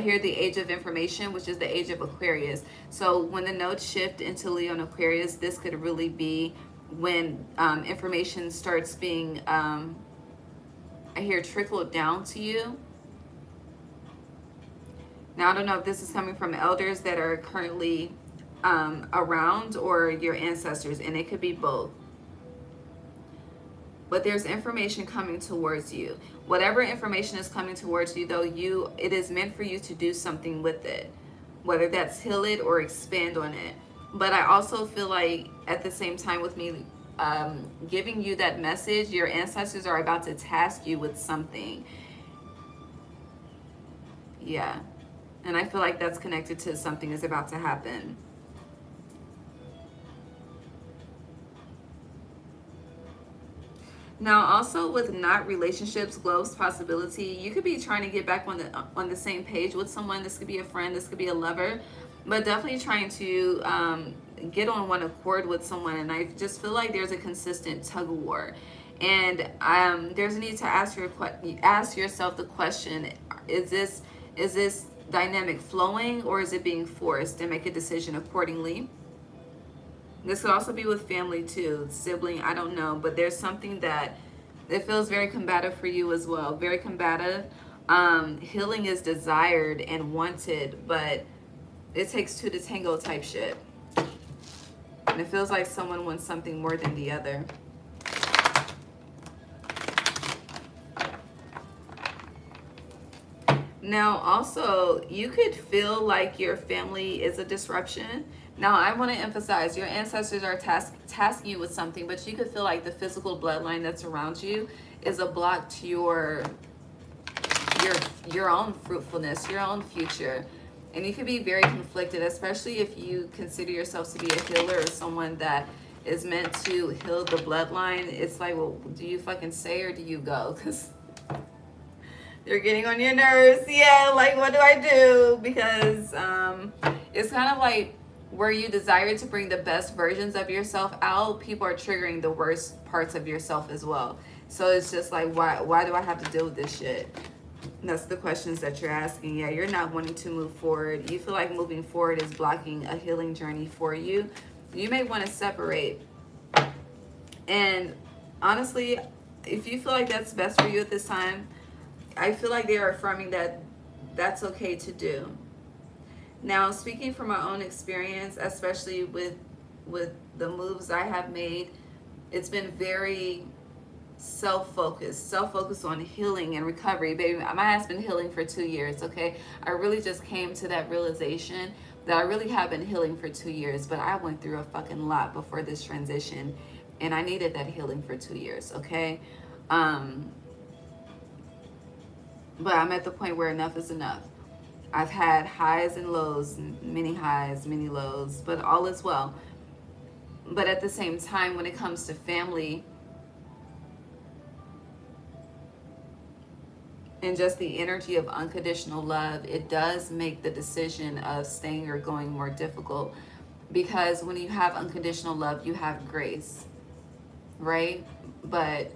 A: hear the age of information, which is the age of Aquarius. So when the nodes shift into Leo and Aquarius, this could really be when information starts being, I hear, trickled down to you. Now, I don't know if this is coming from elders that are currently around or your ancestors, and it could be both. But there's information coming towards you. Whatever information is coming towards you, though, it is meant for you to do something with it, whether that's heal it or expand on it. But I also feel like at the same time with me giving you that message, your ancestors are about to task you with something. Yeah. And I feel like that's connected to something is about to happen. Now, also with not relationships, glows possibility, you could be trying to get back on the same page with someone. This could be a friend, this could be a lover, but definitely trying to get on one accord with someone. And I just feel like there's a consistent tug of war. And there's a need to ask yourself the question, is this dynamic flowing or is it being forced, and make a decision accordingly. This could also be with family too, sibling, I don't know, but there's something that it feels very combative for you as well, very combative. Healing is desired and wanted, but it takes two to tango type shit. And it feels like someone wants something more than the other. Now, also, you could feel like your family is a disruption. Now, I want to emphasize, your ancestors are tasking you with something, but you could feel like the physical bloodline that's around you is a block to your own fruitfulness, your own future. And you could be very conflicted, especially if you consider yourself to be a healer or someone that is meant to heal the bloodline. It's like, well, do you fucking stay or do you go? Because they're getting on your nerves. Yeah, like, what do I do? Because it's kind of like where you desire to bring the best versions of yourself out, people are triggering the worst parts of yourself as well. So it's just like, why do I have to deal with this shit? And that's the questions that you're asking. Yeah, you're not wanting to move forward. You feel like moving forward is blocking a healing journey for you. You may want to separate. And honestly, if you feel like that's best for you at this time, I feel like they are affirming that that's okay to do. Now, speaking from my own experience, especially with the moves I have made, it's been very self-focused on healing and recovery. Baby, my ass been healing for 2 years, okay? I really just came to that realization that I really have been healing for 2 years, but I went through a fucking lot before this transition, and I needed that healing for 2 years, okay? But I'm at the point where enough is enough. I've had highs and lows, many highs, many lows, but all is well. But at the same time, when it comes to family and just the energy of unconditional love, it does make the decision of staying or going more difficult, because when you have unconditional love, you have grace, right? But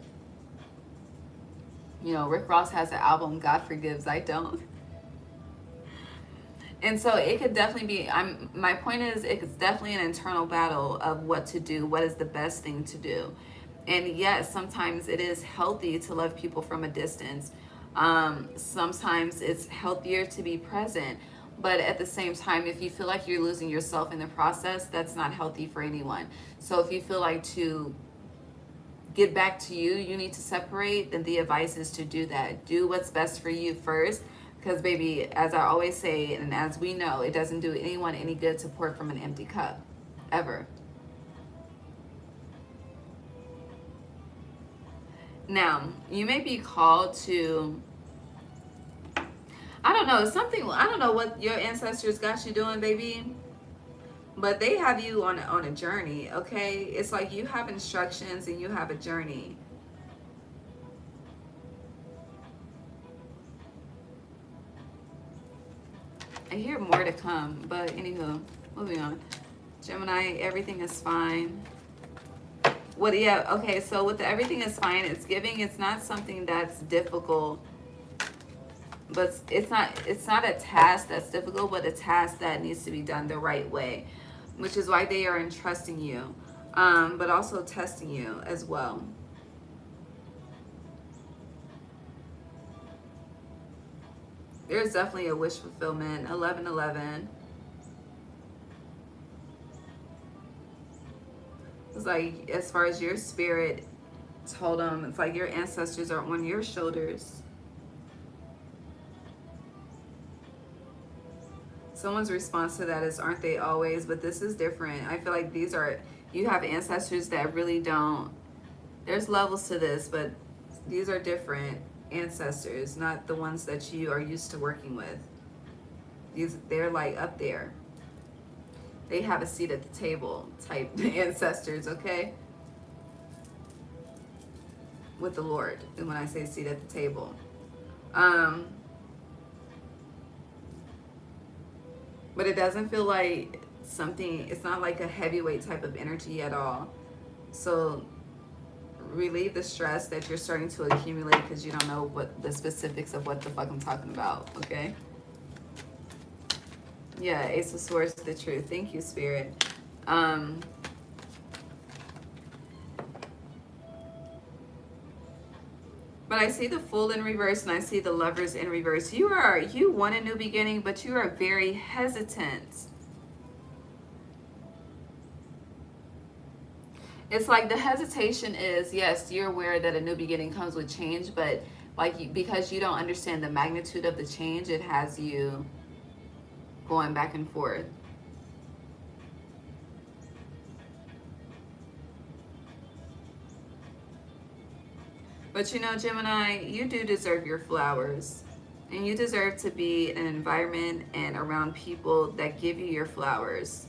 A: you know, Rick Ross has an album, God Forgives, I Don't. And so it could definitely be, my point is, it's definitely an internal battle of what to do, what is the best thing to do. And yes, sometimes it is healthy to love people from a distance. Sometimes it's healthier to be present. But at the same time, if you feel like you're losing yourself in the process, that's not healthy for anyone. So if you feel like to get back to you, you need to separate, then the advice is to do that. Do what's best for you first. Because baby, as I always say, and as we know, it doesn't do anyone any good to pour from an empty cup, ever. Now, you may be called to, I don't know, something, I don't know what your ancestors got you doing, baby, but they have you on a journey, okay? It's like you have instructions and you have a journey. I hear more to come, but anywho, moving on. Gemini, everything is fine. What? Yeah, okay, so with the everything is fine, it's giving, it's not something that's difficult, but it's not a task that's difficult, but a task that needs to be done the right way, which is why they are entrusting you, but also testing you as well. There's definitely a wish fulfillment. 1111. It's like, as far as your spirit told them, it's like your ancestors are on your shoulders. Someone's response to that is, aren't they always? But this is different. I feel like these are, you have ancestors that really don't, there's levels to this, but these are different ancestors, not the ones that you are used to working with. They're like up there. They have a seat at the table type ancestors, okay? With the Lord. And when I say seat at the table. But it doesn't feel like something, it's not like a heavyweight type of energy at all. So relieve the stress that you're starting to accumulate because you don't know what the specifics of what the fuck I'm talking about, okay? Yeah, Ace of Swords, the truth. Thank you, Spirit. But I see the Fool in reverse and I see the Lovers in reverse. You want a new beginning, but you are very hesitant. It's like the hesitation is, yes, you're aware that a new beginning comes with change, but like because you don't understand the magnitude of the change, it has you going back and forth. But you know, Gemini, you do deserve your flowers. And you deserve to be in an environment and around people that give you your flowers.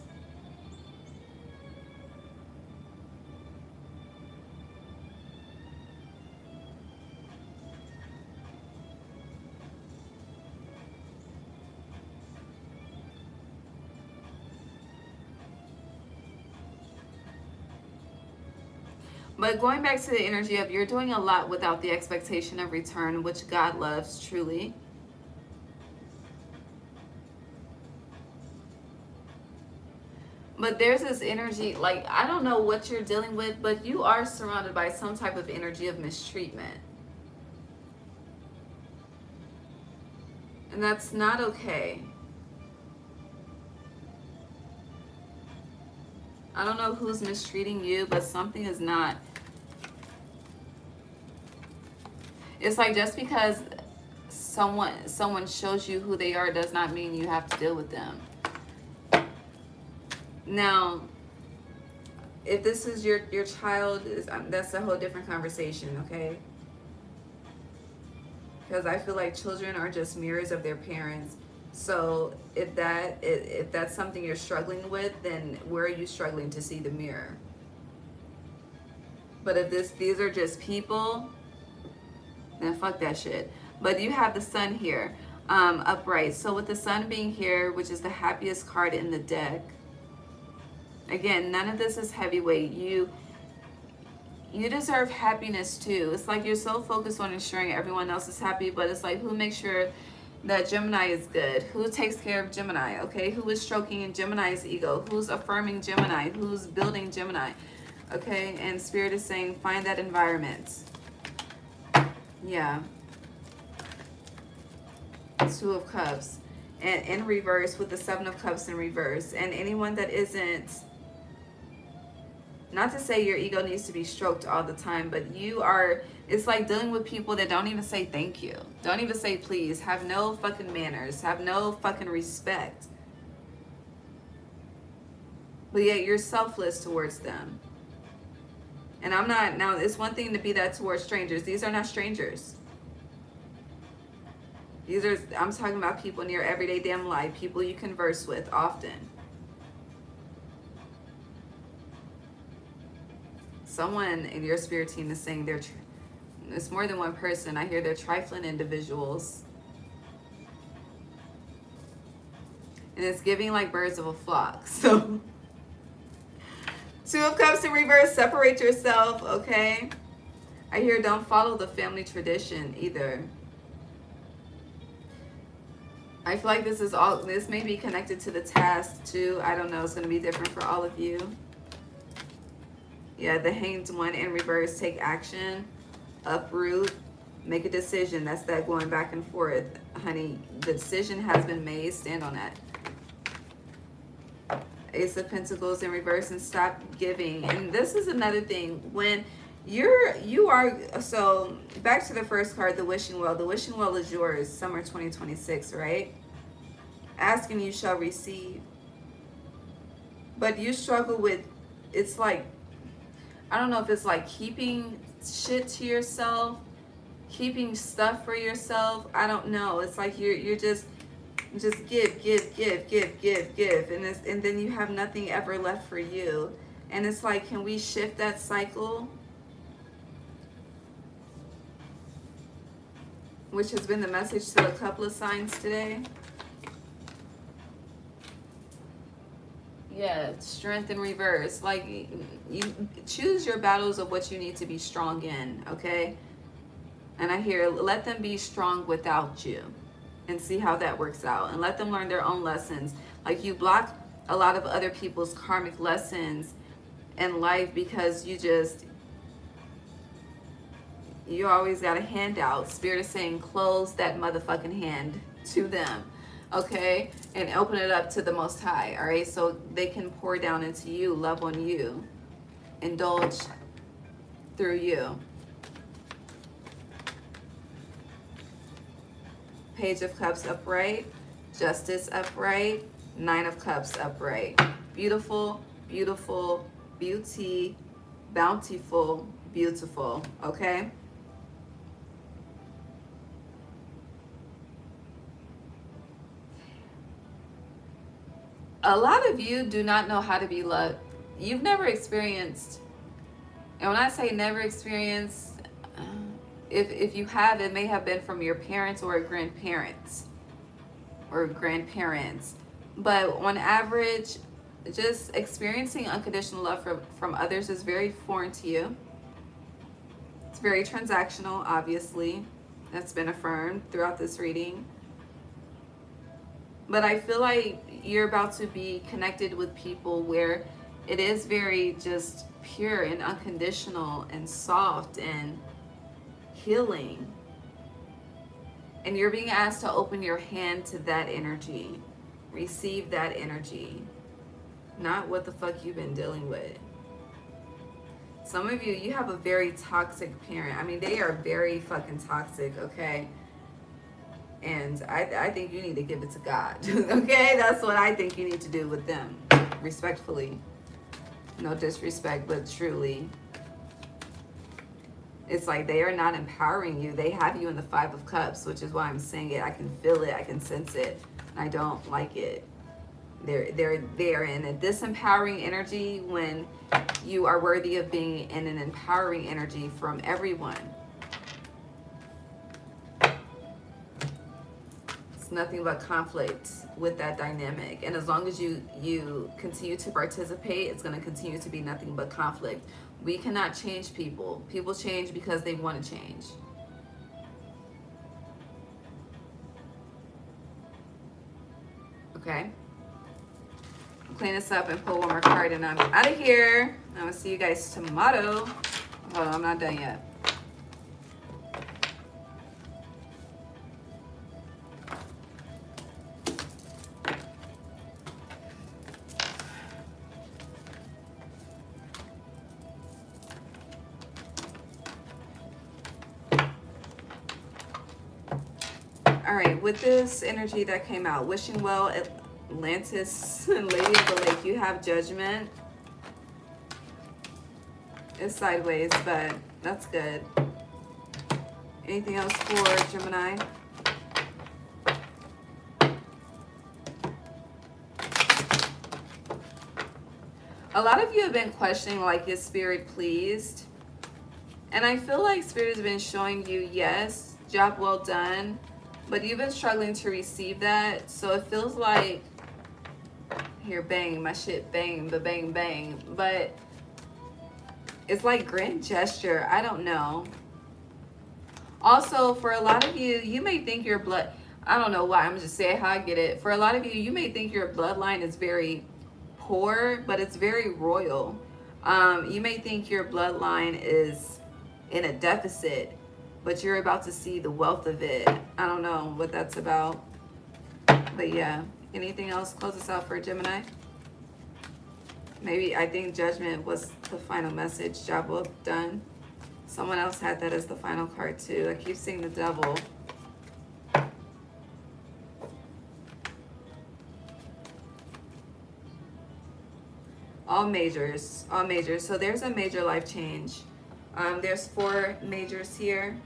A: But going back to the energy of you're doing a lot without the expectation of return, which God loves truly. But there's this energy, like, I don't know what you're dealing with, but you are surrounded by some type of energy of mistreatment.
B: And that's not okay. I don't know who's mistreating you, but something is not. It's like just because someone shows you who they are does not mean you have to deal with them. Now, if this is your child, that's a whole different conversation, okay? Because I feel like children are just mirrors of their parents. So if that's something you're struggling with, then where are you struggling to see the mirror? But if these are just people, then fuck that shit. But you have the sun here, upright. So with the sun being here, which is the happiest card in the deck, again, none of this is heavyweight. You deserve happiness too. It's like you're so focused on ensuring everyone else is happy, but it's like, who makes sure that Gemini is good? Who takes care of Gemini? Okay, who is stroking in Gemini's ego? Who's affirming Gemini? Who's building Gemini? Okay, and Spirit is saying, find that environment. Yeah. Two of Cups. And in reverse with the Seven of Cups in reverse. And anyone that isn't, not to say your ego needs to be stroked all the time, but you are, it's like dealing with people that don't even say thank you. Don't even say please. Have no fucking manners. Have no fucking respect. But yet you're selfless towards them. And I'm not, now it's one thing to be that towards strangers. These are not strangers. These are, I'm talking about people in your everyday damn life. People you converse with often. Someone in your spirit team is saying it's more than one person. I hear they're trifling individuals. And it's giving like birds of a flock. So, Two of Cups in reverse, separate yourself, okay? I hear don't follow the family tradition either. I feel like this may be connected to the task too. I don't know, it's gonna be different for all of you. Yeah, the Hanged One in reverse, take action, uproot, make a decision. That's that going back and forth. Honey, the decision has been made, stand on that. Ace of Pentacles in reverse, and stop giving. And this is another thing, when you are, so back to the first card, the wishing well. The wishing well is yours, summer 2026, right? Ask and you shall receive. But you struggle with, it's like, I don't know if it's like keeping shit to yourself, keeping stuff for yourself. I don't know. It's like you're just give, and then you have nothing ever left for you. And it's like, can we shift that cycle? Which has been the message to a couple of signs today. Yeah, strength in reverse. Like, you choose your battles of what you need to be strong in, okay? And I hear, let them be strong without you, and see how that works out. And let them learn their own lessons. Like, you block a lot of other people's karmic lessons in life because you always got a handout. Spirit is saying, close that motherfucking hand to them, okay? And open it up to the Most High, all right? So they can pour down into you, love on you, indulge through you. Page of Cups upright, Justice upright, Nine of Cups upright. Beautiful, beautiful, beauty, bountiful, beautiful, okay? A lot of you do not know how to be loved. You've never experienced, and when I say never experienced, if you have, it may have been from your parents or grandparents. But on average, just experiencing unconditional love from others is very foreign to you. It's very transactional, obviously. That's been affirmed throughout this reading. But I feel like you're about to be connected with people where it is very just pure and unconditional and soft and healing. And you're being asked to open your hand to that energy. Receive that energy. Not what the fuck you've been dealing with. Some of you, you have a very toxic parent. I mean, they are very fucking toxic, okay? And I think you need to give it to God, okay? That's what I think you need to do with them, respectfully. No disrespect, but truly. It's like they are not empowering you. They have you in the 5 of Cups, which is why I'm saying it. I can feel it. I can sense it. And I don't like it. They're in a disempowering energy when you are worthy of being in an empowering energy from everyone. It's nothing but conflict with that dynamic. And as long as you continue to participate, it's going to continue to be nothing but conflict. We cannot change people. People change because they want to change. Okay? Clean this up and pull one more card and I'm out of here. I'm going to see you guys tomorrow. Hold on, I'm not done yet. All right, with this energy that came out, wishing well, Atlantis, Lady of the Lake, you have Judgment. It's sideways, but that's good. Anything else for Gemini? A lot of you have been questioning, like, is Spirit pleased? And I feel like Spirit has been showing you, yes, job well done. But you've been struggling to receive that. So it feels like, here, bang, my shit bang, the bang, bang. But it's like grand gesture. I don't know. Also, for a lot of you, you may think your blood, I don't know why, I'm just saying how I get it. For a lot of you, you may think your bloodline is very poor, but it's very royal. You may think your bloodline is in a deficit, but you're about to see the wealth of it. I don't know what that's about. But yeah, anything else? Close us out for Gemini. Maybe, I think Judgment was the final message. Job well done. Someone else had that as the final card too. I keep seeing the Devil. All majors, all majors. So there's a major life change. There's 4 majors here.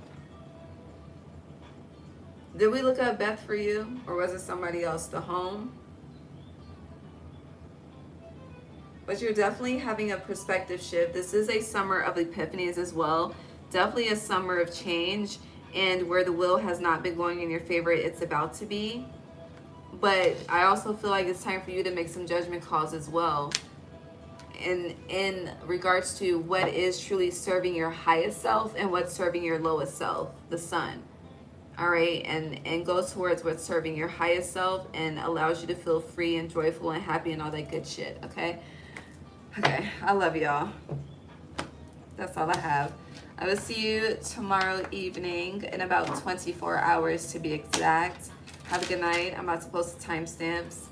B: Did we look up Beth for you? Or was it somebody else? The home? But you're definitely having a perspective shift. This is a summer of epiphanies as well. Definitely a summer of change. And where the wheel has not been going in your favor, it's about to be. But I also feel like it's time for you to make some judgment calls as well. In regards to what is truly serving your highest self and what's serving your lowest self, the sun. All right, and go towards what's serving your highest self and allows you to feel free and joyful and happy and all that good shit, okay? Okay, I love y'all. That's all I have. I will see you tomorrow evening in about 24 hours to be exact. Have a good night. I'm about to post the timestamps.